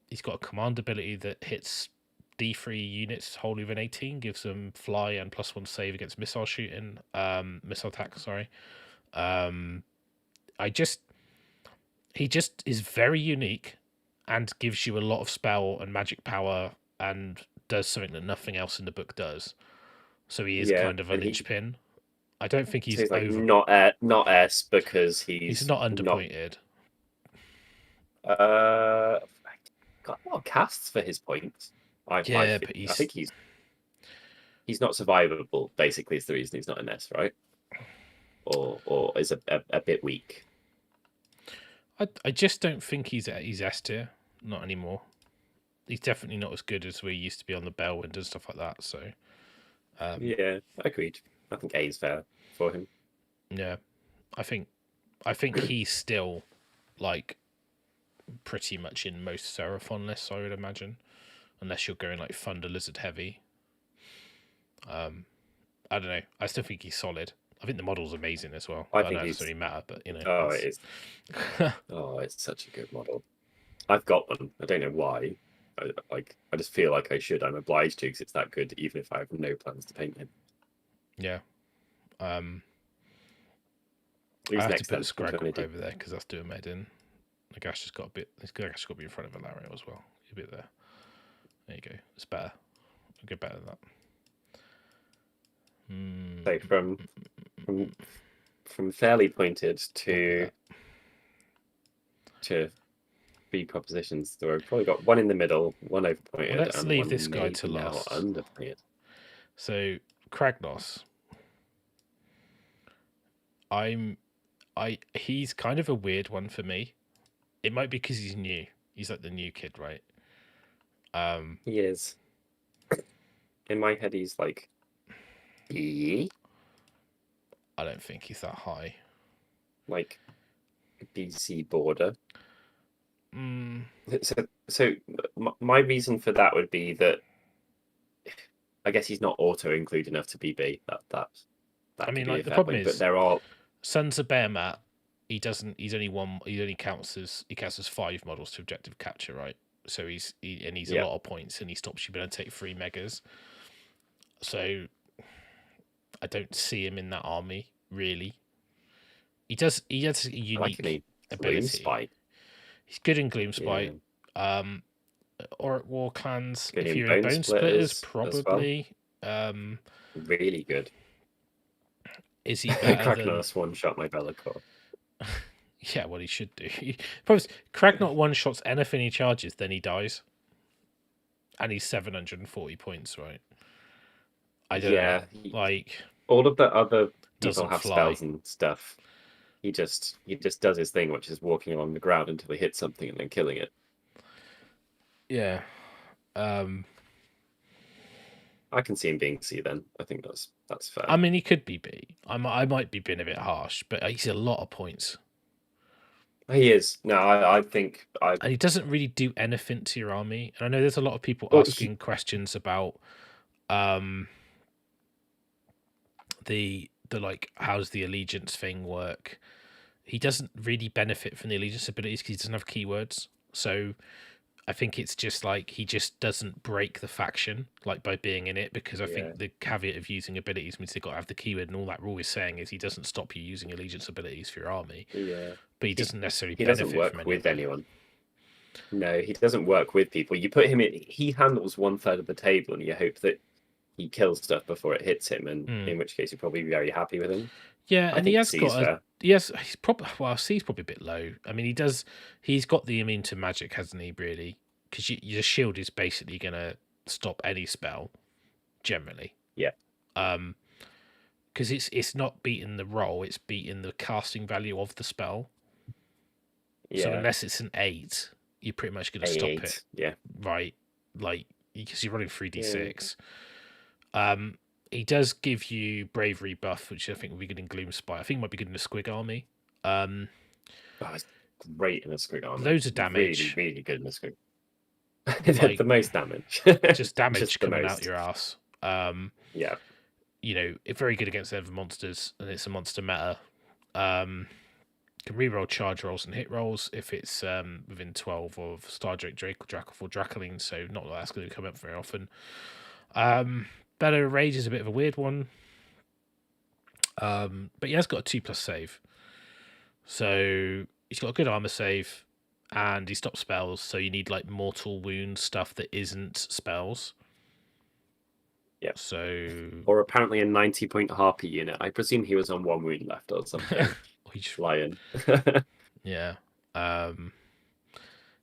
S1: He's got a command ability that hits D3 units wholly within 18, gives them fly and +1 save against missile attack. Sorry. He just is very unique and gives you a lot of spell and magic power and does something that nothing else in the book does. So he is kind of a linchpin. I don't think he's
S2: like not S because he's
S1: not underpointed.
S2: Got a lot of casts for his points. I think he's not survivable. Basically, is the reason he's not an S, right? Or is a bit weak.
S1: I just don't think he's S tier. Not anymore. He's definitely not as good as we used to be on the Bellwind and stuff like that. So,
S2: yeah, agreed. I think A is fair for him.
S1: Yeah, I think he's still like pretty much in most Seraphon lists, I would imagine, unless you're going like Thunder Lizard heavy. I don't know. I still think he's solid. I think the model's amazing as well. I think it doesn't really matter, but you know.
S2: Oh, it is. Oh, it's such a good model. I've got one. I don't know why. I just feel like I should. I'm obliged to because it's that good, even if I have no plans to paint him.
S1: Yeah. I have to put Skragrott over there because that's doing med in. Nagash has got a bit. Nagash got to be in front of Alarielle as well. A bit there. There you go. It's better. I'll get better than that.
S2: So from fairly pointed to 3 propositions. So we've probably got one in the middle, one overpointed,
S1: Well, let's
S2: and
S1: leave
S2: one
S1: this guy to
S2: maybe now
S1: last.
S2: underpointed.
S1: So Kragnos, he's kind of a weird one for me. It might be because he's new. He's like the new kid, right?
S2: He is. In my head, he's like B.
S1: I don't think he's that high.
S2: Like BC border. So my reason for that would be that I guess he's not auto include enough to be B. That
S1: I mean, like
S2: the
S1: problem
S2: point,
S1: is,
S2: but there are
S1: Sons of Behemat. He doesn't. He's only one. He only counts as 5 models to objective capture, right? So he's a lot of points, and he stops you being able to take 3 megas. So I don't see him in that army really. He has a unique ability. He's good in Gloomspite.
S2: Yeah.
S1: Or at War Clans,
S2: good
S1: if you're in Bone Splitters, probably.
S2: Well. Really good.
S1: Is he better than
S2: one-shot my Be'lakor?
S1: Yeah, well, he should do. Kragnot one-shots anything he charges, then he dies. And he's 740 points, right? I don't know. Like,
S2: all of the other people have spells and stuff. He just does his thing, which is walking along the ground until he hits something and then killing it.
S1: Yeah.
S2: I can see him being C then. I think that's fair.
S1: I mean, he could be B. I might be being a bit harsh, but he's a lot of points.
S2: He is. No, I think
S1: And he doesn't really do anything to your army. And I know there's a lot of people asking questions about the like, how's the allegiance thing work? He doesn't really benefit from the allegiance abilities because he doesn't have keywords. So I think it's just like he just doesn't break the faction like by being in it, because I think the caveat of using abilities means they've got to have the keyword, and all that rule is saying is he doesn't stop you using allegiance abilities for your army.
S2: Yeah.
S1: But he doesn't necessarily
S2: he doesn't work with anyone. No, he doesn't work with people. You put him in, he handles 1/3 of the table, and you hope that he kills stuff before it hits him, and in which case you'll probably be very happy with him.
S1: Yeah, and he has got he's probably C's probably a bit low. I mean, he's got the immune to magic, hasn't he? Really, because your shield is basically gonna stop any spell, generally.
S2: Yeah.
S1: Because it's not beating the roll, it's beating the casting value of the spell. Yeah. So unless it's an 8, you're pretty much gonna stop it.
S2: Yeah.
S1: Right, like because you're running 3d6. Yeah. He does give you bravery buff, which I think will be good in Gloomspite. I think it might be good in a Squig army.
S2: It's great in a Squig army.
S1: Loads of damage.
S2: Really, really good in a Squig.
S1: Like,
S2: the most damage.
S1: Just damage coming out your ass.
S2: Yeah.
S1: You know, it's very good against other monsters, and it's a monster meta. Can reroll charge rolls and hit rolls if it's within 12 of Stardrake, Drake, or Dracoff, or Dracoline, so not that that's going to come up very often. Better Rage is a bit of a weird one. But he has got a 2+ save. So he's got a good armor save, and he stops spells, so you need like mortal wound stuff that isn't spells.
S2: Yeah.
S1: So
S2: or apparently a 90-point harpy unit. I presume he was on 1 wound left or something.
S1: He's
S2: lion.
S1: Yeah.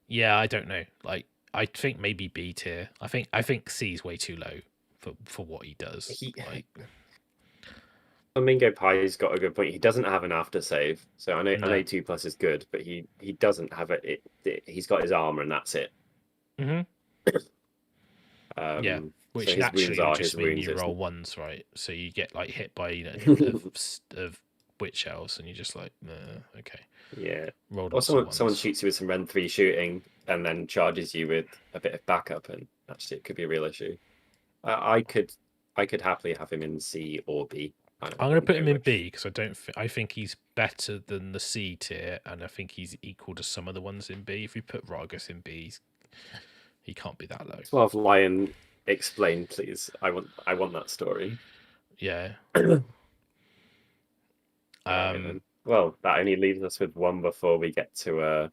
S1: Yeah, I don't know. Like, I think maybe B tier. I think C is way too low for what he does.
S2: Flamingo Pie's got a good point. He doesn't have an after save, so I know 2+ is good, but he doesn't have it. He's got his armor, and that's it.
S1: Yeah, which so naturally would just mean you roll ones, right? So you get like hit by of witch elves, and you're just like, okay.
S2: Yeah. Or someone shoots you with some Ren 3 shooting, and then charges you with a bit of backup, and actually it could be a real issue. I could happily have him in C or B.
S1: I'm going to put him in B because I think he's better than the C tier, and I think he's equal to some of the ones in B. If we put Ragus in B, he can't be that low.
S2: 12 Lion, explain, please. I want that story.
S1: Yeah.
S2: Well, that only leaves us with one before we get to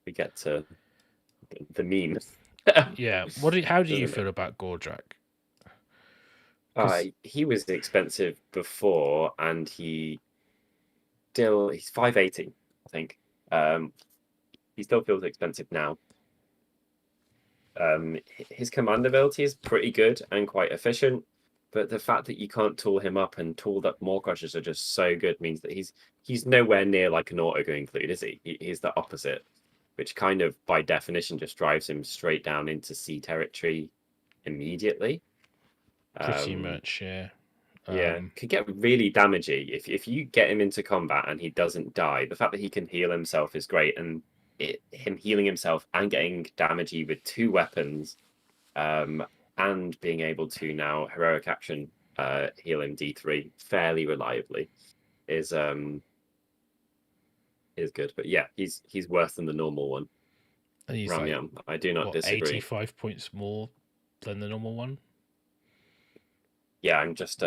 S2: the meme.
S1: Yeah. How do you feel about Gordrak?
S2: He was expensive before, and he's 580, I think. still feels expensive now. His command ability is pretty good and quite efficient, but the fact that you can't tool him up and tooled up Maw Crushers are just so good means that he's nowhere near like an auto include, is he? He's the opposite, which kind of by definition just drives him straight down into C territory immediately.
S1: Pretty much, yeah.
S2: Yeah, could get really damagey if you get him into combat and he doesn't die. The fact that he can heal himself is great, and him healing himself and getting damagey with 2 weapons, and being able to now heroic action heal him D3 fairly reliably is good. But yeah, he's worse than the normal one.
S1: And he's
S2: Ramyam, I do not disagree.
S1: 85 points more than the normal one.
S2: Yeah, I'm just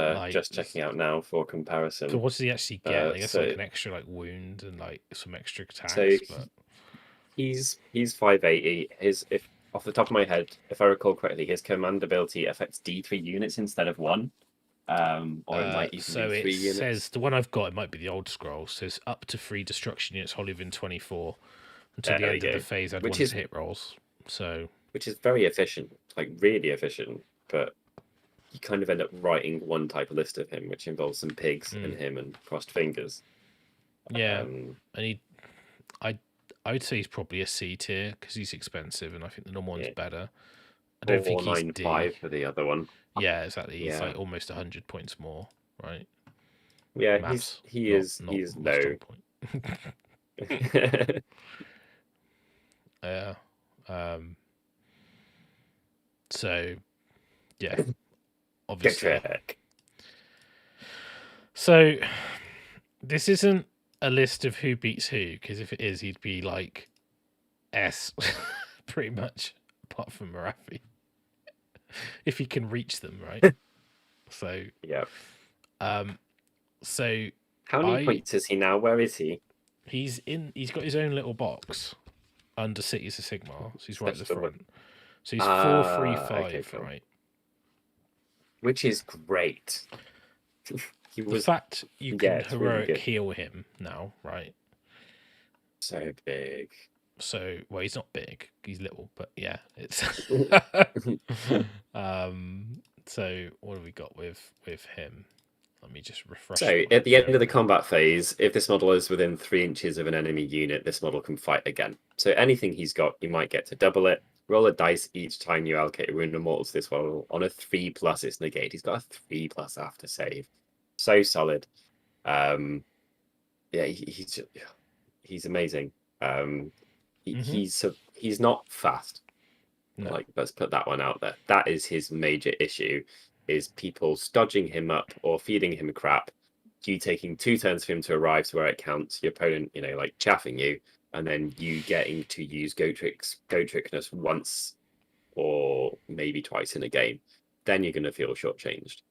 S2: checking out now for comparison.
S1: So what does he actually get? I guess like an extra like wound and like some extra attacks.
S2: So
S1: but...
S2: he's 580. If off the top of my head, if I recall correctly, his command ability affects D3 units instead of 1. Or it might even
S1: so
S2: be 3
S1: it
S2: units.
S1: says the one I've got, it might be the old scroll, says up to 3 destruction units wholly within 24 until the end of the phase. I'd want hit rolls. So
S2: which is very efficient, like really efficient, but you kind of end up writing one type of list of him, which involves some pigs and him and crossed fingers.
S1: Yeah, and I would say he's probably a C tier because he's expensive, and I think the normal one's better. I don't think he's D.
S2: 495 for the other one.
S1: Yeah, exactly. He's like almost 100 points more, right?
S2: Yeah, he's low.
S1: Yeah. So, yeah. Obviously. So, this isn't a list of who beats who, because if it is, he'd be like S, pretty much, apart from Morathi. If he can reach them, right? So,
S2: yeah.
S1: So,
S2: how many points is he now? Where is he?
S1: He's got his own little box under Cities of Sigmar, so he's right at the front. So he's 435, okay, cool. Right?
S2: Which is great.
S1: The fact you can heroic really heal him now, right?
S2: So big.
S1: So he's not big, he's little, but yeah, it's so what have we got with him? Let me just refresh.
S2: So at the end of the combat phase, if this model is within 3 inches of an enemy unit, this model can fight again. So anything he's got, you might get to double it. Roll a dice each time you allocate a wound or mortal to this model. On a 3+, it's negate. He's got a 3+ after save. So solid. Yeah, he's amazing. He's not fast. No. Like, let's put that one out there. That is his major issue. Is people stodging him up or feeding him crap, you taking 2 turns for him to arrive to where it counts, your opponent, like chaffing you, and then you getting to use Go Trickness once or maybe twice in a game, then you're going to feel shortchanged.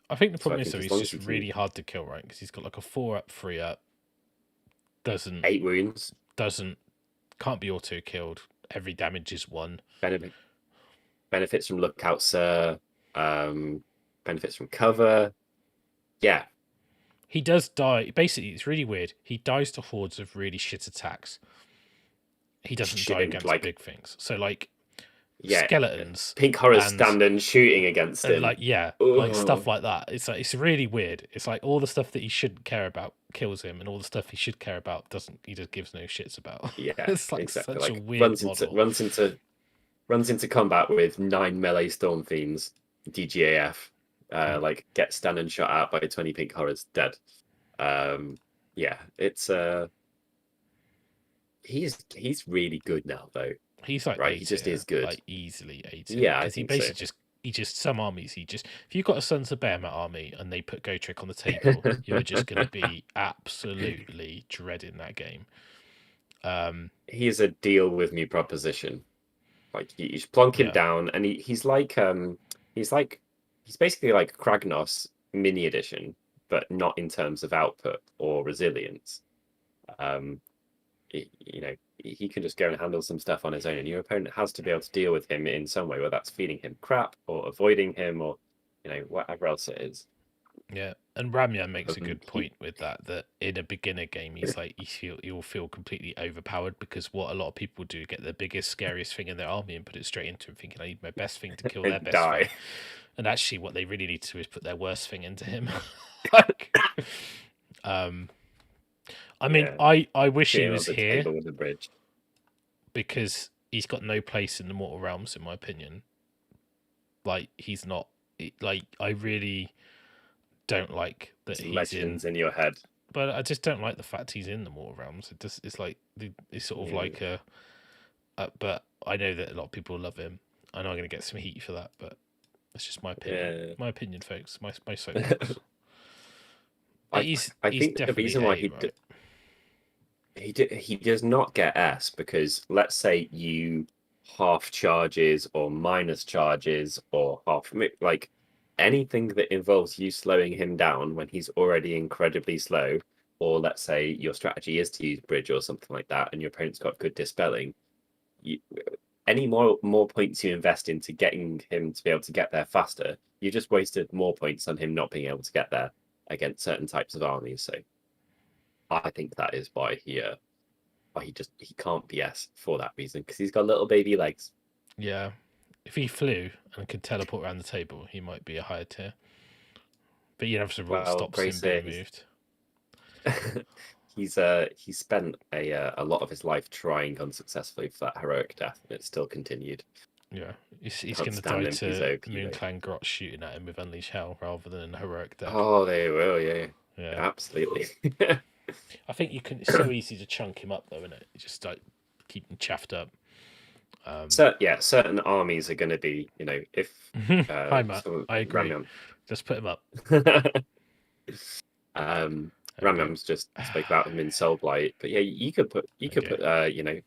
S1: I think the problem is, though, he's just really hard to kill, right? Because he's got like a 4-up, 3-up,
S2: 8 wounds,
S1: can't be auto killed. Every damage is 1.
S2: Benefits from Lookout Sir. Benefits from cover. Yeah.
S1: He does die. Basically, it's really weird. He dies to hordes of really shit attacks. He doesn't die against big things. So, like, skeletons.
S2: Pink horrors standing shooting against him.
S1: Like stuff like that. It's really weird. It's like all the stuff that he shouldn't care about kills him, and all the stuff he should care about doesn't. He just gives no shits about.
S2: Yeah,
S1: it's like
S2: exactly.
S1: Such a weird model.
S2: Runs into combat with 9 melee Storm Fiends, DGAF, like get stunned and shot out by 20 pink horrors, dead. Yeah, it's he's really good now though.
S1: He's like
S2: right, he just is good,
S1: like easily 80.
S2: Yeah, I think
S1: he basically just some armies. If you've got a Sons of Behemoth army and they put Go Trick on the table, you're just going to be absolutely dreading that game.
S2: He is a deal with me proposition. Like you just plonk him down, and he's basically like Kragnos mini edition, but not in terms of output or resilience. He can just go and handle some stuff on his own, and your opponent has to be able to deal with him in some way, whether that's feeding him crap or avoiding him or whatever else it is.
S1: Yeah, And Ramya makes a
S2: Um,
S1: good point with that. That in a beginner game, he's like you'll feel completely overpowered because what a lot of people do get the biggest, scariest thing in their army and put it straight into him, thinking I need my best thing to kill their
S2: and
S1: best thing.
S2: die.
S1: And actually, what they really need to do is put their worst thing into him. Like, I mean,
S2: Yeah.
S1: I wish he
S2: Sitting on
S1: was
S2: the
S1: here
S2: table with the bridge.
S1: because he's got no place in the Mortal Realms, in my opinion. Like, he's not. Like, I really don't like that
S2: It's
S1: he's
S2: legends
S1: in.
S2: in your head.
S1: But I just don't like the fact he's in the Mortal Realms. It's like it's sort of
S2: Yeah.
S1: like a. But I know that a lot of people love him. I know I'm going to get some heat for that, but it's just my opinion.
S2: Yeah.
S1: My opinion, folks. My soapbox. He's
S2: think the
S1: definitely
S2: reason why
S1: A, right?
S2: he does not get S because let's say you half charges or minus charges or like anything that involves you slowing him down when he's already incredibly slow, or let's say your strategy is to use bridge or something like that and your opponent's got good dispelling, you, any more points you invest into getting him to be able to get there faster, you just wasted more points on him not being able to get there against certain types of armies. So I think that is why he can't be S for that reason, because he's got little baby legs.
S1: Yeah. If he flew and could teleport around the table, he might be a higher tier. But you have to rule stops him being moved.
S2: He's spent a lot of his life trying unsuccessfully for that heroic death, and it's still continued.
S1: Yeah, he's going to die to Moonclan Grot shooting at him with Unleash Hell rather than heroic death.
S2: Oh, they will, yeah, absolutely.
S1: I think you can. It's so easy to chunk him up, though, isn't it? You just like keep him chaffed up.
S2: So yeah, certain armies are going to be, if
S1: Hi Matt, I agree. Just put him up.
S2: Ramyam's just spoke about him in Soulblight, but yeah, you could put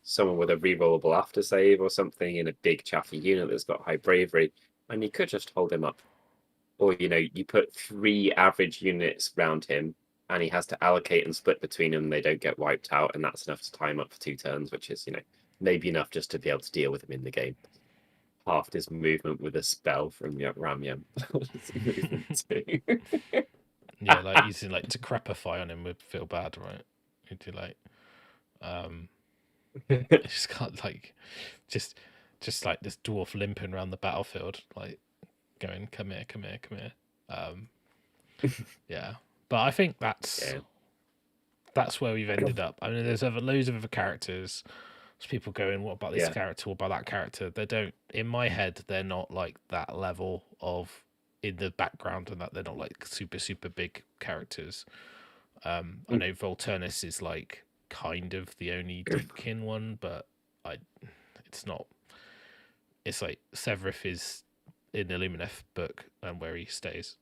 S2: someone with a rerollable after save or something in a big chaffy unit that's got high bravery, and you could just hold him up. Or you put 3 average units around him, and he has to allocate and split between them. They don't get wiped out, and that's enough to tie him up for 2 turns, which is maybe enough just to be able to deal with him in the game. Half his movement with a spell from Ramyam.
S1: Yeah, like using like Decrepify on him would feel bad, right? You'd do like, just can't like, just like this dwarf limping around the battlefield, like going, come here. Yeah, but I think that's where we've ended up. I mean, there's loads of other characters. There's people going, what about this character? What about that character? They don't, in my head, they're not like that level of in the background, and that they're not like super big characters. I know Volturnus is like kind of the only deepkin one, but it's not. It's like Severith is in the Lumineth book and where he stays.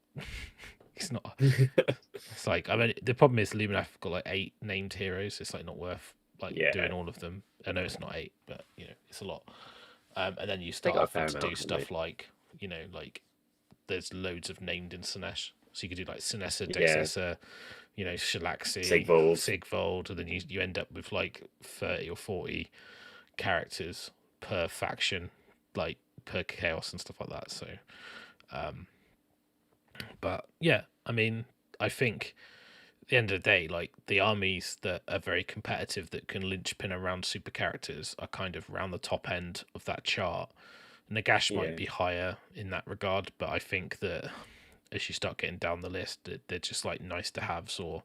S1: He's not. It's like, I mean, the problem is Lumineth got like 8 named heroes. It's like not worth doing all of them. I know it's not 8, but it's a lot. And then you start off to do stuff like like there's loads of named in Sinesh. So you could do like Sinessa, Dexessa, Shalaxi, Sigvold, and then you end up with like 30 or 40 characters per faction, like per chaos and stuff like that. So, but yeah, I mean, I think at the end of the day, like the armies that are very competitive that can linchpin around super characters are kind of around the top end of that chart. Nagash might be higher in that regard, but I think that as you start getting down the list, they're just like nice to haves or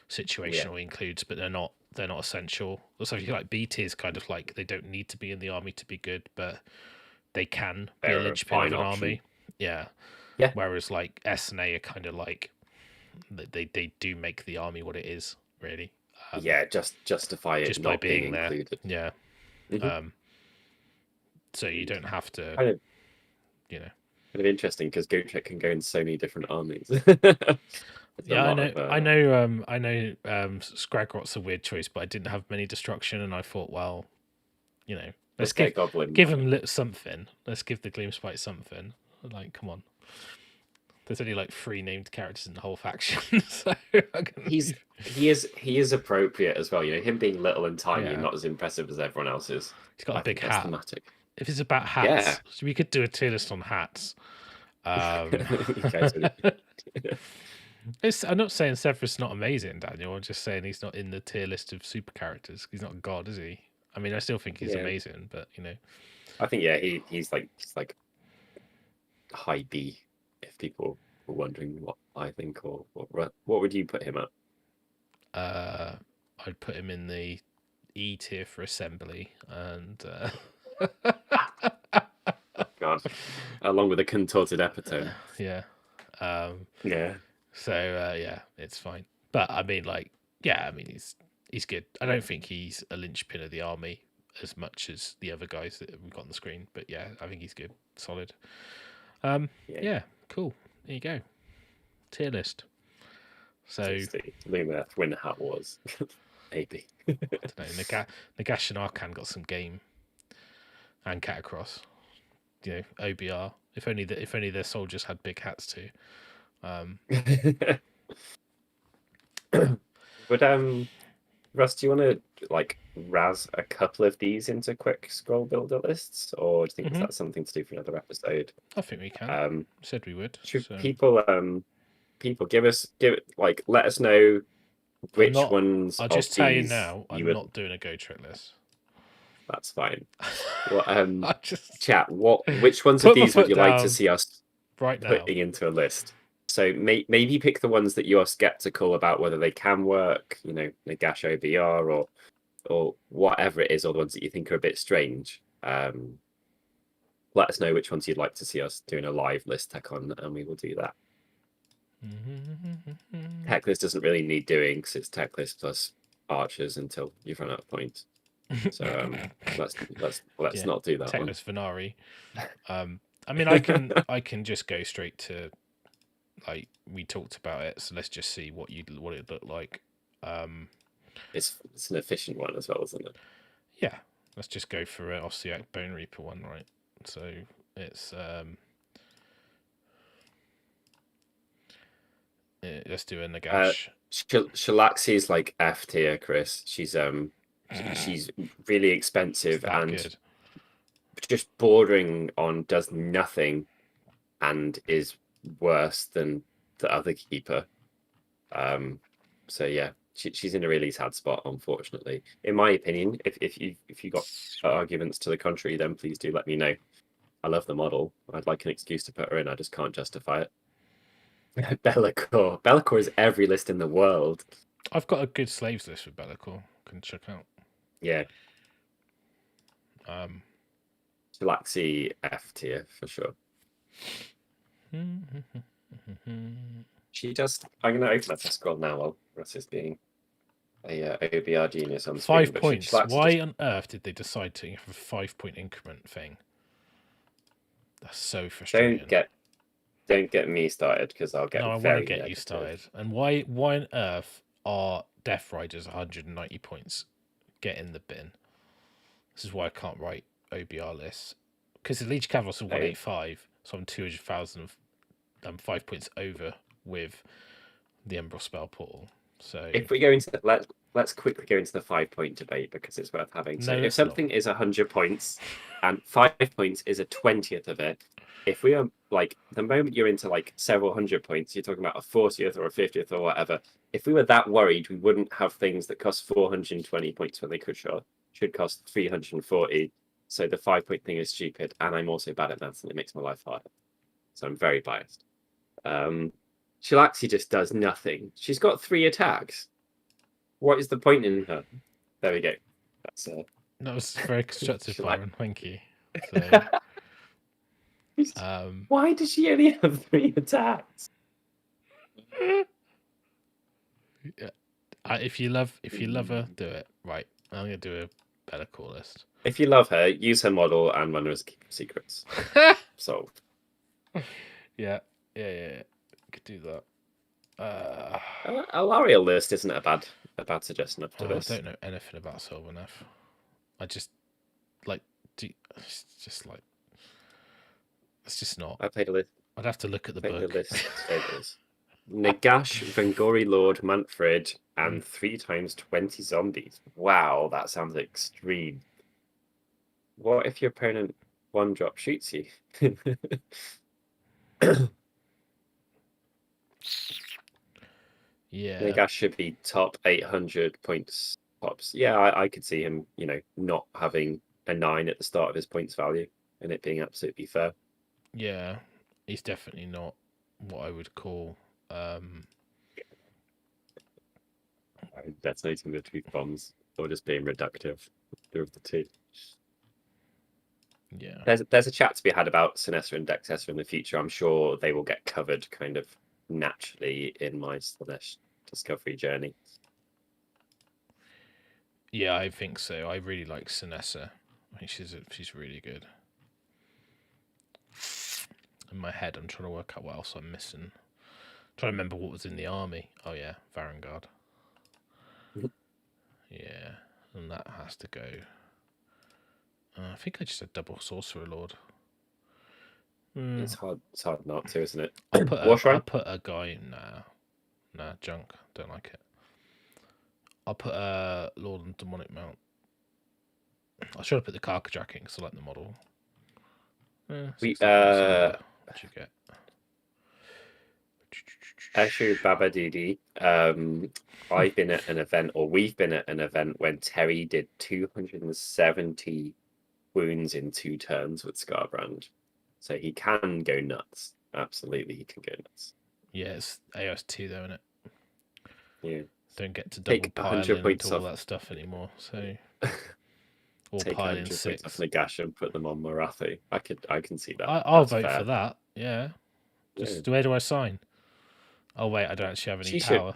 S1: situational includes, but they're not essential. Also, if you like B tier is kind of like they don't need to be in the army to be good, but they can be a linchpin of an army. Yeah. Whereas like S and A are kind of like they do make the army what it is, really.
S2: Just justify it just by being there. Included.
S1: Yeah. So you don't have to,
S2: kind of interesting because Gotrek can go in so many different armies.
S1: Yeah, I know. Skragrott's a weird choice, but I didn't have many destruction, and I thought, well, let's give him something. Let's give the Gloomspite something. Like, come on. There's only like 3 named characters in the whole faction, so
S2: he is appropriate as well. Him being little and tiny and not as impressive as everyone else is.
S1: He's got a big hat. Thematic. If it's about hats, we could do a tier list on hats. I'm not saying Severus not amazing, Daniel. I'm just saying he's not in the tier list of super characters. He's not a god, is he? I mean, I still think he's amazing, but you know.
S2: I think he's like high B. If people were wondering what I think, or what would you put him at?
S1: I'd put him in the E tier for assembly, and
S2: God, along with a contorted epitome.
S1: Yeah.
S2: Yeah.
S1: So yeah, it's fine. But I mean, like, yeah, I mean, he's good. I don't think he's a linchpin of the army as much as the other guys that we've got on the screen. But yeah, I think he's good, solid. Yeah, cool. There you go. Tier list. So
S2: Lumineth win hat wars. Maybe.
S1: I don't know. Nagash and Archaon got some game, and Catacross. You know, OBR. If only their soldiers had big hats too.
S2: Would Russ, do you want to like razz a couple of these into quick scroll builder lists, or do you think that's something to do for another episode?
S1: I think we can. Said we would.
S2: Should people give like let us know which ones.
S1: I'll just tell you now. I'm not doing a go trick list.
S2: That's fine. Well, chat. Which ones of these would you like to see us putting into a list? So maybe pick the ones that you are skeptical about whether they can work. You know, Nagash OBR or whatever it is, or the ones that you think are a bit strange. Let us know which ones you'd like to see us doing a live list tech on, and we will do that. Teclis doesn't really need doing because it's Teclis plus archers until you've run out of points. So let's not do that.
S1: Teclis Venari. I mean, I can just go straight to, like, we talked about it, so let's just see what it looked like.
S2: It's an efficient one as well, isn't it?
S1: Yeah, let's just go for an Ossiac Bone Reaper one, right? So it's let's do a Nagash.
S2: Shalaxi's like F tier, Chris. She's really expensive and good. Just bordering on does nothing and is worse than the other keeper. So yeah, she's in a really sad spot, unfortunately. In my opinion, if you got arguments to the contrary, then please do let me know. I love the model. I'd like an excuse to put her in. I just can't justify it. Be'lakor is every list in the world.
S1: I've got a good slaves list with Be'lakor. Can check out.
S2: Yeah. Shalaxi F tier for sure. She just. I'm going to open up the scroll now while Russ is being a OBR genius on
S1: 5 points. Why on earth did they decide to have a 5-point increment thing? That's so frustrating.
S2: Don't get me started because I'll get.
S1: No, I want to get you started. And why on earth are Death Riders 190 points? Get in the bin. This is why I can't write OBR lists, because the Leech Cavaliers are 185, so I'm 200,000. I'm 5 points over with the Umbral Spell Portal. So
S2: if we go into let's quickly go into the 5-point debate because it's worth having. So if something is 100 points and 5 points is a 20th of it, if we are like the moment you're into like several hundred points, you're talking about a 40th or a 50th or whatever. If we were that worried, we wouldn't have things that cost 420 points when they should cost 340. So the 5-point thing is stupid, and I'm also bad at maths, and it makes my life harder. So I'm very biased. Shalaxi just does nothing. She's got 3 attacks. What is the point in her? There we go.
S1: That was very constructive, Byron. Thank you. So,
S2: why does she only have 3 attacks?
S1: Yeah. If you love her, do it. Right. I'm gonna do a Be'lakor list.
S2: If you love her, use her model and run her as Keeper of Secrets. Solved.
S1: Yeah. Could do that.
S2: Alarielle list isn't a bad suggestion after this.
S1: I don't know anything about Sylvaneth. I just like it's just like it's just not.
S2: I played a list.
S1: I'd have to look at the book.
S2: The list. Nagash, Vengori Lord, Manfred, and 3 times 20 zombies. Wow, that sounds extreme. What if your opponent 1-drop shoots you?
S1: Yeah.
S2: Nagash should be top 800 points tops. Yeah, I could see him, not having a 9 at the start of his points value and it being absolutely fair.
S1: Yeah. He's definitely not what I would call
S2: Detonating the truth bombs or just being reductive of the two.
S1: Yeah.
S2: There's a chat to be had about Sinessa and Dexessa in the future. I'm sure they will get covered kind of naturally in my Slaanesh discovery journey.
S1: Yeah, I think so. I really like Sinessa. I think she's really good. In my head, I'm trying to work out what else I'm missing. Trying to remember what was in the army. Oh yeah, Varangard. Yeah, and that has to go. I think I just said double Sorcerer Lord.
S2: It's hard not to, isn't it?
S1: I'll put a guy. Nah, junk. Don't like it. I'll put a Lord and Demonic Mount. I should have put the Carcajacking because I like the model.
S2: What
S1: you get?
S2: Ashu Babadidi. I've been at an event, or we've been at an event when Terry did 270 wounds in 2 turns with Skarbrand. So he can go nuts. Absolutely, he can go nuts.
S1: Yeah, it's AOS2 though, isn't it?
S2: Yeah.
S1: Don't get to double pile and all that stuff anymore. So or
S2: take
S1: pile in
S2: 100
S1: 6.
S2: points off Nagash and put them on Morathi. I can see that.
S1: I'll vote for that. Yeah. Just where do I sign? Oh wait, I don't actually have any power.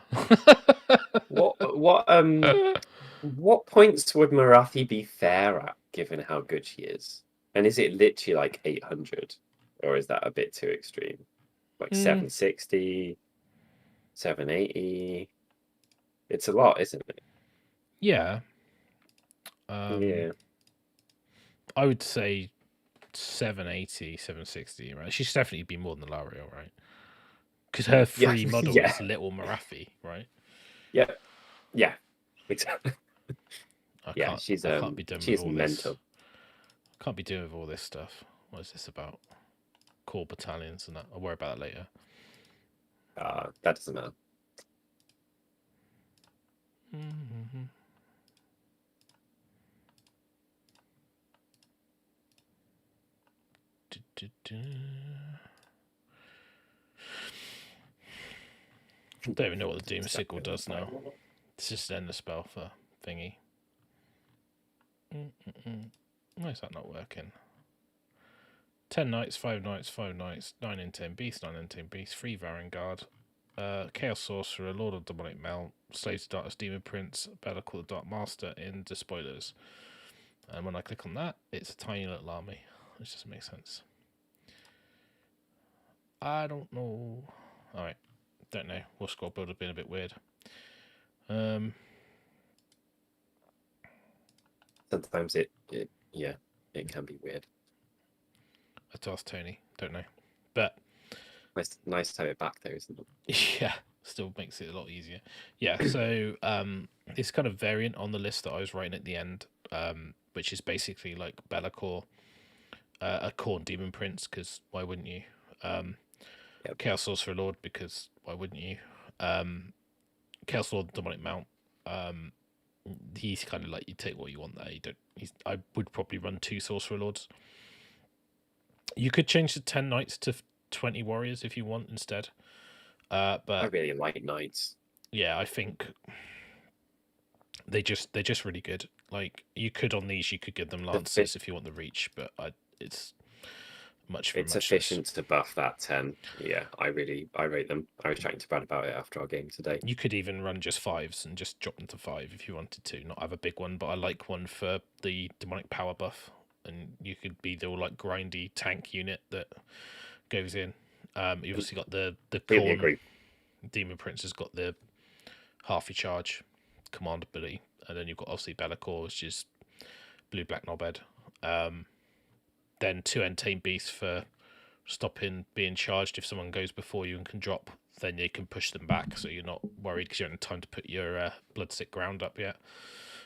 S2: What points would Morathi be fair at, given how good she is? And is it literally like 800, or is that a bit too extreme? Like 760, 780. It's a lot, isn't it?
S1: Yeah.
S2: Yeah.
S1: I would say 780, 760, right? She's definitely be more than Alarielle, right? Because her free model is Little Morathi, right?
S2: Yeah. Yeah. Exactly.
S1: I can't be doing
S2: she's
S1: with all
S2: mental.
S1: this. I can't be doing with all this stuff. What is this about? Core battalions and that. I'll worry about that later.
S2: That doesn't matter.
S1: Don't even know what the Doom Sickle does now. It's just end the spell for thingy. Why is that not working? 10 knights, 5 knights, 5 knights, 9 in 10 beasts, 9 in 10 beasts, 3 Varangard, Chaos Sorcerer, Lord of Demonic Mount, Slave to Darkness Demon Prince, Bellacle the Dark Master in Despoilers. And when I click on that, it's a tiny little army, which doesn't make sense. I don't know. Alright, don't know. War Squad build have been a bit weird.
S2: Sometimes it can be weird.
S1: I to ask Tony, don't know. But
S2: nice to have it back though, isn't it?
S1: Yeah, still makes it a lot easier. Yeah, so it's kind of variant on the list that I was writing at the end, which is basically like Bellacore, a Khorne Demon Prince, because why wouldn't you? Chaos Sorcerer Lord, because why wouldn't you? Chaos Lord Demonic Mount. He's kind of like, you take what you want there. I would probably run 2 Sorcerer Lords. You could change the 10 knights to 20 warriors if you want instead. But
S2: I really like knights.
S1: Yeah, I think they're just really good. Like you could on these, you could give them lances if you want the reach, but it's efficient
S2: to buff that 10. Yeah, I rate them. I was chatting to Brad about it after our game today.
S1: You could even run just 5s and just drop them to 5 if you wanted to, not have a big one, but I like one for the demonic power buff, and you could be the like grindy tank unit that goes in. You obviously got the Khorne Demon Prince has got the half your charge command ability, and then you've got obviously Bellacore, which is blue black knobhead. Then 2 Entain Beasts for stopping being charged if someone goes before you and can drop, then you can push them back, so you're not worried because you haven't had time to put your Bloodsick Ground up yet.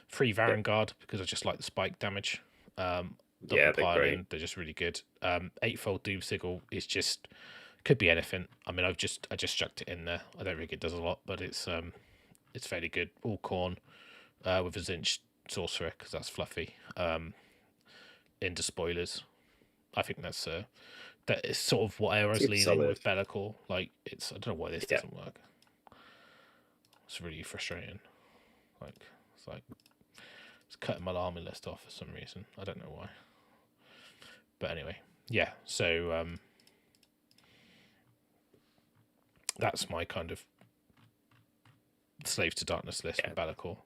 S1: 3 Varangard, because I just like the spike damage. Double piling, they're just really good. 8-fold Doom Sigil is just Could be anything. I mean, I just chucked it in there. I don't think it does a lot, but it's fairly good. All corn with a Zinch sorcerer because that's fluffy. Into spoilers. I think that's that is sort of what I was
S2: Super
S1: leaning
S2: solid.
S1: with Bellicor. Like it's I don't know why this doesn't work. It's really frustrating. It's cutting my army list off for some reason. I don't know why. But anyway, yeah. So that's my kind of Slave to Darkness list for Bellicor.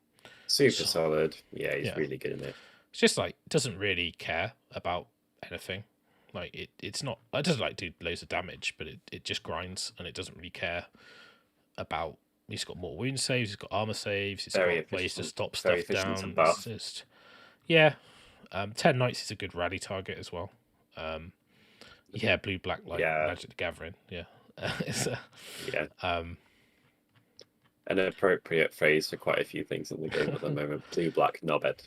S2: Super solid. Yeah, he's really good in it.
S1: It's just like doesn't really care about anything. Like it's not. It doesn't like do loads of damage, but it just grinds and it doesn't really care about. He's got more wound saves. He's got armor saves. He's got ways to stop stuff down. It's just, 10 Knights is a good rally target as well. Blue black like Magic the Gathering. Yeah, it's
S2: an appropriate phrase for quite a few things in the game at the moment. Blue black knobhead.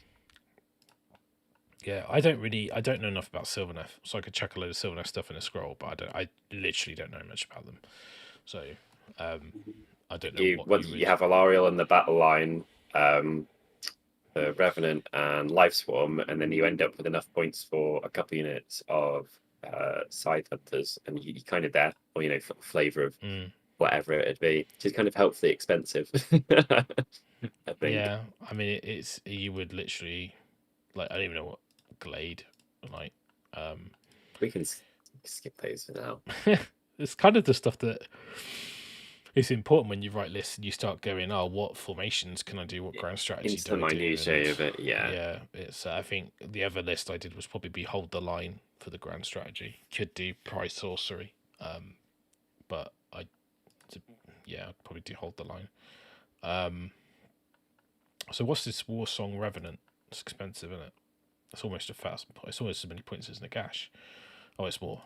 S1: Yeah, I don't know enough about Sylvaneth, so I could chuck a load of Sylvaneth stuff in a scroll, but I literally don't know much about them. So, I don't know.
S2: You have Alarielle in the battle line, the Revenant and Life Swarm, and then you end up with enough points for a couple units of Scythe Hunters, and you're kind of there, or flavor of whatever it'd be, which is kind of helpfully expensive. I think.
S1: Yeah, I mean it's you would literally I don't even know what Glade like.
S2: We can skip those for now.
S1: It's kind of the stuff that is important when you write lists and you start going, oh, what formations can I do? What grand strategy
S2: into the minutiae of it,
S1: yeah. It's I think the other list I did was probably Hold the Line for the grand strategy. Could do Prize Sorcery, but I'd probably do Hold the Line. So what's this Warsong Revenant? It's expensive, isn't it? It's almost 1,000 points. It's almost as many points as Nagash. Oh, it's more.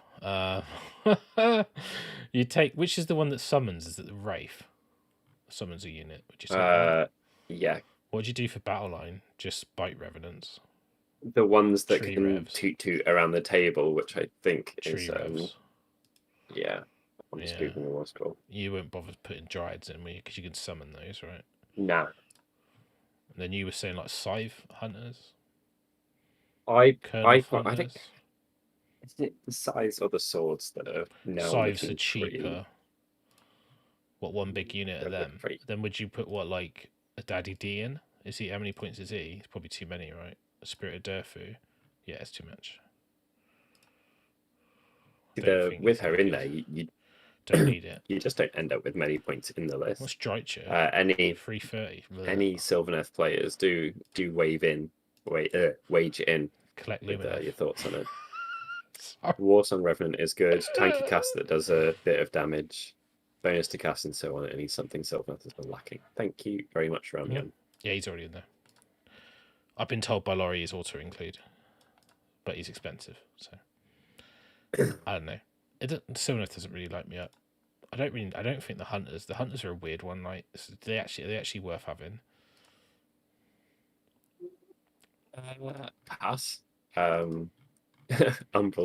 S1: You take which is the one that summons? Is it the Wraith? Summons a unit. Would you say?
S2: Yeah.
S1: What would you do for battle line? Just bite revenants.
S2: The ones that can toot around the table, which I think is
S1: revs.
S2: Yeah. I'm just googling what's called.
S1: You won't bother putting Dryads in because you can summon those, right?
S2: Nah.
S1: And then you were saying like Scythe Hunters.
S2: I think. Is it the size of the swords that are now
S1: Scythes are cheaper. What, one big unit of them? Then would you put what, like a Daddy D in? Is he, how many points is he? It's probably too many, right? A Spirit of Durfu. Yeah, it's too much.
S2: With her in there, you
S1: don't need it.
S2: You just don't end up with many points in the list.
S1: What's Drycha?
S2: Any
S1: 330.
S2: Any Sylvaneth players do wage it in.
S1: Collect Lumineth.
S2: Your thoughts on it? Warsong Revenant is good. Tanky cast that does a bit of damage. Bonus to cast and so on. It needs something Sylvaneth has been lacking. Thank you very much, Ramian.
S1: Yeah, he's already in there. I've been told by Laurie he's auto include, but he's expensive, so I don't know. Sylvaneth doesn't really light me up. I don't think the hunters are a weird one. Like they actually worth having.
S2: Pass. Umbral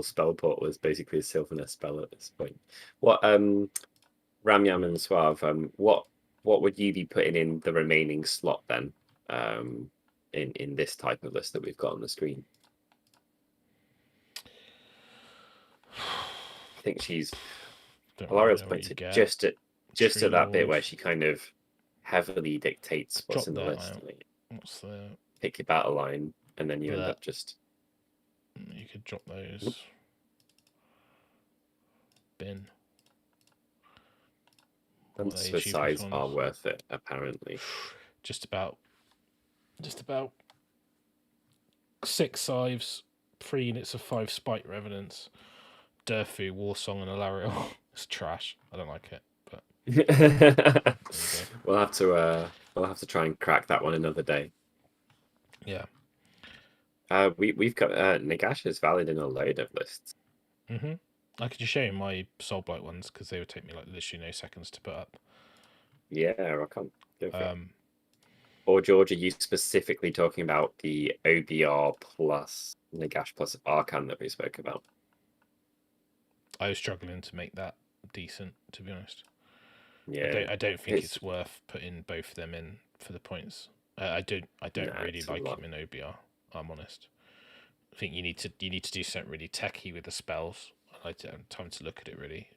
S2: Spellport was basically a Sylvaneth spell at this point. What Ramyam and Suave, what would you be putting in the remaining slot then? In this type of list that we've got on the screen. I think Alarielle's pointed just at that bit where she kind of heavily dictates what's in the list.
S1: What's the
S2: pick your battle line and then you end up just.
S1: You could drop those. Bin.
S2: Hunts for size are worth it, apparently.
S1: Just about 6 Scythes, 3 units of 5 Spite Revenants, Durfu, Warsong, and Alarielle. It's trash. I don't like it, but
S2: we'll have to try and crack that one another day.
S1: Yeah.
S2: We've got Nagash is valid in a load of lists.
S1: I could just show you my Soulblight ones because they would take me like literally no seconds to put up.
S2: Yeah, I can't go for it. Or George, are you specifically talking about the OBR plus Nagash plus Archaon that we spoke about?
S1: I was struggling to make that decent, to be honest.
S2: Yeah,
S1: I don't think it's worth putting both of them in for the points. I don't really like him in OBR. I'm honest. I think you need to do something really techy with the spells. I like to have time to look at it really.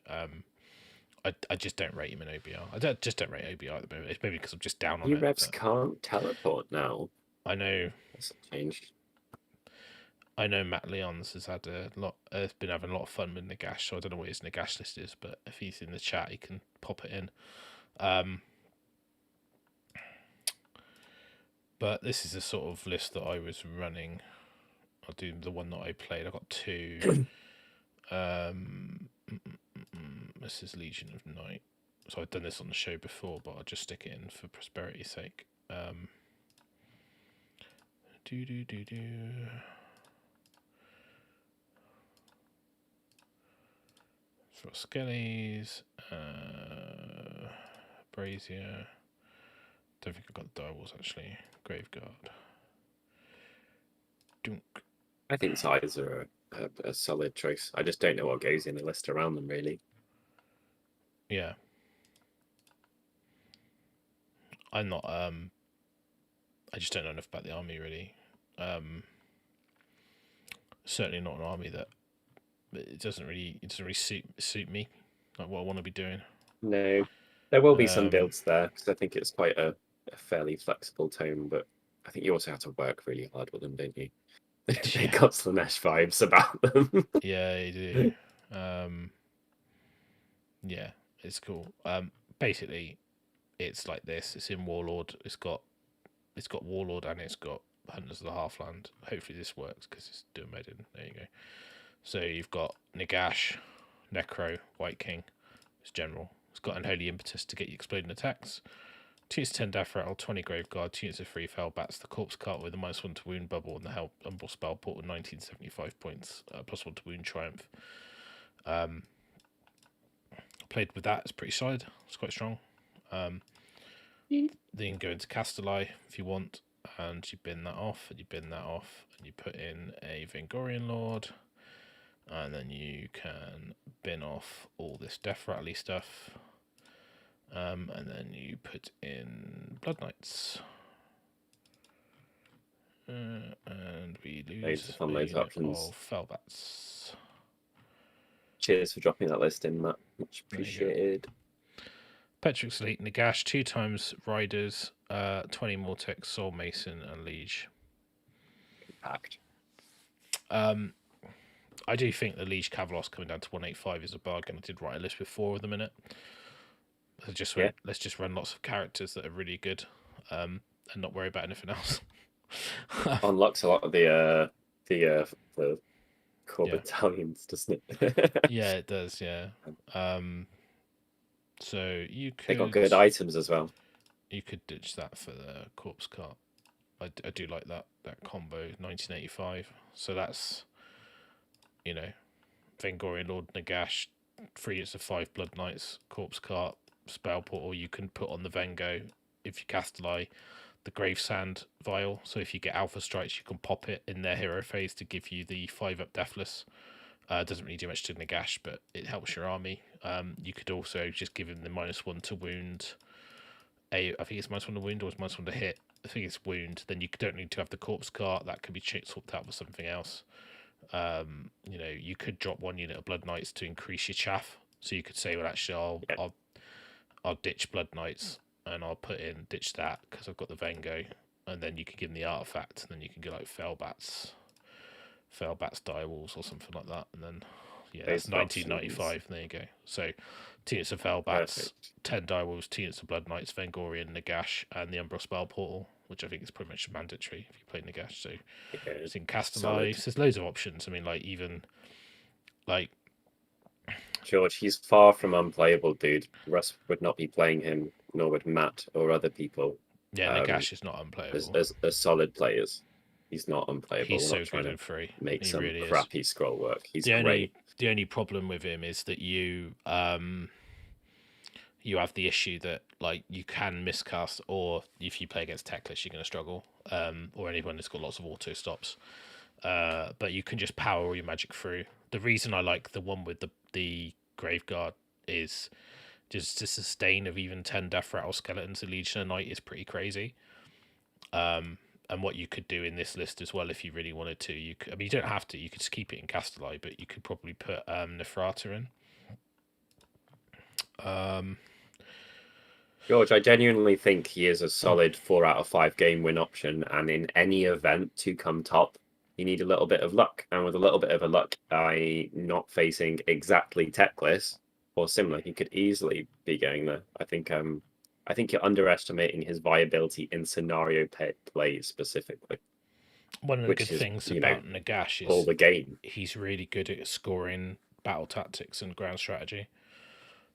S1: I just don't rate him in OBR. I just don't rate OBR at the moment. It's maybe because I'm just down on it.
S2: Reps can't teleport now.
S1: I know.
S2: That's changed.
S1: I know Matt Leons has had has been having a lot of fun with Nagash, so I don't know what his Nagash list is, but if he's in the chat, he can pop it in. But this is a sort of list that I was running. I'll do the one that I played. I got 2. This is Legion of Night. So I've done this on the show before, but I'll just stick it in for prosperity's sake. For Skellies, Brazier. Don't think I've got the direwolves actually. Graveguard. Dunk.
S2: I think sides are a solid choice. I just don't know what goes in the list around them, really.
S1: Yeah. I'm not. I just don't know enough about the army, really. Certainly not an army that it doesn't really suit me, like what I want to be doing.
S2: No, there will be some builds there because I think it's quite a fairly flexible tone, but I think you also have to work really hard with them, don't you? They got Slaanesh vibes about them.
S1: Yeah, you do. Yeah, it's cool. Basically, it's like this. It's in Warlord. It's got Warlord and it's got Hunters of the Halfland. Hopefully this works because it's doing Maiden. There you go. So you've got Nagash, Necro, White King. It's general. It's got Unholy Impetus to get you exploding attacks. 2 to 10 Death Rattle, 20 Graveguard, 2 units of 3 Fell Bats, the Corpse Cart with a -1 to Wound Bubble, and the Help Umbral Spell Portal 1975 points, +1 to Wound Triumph. Played with that, it's pretty solid, it's quite strong. Then you can go into Castelli if you want, and you bin that off, and you bin that off, and you put in a Vengorian Lord, and then you can bin off all this Death Rattly stuff. And then you put in Blood Knights. And we lose
S2: those options.
S1: of Fellbats.
S2: Cheers for dropping that list in, Matt. Much appreciated.
S1: Petrix Elite, Nagash, 2 times Riders, 20 Mortex, Soul Mason, and Liege.
S2: Packed.
S1: I do think the Liege Kavalos coming down to 185 is a bargain. I did write a list with 4 of them in it. So let's just run lots of characters that are really good, and not worry about anything else.
S2: Unlocks a lot of the core battalions, doesn't
S1: it? Yeah, it does. Yeah. So you could.
S2: They got good items as well.
S1: You could ditch that for the Corpse Cart. I do like that combo 1985. So that's, Vengorian Lord, Nagash, 3 units of 5 Blood Knights, Corpse Cart, Spell Portal. You can put on the Vengo if you Castelli the Gravesand Vial. So if you get Alpha Strikes, you can pop it in their hero phase to give you the 5-up Deathless. Doesn't really do much to Nagash, but it helps your army. You could also just give him the -1 to wound. I think it's -1 to wound or it's -1 to hit. I think it's wound. Then you don't need to have the Corpse Cart. That could be swapped out for something else. You could drop 1 unit of Blood Knights to increase your chaff. So you could say, well, actually, I'll ditch Blood Knights and I'll ditch that because I've got the Vengo, and then you can give them the artifact, and then you can get like Fellbats Direwolves or something like that, and then that's 1995. There you go. So 2 units of Fellbats, 10 Direwolves, 2 units of Blood Knights, Vengorian, Nagash, and the Umbral Spell Portal, which I think is pretty much mandatory if you play Nagash. So it's in Castelli. So there's loads of options. I mean,
S2: George, he's far from unplayable, dude. Russ would not be playing him, nor would Matt or other people.
S1: Yeah, Nagash is not unplayable.
S2: As solid players, he's not unplayable.
S1: He's so good and free.
S2: Make some really crappy scroll work. He's great.
S1: The only problem with him is that you have the issue that you can miscast, or if you play against Teclis, you're going to struggle. Or anyone that's got lots of auto stops. But you can just power all your magic through. The reason I like the one with the Graveguard is just to sustain of even 10 death rattle skeletons in Legion of Night is pretty crazy. And what you could do in this list as well, if you really wanted to, you could, I mean, you don't have to, you could just keep it in Castelli, but you could probably put Neferata in.
S2: George, I genuinely think he is a solid 4 out of 5 game win option, and in any event to come top, you need a little bit of luck. And with a little bit of a luck, not facing exactly Teclis or similar, he could easily be going there. I think you're underestimating his viability in scenario play specifically.
S1: One of the good things about Nagash is
S2: all the game.
S1: He's really good at scoring battle tactics and ground strategy,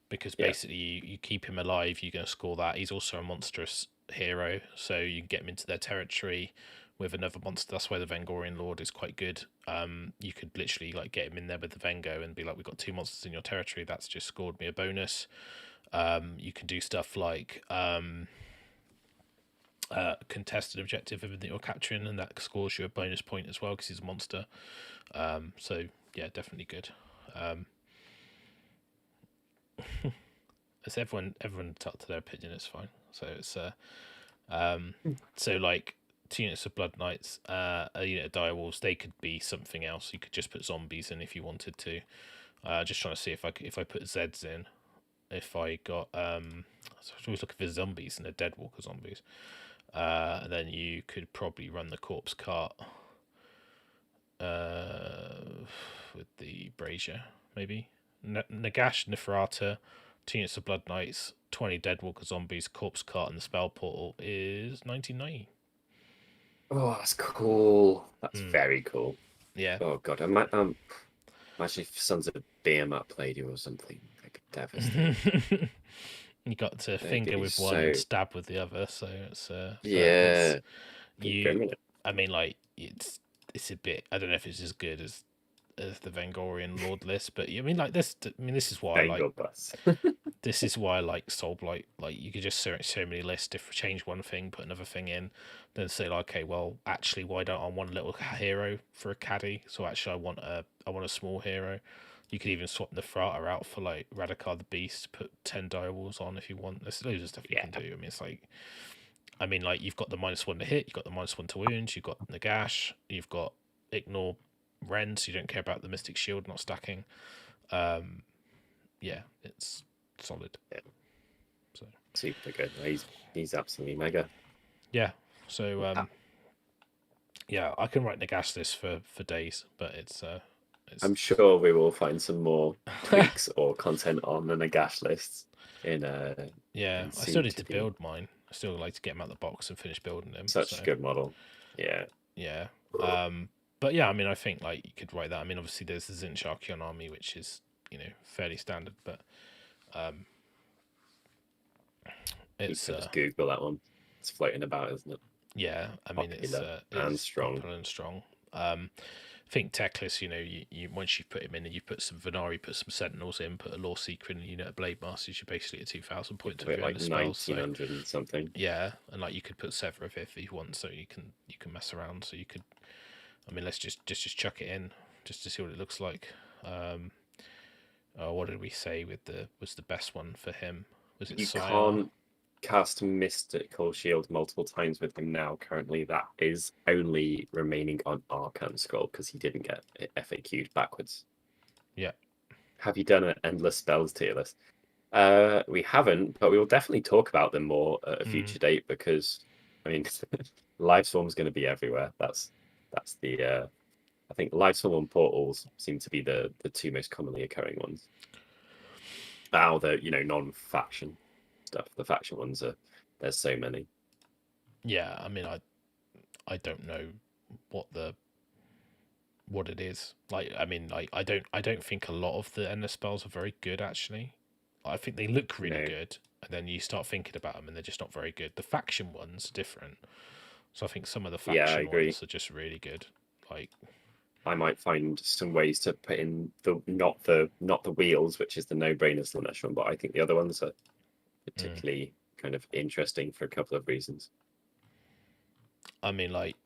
S1: because basically you keep him alive, you're going to score that. He's also a monstrous hero, so you can get him into their territory with another monster. That's why the Vengorian Lord is quite good. You could literally like get him in there with the Vengo and be like, we've got 2 monsters in your territory, that's just scored me a bonus. You can do stuff like contested objective that you're capturing, and that scores you a bonus point as well because he's a monster. So yeah, definitely good. As everyone talk to their opinion, it's fine. So it's so like 2 units of Blood Knights, a unit of Direwolves, they could be something else. You could just put zombies in if you wanted to. Just trying to see if I put Zeds in, if I got so I was always looking for zombies and the Deadwalker zombies. And then you could probably run the corpse cart with the brazier, maybe. Nagash, Neferata, 2 units of Blood Knights, 20 Deadwalker zombies, corpse cart, and the spell portal is 1990.
S2: Oh, that's cool. That's very cool.
S1: Yeah.
S2: Oh god, I might imagine if Sons of Behemoth played you or something. Like devastating.
S1: You got to finger with one and stab with the other, so it's
S2: yeah.
S1: I mean, like it's a bit. I don't know if it's as good as the Vengorian Lord list, but I mean, like this. I mean, this is why I like. This is why I like Soulblight. Like you could just search so many lists, change one thing, put another thing in, then say like, okay, well, actually, why don't I want a little hero for a caddy? So actually, I want a small hero. You could even swap Neferata out for like Radakar the Beast, put 10 direwolves on if you want. There's loads of stuff you can do. I mean, it's like, you've got the -1 to hit, you've got the -1 to wounds, you've got Nagash, you've got ignore Ren, so you don't care about the Mystic Shield not stacking. Yeah, it's solid.
S2: Yeah. So super good. He's absolutely mega.
S1: Yeah. So yeah, I can write Nagash this for days, but it's
S2: I'm sure we will find some more tweaks or content on the Nagash lists
S1: yeah, I still need to build mine. I still like to get him out of the box and finish building him.
S2: Such a good model. Yeah.
S1: Yeah. But yeah, I mean, I think like you could write that. I mean, obviously there's the Zinch Archaon army, which is, fairly standard, but it's
S2: you can just Google that one. It's floating about, isn't it?
S1: Yeah, I mean, it's
S2: strong.
S1: Popular and strong. I think Teclis, you once you put him in and you put some Venari, put some Sentinels in, put a Law Seeker in, a unit of Blade Masters, you're basically at 2,000 points.
S2: Like 1900 and something.
S1: Yeah, and like you could put Severith if you want, so you can mess around. So you could, I mean, let's just chuck it in just to see what it looks like. What did we say was the best one for him? Was it Sire?
S2: Can't cast Mystical Shield multiple times with him now. Currently, that is only remaining on Archaon Scroll because he didn't get FAQ'd backwards.
S1: Yeah.
S2: Have you done an endless spells tier list? We haven't, but we will definitely talk about them more at a future date because, I mean, Liveswarm is going to be everywhere. That's the I think Liveswarm and Portals seem to be the 2 most commonly occurring ones. Now the non-faction stuff. The faction ones there's so many.
S1: Yeah, I mean, I don't know what it is. Like, I mean, like I don't think a lot of the endless spells are very good actually. I think they look really good, and then you start thinking about them and they're just not very good. The faction ones are different. So I think some of the faction ones are just really good. Like,
S2: I might find some ways to put in the not the wheels, which is the no-brainer Slanesh one, but I think the other ones are particularly kind of interesting for a couple of reasons.
S1: I mean, like,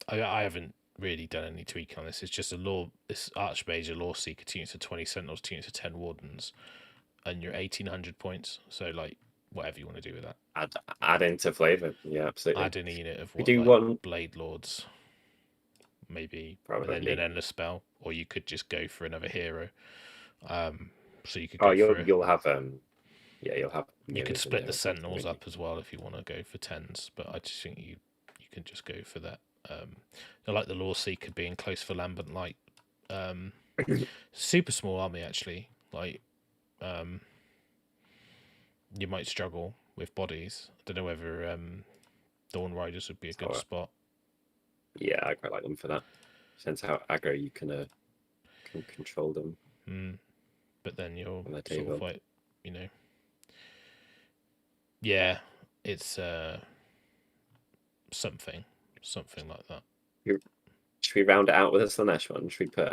S1: I haven't really done any tweaking on this. It's just this Archmage, a Law Seeker, 2 units of 20 Sentinels, 2 units of 10 Wardens, and you're 1800 points. So like whatever you want to do with that.
S2: Add into flavor. Yeah, absolutely.
S1: Add in a unit of
S2: We
S1: what,
S2: do
S1: like
S2: want
S1: Blade Lords, maybe,
S2: probably.
S1: and then an endless spell, or you could just go for another hero. So you could
S2: Oh,
S1: go for
S2: you'll have yeah, you'll have.
S1: you could
S2: mirrors in
S1: split
S2: there
S1: the
S2: or something,
S1: sentinels
S2: won't
S1: up as well if you want to go for 10s, but I just think you can just go for that. I like the Law Seeker being close for Lambent Light. Super small army actually. Like you might struggle with bodies. I don't know whether Dawn Riders would be a good spot.
S2: Yeah, I quite like them for that. Sense how aggro you can control them.
S1: But then you're
S2: on the
S1: sort
S2: table.
S1: of like, you know, yeah, it's something like that.
S2: Should we round it out with a Slanesh one? Should we put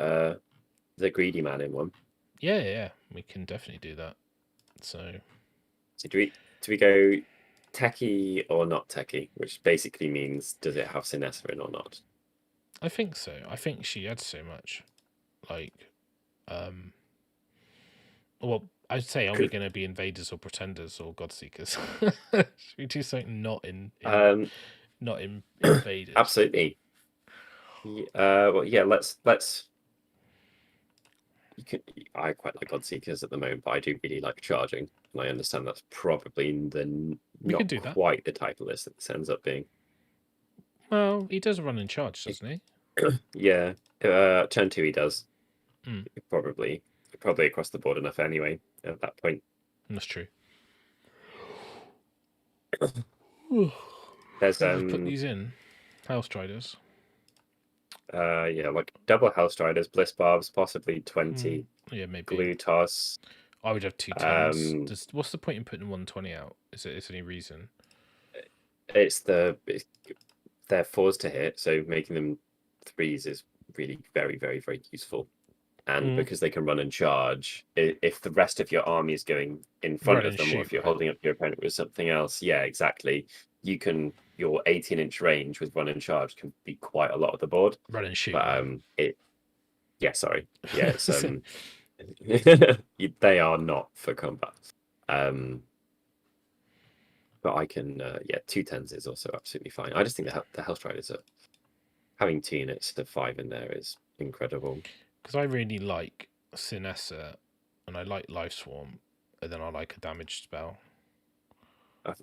S2: the greedy man in one?
S1: Yeah, we can definitely do that. So
S2: do we go techie or not techie? Which basically means, does it have Sinessa in or not?
S1: I think so. I think she adds so much. Like, well, I'd say, are we going to be invaders or pretenders or godseekers? Should we do something not in invaders?
S2: Absolutely. Well, yeah. Let's. I quite like godseekers at the moment, but I do really like charging, and I understand that's probably not quite the type of list that this ends up being.
S1: Well, he does run in charge, doesn't he?
S2: Yeah. Turn 2 he does. Probably across the board enough anyway at that point.
S1: That's true.
S2: There's
S1: put these in Hellstriders.
S2: Yeah, like double Hellstriders, Bliss Barbs, possibly 20.
S1: Yeah, maybe.
S2: Glutos.
S1: I would have 2 10s. What's the point in putting 120 out? Is there any reason?
S2: They're 4s to hit, so making them 3s is really very, very, very useful. And because they can run and charge, if the rest of your army is going in front of them, or if you're holding up your opponent with something else, yeah, exactly. Your 18-inch range with run and charge can be quite a lot of the board.
S1: Run and shoot.
S2: But sorry. Yeah, it's they are not for combat. But I can 2 10s is also absolutely fine. I just think the Hellstriders are having 2 units to 5 in there is incredible.
S1: Because I really like Sinessa, and I like Life Swarm, and then I like a damage spell.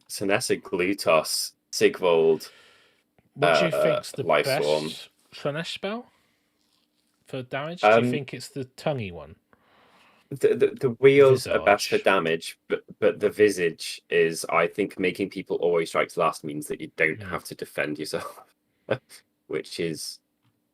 S2: Sinessa, Glutos, Sigvold.
S1: What do you think's the
S2: Life
S1: best
S2: Swarm
S1: Slanesh spell for damage? Do you think it's the tonguey one?
S2: The wheels are best for damage, but the visage is, I think, making people always strike last means that you don't have to defend yourself, which is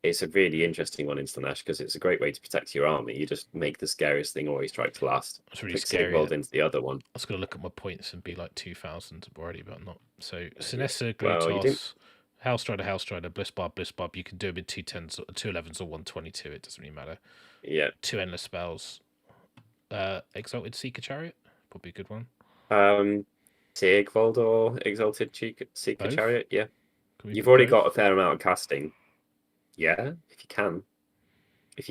S2: it's a really interesting one in Slanesh because it's a great way to protect your army. You just make the scariest thing always strike last.
S1: It's really scary.
S2: Into the other one.
S1: I was going to look at my points and be like 2,000 already, but I'm not. So Sinessa, Glutos, Hellstrider, Bliss Barb. You can do them in 2 10s, 2 11s, or 122. It doesn't really matter.
S2: Yeah.
S1: 2 endless spells. Exalted Seeker Chariot, probably a good one.
S2: Sigvold or Exalted Seeker Chariot, yeah. You've already got a fair amount of casting. Yeah, if you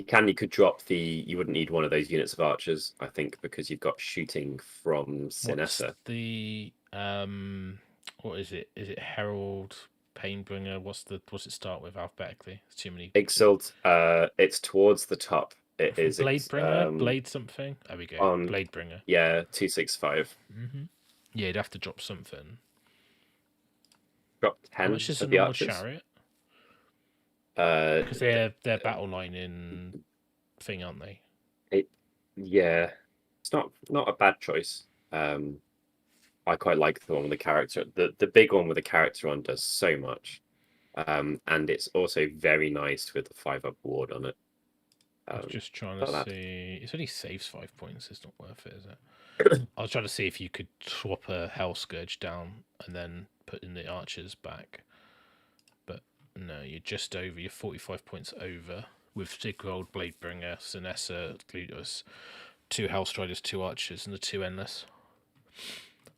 S2: can, you could drop you wouldn't need one of those units of archers, I think, because you've got shooting from Sinessa.
S1: What's the what is it? Is it Herald, Painbringer? What's it start with alphabetically? It's too many.
S2: Exalt. It's towards the top. It is
S1: Bladebringer, Blade something. There we go. Bladebringer.
S2: Yeah, 265.
S1: Yeah, you'd have to drop something.
S2: Drop 10.
S1: How much is a normal chariot? Because they're battle line in thing, aren't they?
S2: It's not a bad choice. I quite like the one with the character. The big one with the character on does so much, and it's also very nice with the 5-up ward on it.
S1: I was just trying to see. It only saves 5 points. It's not worth it, is it? I was trying to see if you could swap a Hell Scourge down and then put in the archers back. But no, you're just over. You're 45 points over with Sigvold, Bladebringer, Sinessa, Glutos, 2 Hellstriders, 2 archers, and the 2 endless.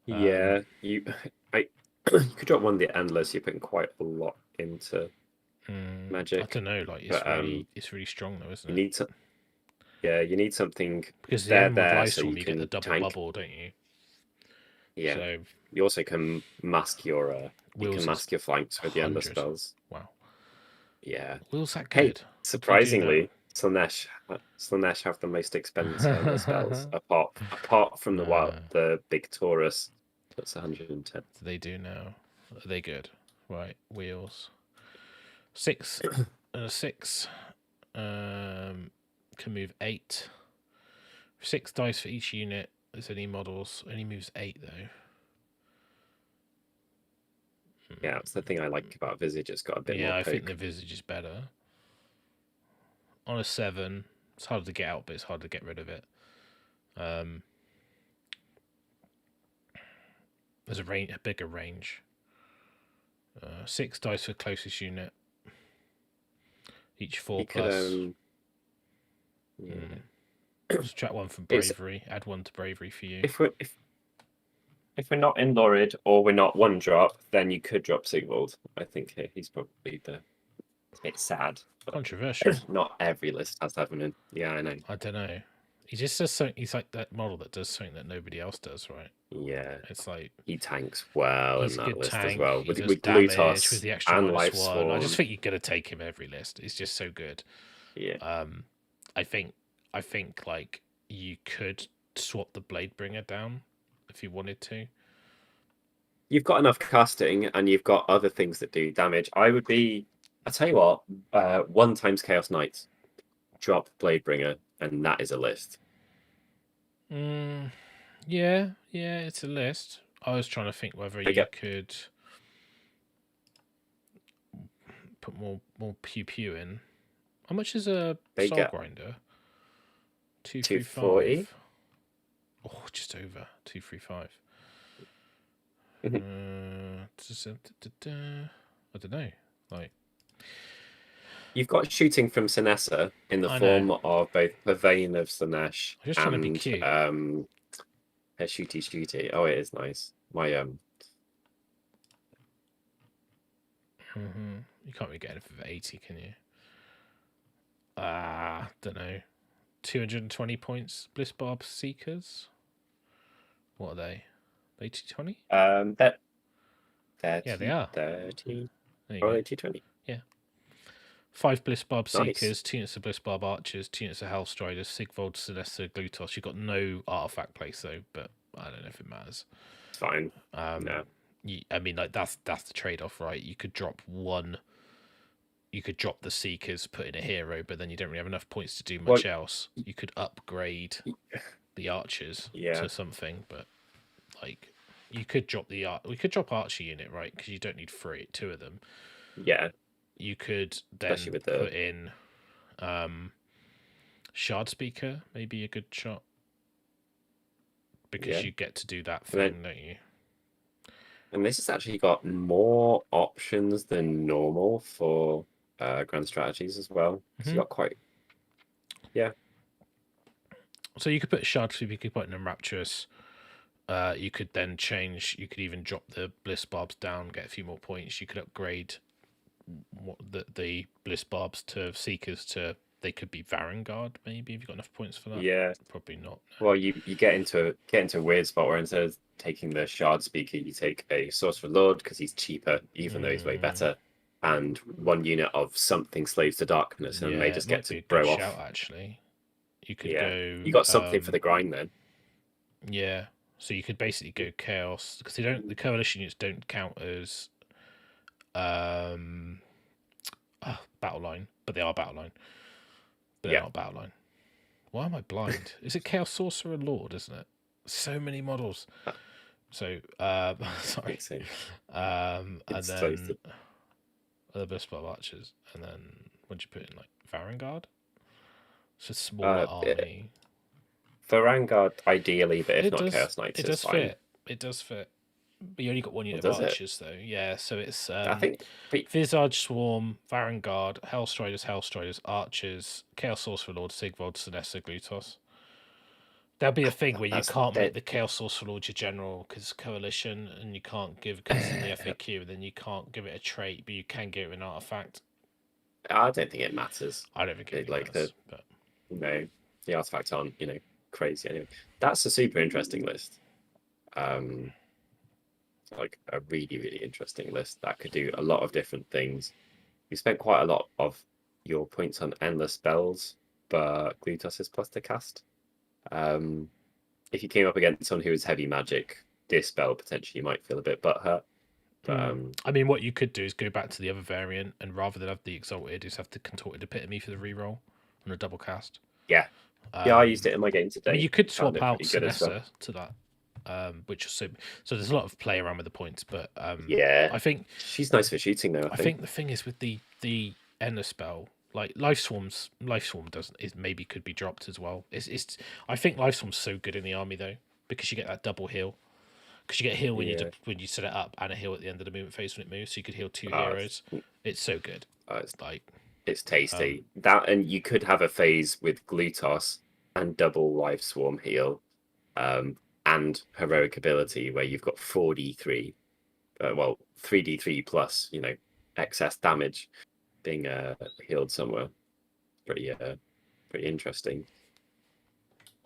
S2: You could drop one of the endless. You're putting quite a lot into magic.
S1: I don't know. Like it's really strong though, isn't it?
S2: Yeah, you need something
S1: because the Emerald
S2: there
S1: Life
S2: so
S1: Storm
S2: you
S1: you get the
S2: can
S1: double
S2: tank.
S1: bubble, don't you?
S2: Yeah.
S1: So
S2: You also can mask your
S1: Wills is
S2: flanks with the Ember
S1: 100.
S2: spells.
S1: Wow.
S2: Yeah.
S1: Will's that
S2: Hey,
S1: good? What do you do
S2: surprisingly, Slaanesh have the most expensive Ember spells apart from the big Taurus. That's 110.
S1: They do now. Are they good? Right, wheels. 6 and a 6. Can move 8. 6 dice for each unit. There's any models. Only moves 8 though.
S2: Yeah, that's the thing I like about Visage. It's got a bit more poke.
S1: I think the Visage is better. On a 7, it's harder to get out, but it's harder to get rid of it. There's a bigger range. 6 dice for closest unit. Each 4 plus. Subtract 1 from bravery. Add 1 to bravery for you.
S2: If we're not in Lurid or we're not 1-drop, then you could drop Sigvald. I think he's probably it's sad.
S1: Controversial.
S2: Not every list has that one in. Yeah, I know.
S1: I don't know. He just does something. He's like that model that does something that nobody else does, right?
S2: Yeah.
S1: It's like
S2: he tanks well in that list
S1: tank,
S2: as well.
S1: With
S2: Glutos
S1: with the extra
S2: and
S1: -1.
S2: Life Swarm.
S1: I just think you're gonna take him every list. He's just so good.
S2: Yeah.
S1: I think like you could swap the Bladebringer down if you wanted to.
S2: You've got enough casting and you've got other things that do damage. I'll tell you what, 1 times Chaos Knight, drop Bladebringer, and that is a list.
S1: Yeah, it's a list. I was trying to think whether you could put more pew in. How much is a Skarbrinder? 235. Oh, just over 235. I don't know. Like,
S2: you've got shooting from Sinessa in the form of both Purveyne of Slaanesh
S1: and trying to be cute.
S2: Her shooty. Oh, it is nice. My
S1: You can't really get it for 80, can you? Don't know. 220 points. Bliss Barb Seekers. What are they? 80-20?
S2: They are 30. Or 80-20.
S1: Yeah. 5 Bliss Barb Seekers, 2 units of Bliss Barb Archers, 2 units of Hellstriders, Sigvald, Sinessa, Glutos. You've got no artifact place though, but I don't know if it matters.
S2: It's fine. No.
S1: I mean, like that's the trade-off, right? You could drop one. You could drop the Seekers, put in a hero, but then you don't really have enough points to do much else. You could upgrade the Archers to something, but like you could drop we could drop Archer unit, right? Because you don't need 2 of them.
S2: Yeah.
S1: You could then put in Shard Speaker, maybe a good shot, because you get to do that thing, don't you?
S2: And this has actually got more options than normal for grand strategies as well. So you got quite,
S1: So you could put Shard Speaker, you could put in a Rapturous. You could then change. You could even drop the Bliss Barbs down, get a few more points. You could upgrade the Bliss Barbs to Seekers to. They could be Varangard, maybe, if you've got enough points for that.
S2: Yeah,
S1: probably not.
S2: No. Well, you get into a weird spot where instead of taking the Shard Speaker, you take a Sorcerer Lord because he's cheaper, even though he's way better, and 1 unit of something Slaves to Darkness, and they just get to throw off.
S1: Shout, actually, you could go.
S2: You got something for the grind then.
S1: Yeah, so you could basically go Chaos because the Coalition units don't count as battle line, but they are battle line. They're not battle line. Why am I blind? Is it Chaos Sorcerer Lord, isn't it? So many models. So sorry. And then other Bliss Barb Archers, and then what'd you put in, like Varangard? It's a smaller army.
S2: Varangard ideally, but if not Chaos Knights,
S1: it does fit. It does fit. But you only got 1 unit of Archers, though. Yeah, so it's
S2: I think
S1: Visage Swarm, Varangard, Hellstriders, Archers, Chaos Sorcerer Lord, Sigvald, Sinessa, Glutos. There'll be a thing where you can't make the Chaos Sorcerer Lord your general because it's Coalition, and you can't give because it's in the FAQ, and then you can't give it a trait, but you can give it an artifact.
S2: I don't think it matters.
S1: I don't think it matters.
S2: No. the artifacts aren't, crazy anyway. That's a super interesting list. Like a really, really interesting list that could do a lot of different things. You spent quite a lot of your points on endless spells, but Glutos is plus to cast. If you came up against someone who was heavy magic, Dispel potentially you might feel a bit butthurt. But
S1: I mean, what you could do is go back to the other variant, and rather than have the Exalted, just have the Contorted Epitome for the reroll on a double cast.
S2: Yeah, I used it in my game today.
S1: I mean, you could swap out Sinessa to that, which is so there's a lot of play around with the points, but
S2: yeah,
S1: I think
S2: she's nice for shooting though.
S1: I think the thing is with the endless spell, like Life Swarm maybe could be dropped as well. I think Life Swarm's so good in the army though, because you get that double heal. Because you get a heal when you set it up, and a heal at the end of the movement phase when it moves, so you could heal 2 heroes. It's so good.
S2: It's tasty. That, and you could have a phase with Glutos and double Life Swarm heal, and heroic ability where you've got 4d3, 3d3 plus excess damage being healed somewhere. Pretty interesting.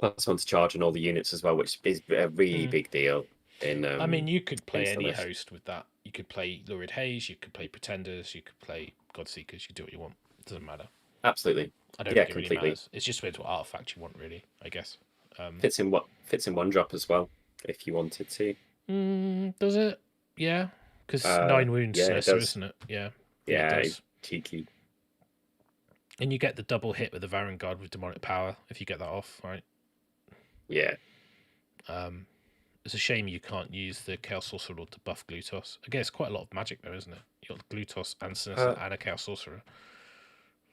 S2: +1 to charge on all the units as well, which is a really big deal. I
S1: mean, you could play any host with that. You could play Lurid Haze, you could play Pretenders, you could play Godseekers. You can do what you want. It doesn't matter.
S2: Absolutely.
S1: I don't think it really matters. It's just what artifact you want, really, I guess.
S2: Fits in 1-drop as well, if you wanted to.
S1: Does it? Yeah. Because 9 wounds, isn't it? Yeah.
S2: Yeah, it does. Cheeky.
S1: And you get the double hit with the Varangard with Demonic Power if you get that off, right?
S2: Yeah.
S1: It's a shame you can't use the Chaos Sorcerer Lord to buff Glutos. Again, it's quite a lot of magic though, isn't it? You got Glutos and Sinessa and a Chaos Sorcerer.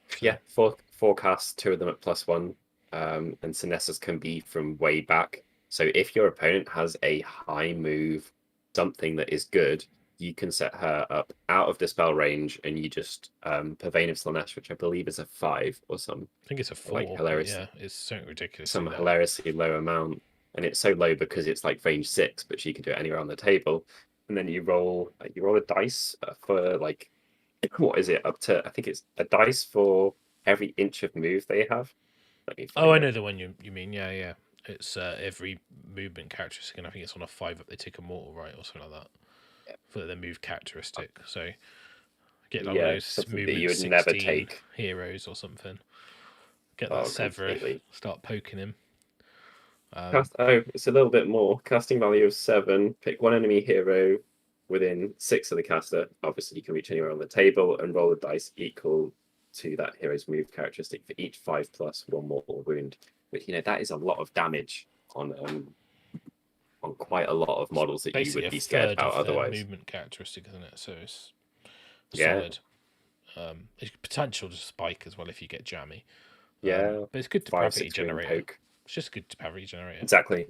S2: So. Yeah, four casts, 2 of them at +1. And Sinessa's can be from way back. So if your opponent has a high move, something that is good, you can set her up out of dispel range, and you just Purveyne of Slaanesh, which I believe is a 5 or some.
S1: I think it's a 4. Yeah, it's so ridiculous.
S2: Some hilariously low amount. And it's so low because it's like range 6, but she can do it anywhere on the table. And then you roll a dice for what is it, up to, I think it's a dice for every inch of move they have.
S1: I know the one you mean. Yeah. It's every movement characteristic, and I think it's on a 5 up they take a mortal, right, or something like that. Yeah. For their move characteristic. So get those movement that you would never take heroes or something. Get that Sever, start poking him.
S2: It's a little bit more. Casting value of 7. Pick 1 enemy hero within 6 of the caster. Obviously, you can reach anywhere on the table, and roll a dice equal to that hero's move characteristic for each 5+ 1 mortal wound. Which that is a lot of damage on quite a lot of models that you would be scared about otherwise.
S1: Movement characteristic, isn't it? So it's solid. It's potential to spike as well if you get jammy.
S2: Yeah,
S1: but it's good to depravity generator. It's just good depravity generator.
S2: Exactly.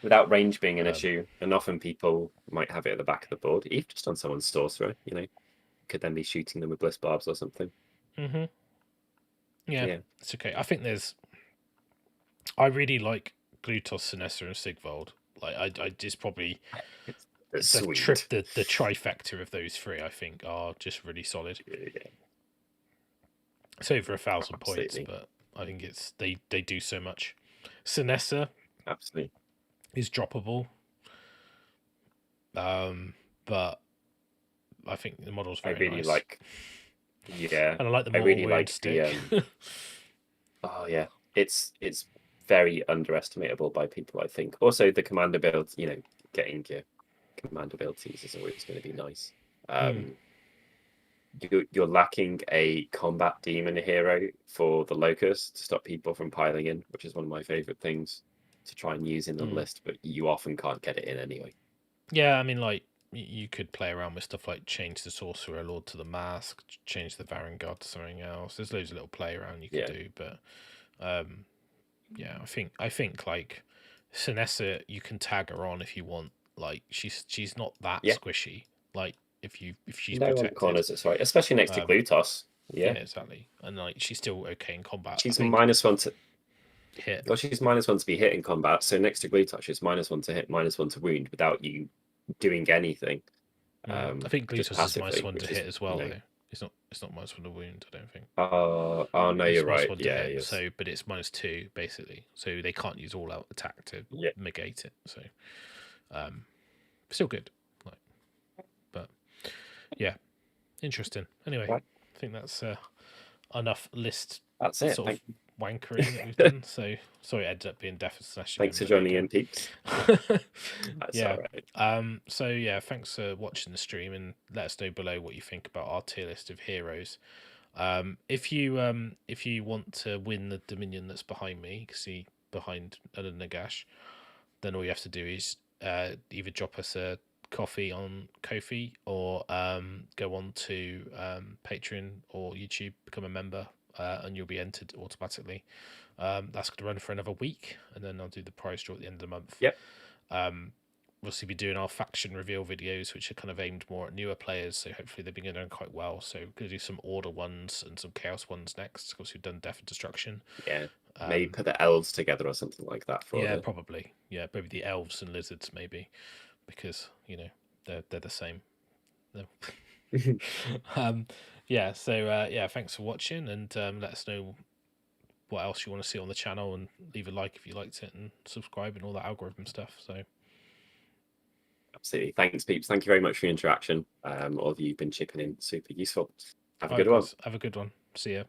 S2: Without range being an issue, and often people might have it at the back of the board, even just on someone's sorcerer. Could then be shooting them with bliss barbs or something.
S1: Yeah, it's okay. I think I really like Glutos, Sinessa, and Sigvald. I just probably the trifecta of those 3. I think are just really solid.
S2: Yeah.
S1: It's over 1,000 points, but I think they do so much. Sinessa,
S2: absolutely,
S1: is droppable. But I think the model's very nice.
S2: Yeah,
S1: and I like the mortal wound stick.
S2: Oh yeah, it's very underestimatable by people, I think. Also, the command ability, getting your command abilities is always going to be nice. You're lacking a combat demon hero for the Locust to stop people from piling in, which is one of my favorite things to try and use in the list, but you often can't get it in anyway.
S1: Yeah, I mean, you could play around with stuff like change the Sorcerer Lord to the Mask, change the Varangard to something else. There's loads of little play around you could do, but yeah, I think Sinessa, you can tag her on if you want. She's not that squishy. If she's
S2: no
S1: protected.
S2: On corners, that's right. Especially next to Glutos. Yeah,
S1: exactly. And she's still okay in combat.
S2: She's -1 to
S1: hit.
S2: Well, she's -1 to be hit in combat. So next to Glutos, she's -1 to hit, -1 to wound without you doing anything.
S1: I think Glutos is -1 to hit as well, though. It's not -1 to wound, I don't think.
S2: Oh no,
S1: It's
S2: you're right.
S1: -1 to
S2: Yeah,
S1: hit,
S2: yes.
S1: so but it's -2 basically. So they can't use all out attack to negate it. So still good. Like, but yeah, interesting. Anyway,
S2: Right.
S1: I think that's enough list.
S2: That's it.
S1: Sort of wankering that we've done. So sorry, it ended up being Death Slash again.
S2: Thanks for joining in, peeps. That's
S1: Yeah.
S2: all right.
S1: So yeah, thanks for watching the stream, and let us know below what you think about our tier list of heroes. If you want to win the Dominion that's behind me, you can see behind Nagash, then all you have to do is either drop us a coffee on Ko-fi, or go on to Patreon or YouTube, become a member, and you'll be entered automatically. That's going to run for another week, and then I'll do the prize draw at the end of the month.
S2: Yep.
S1: We'll be doing our faction reveal videos, which are kind of aimed more at newer players, so hopefully they've been going quite well. So we're going to do some Order ones and some Chaos ones next, because we've done Death and Destruction.
S2: Yeah, maybe put the elves together or something like that.
S1: Probably. Yeah, maybe the elves and lizards, maybe, because they're the same. Yeah. So thanks for watching, and let us know what else you want to see on the channel, and leave a like if you liked it, and subscribe and all that algorithm stuff. So
S2: absolutely, thanks, peeps. Thank you very much for your interaction. All of you have been chipping in, super useful. Have a good
S1: one.
S2: one.
S1: Have a good one. See ya.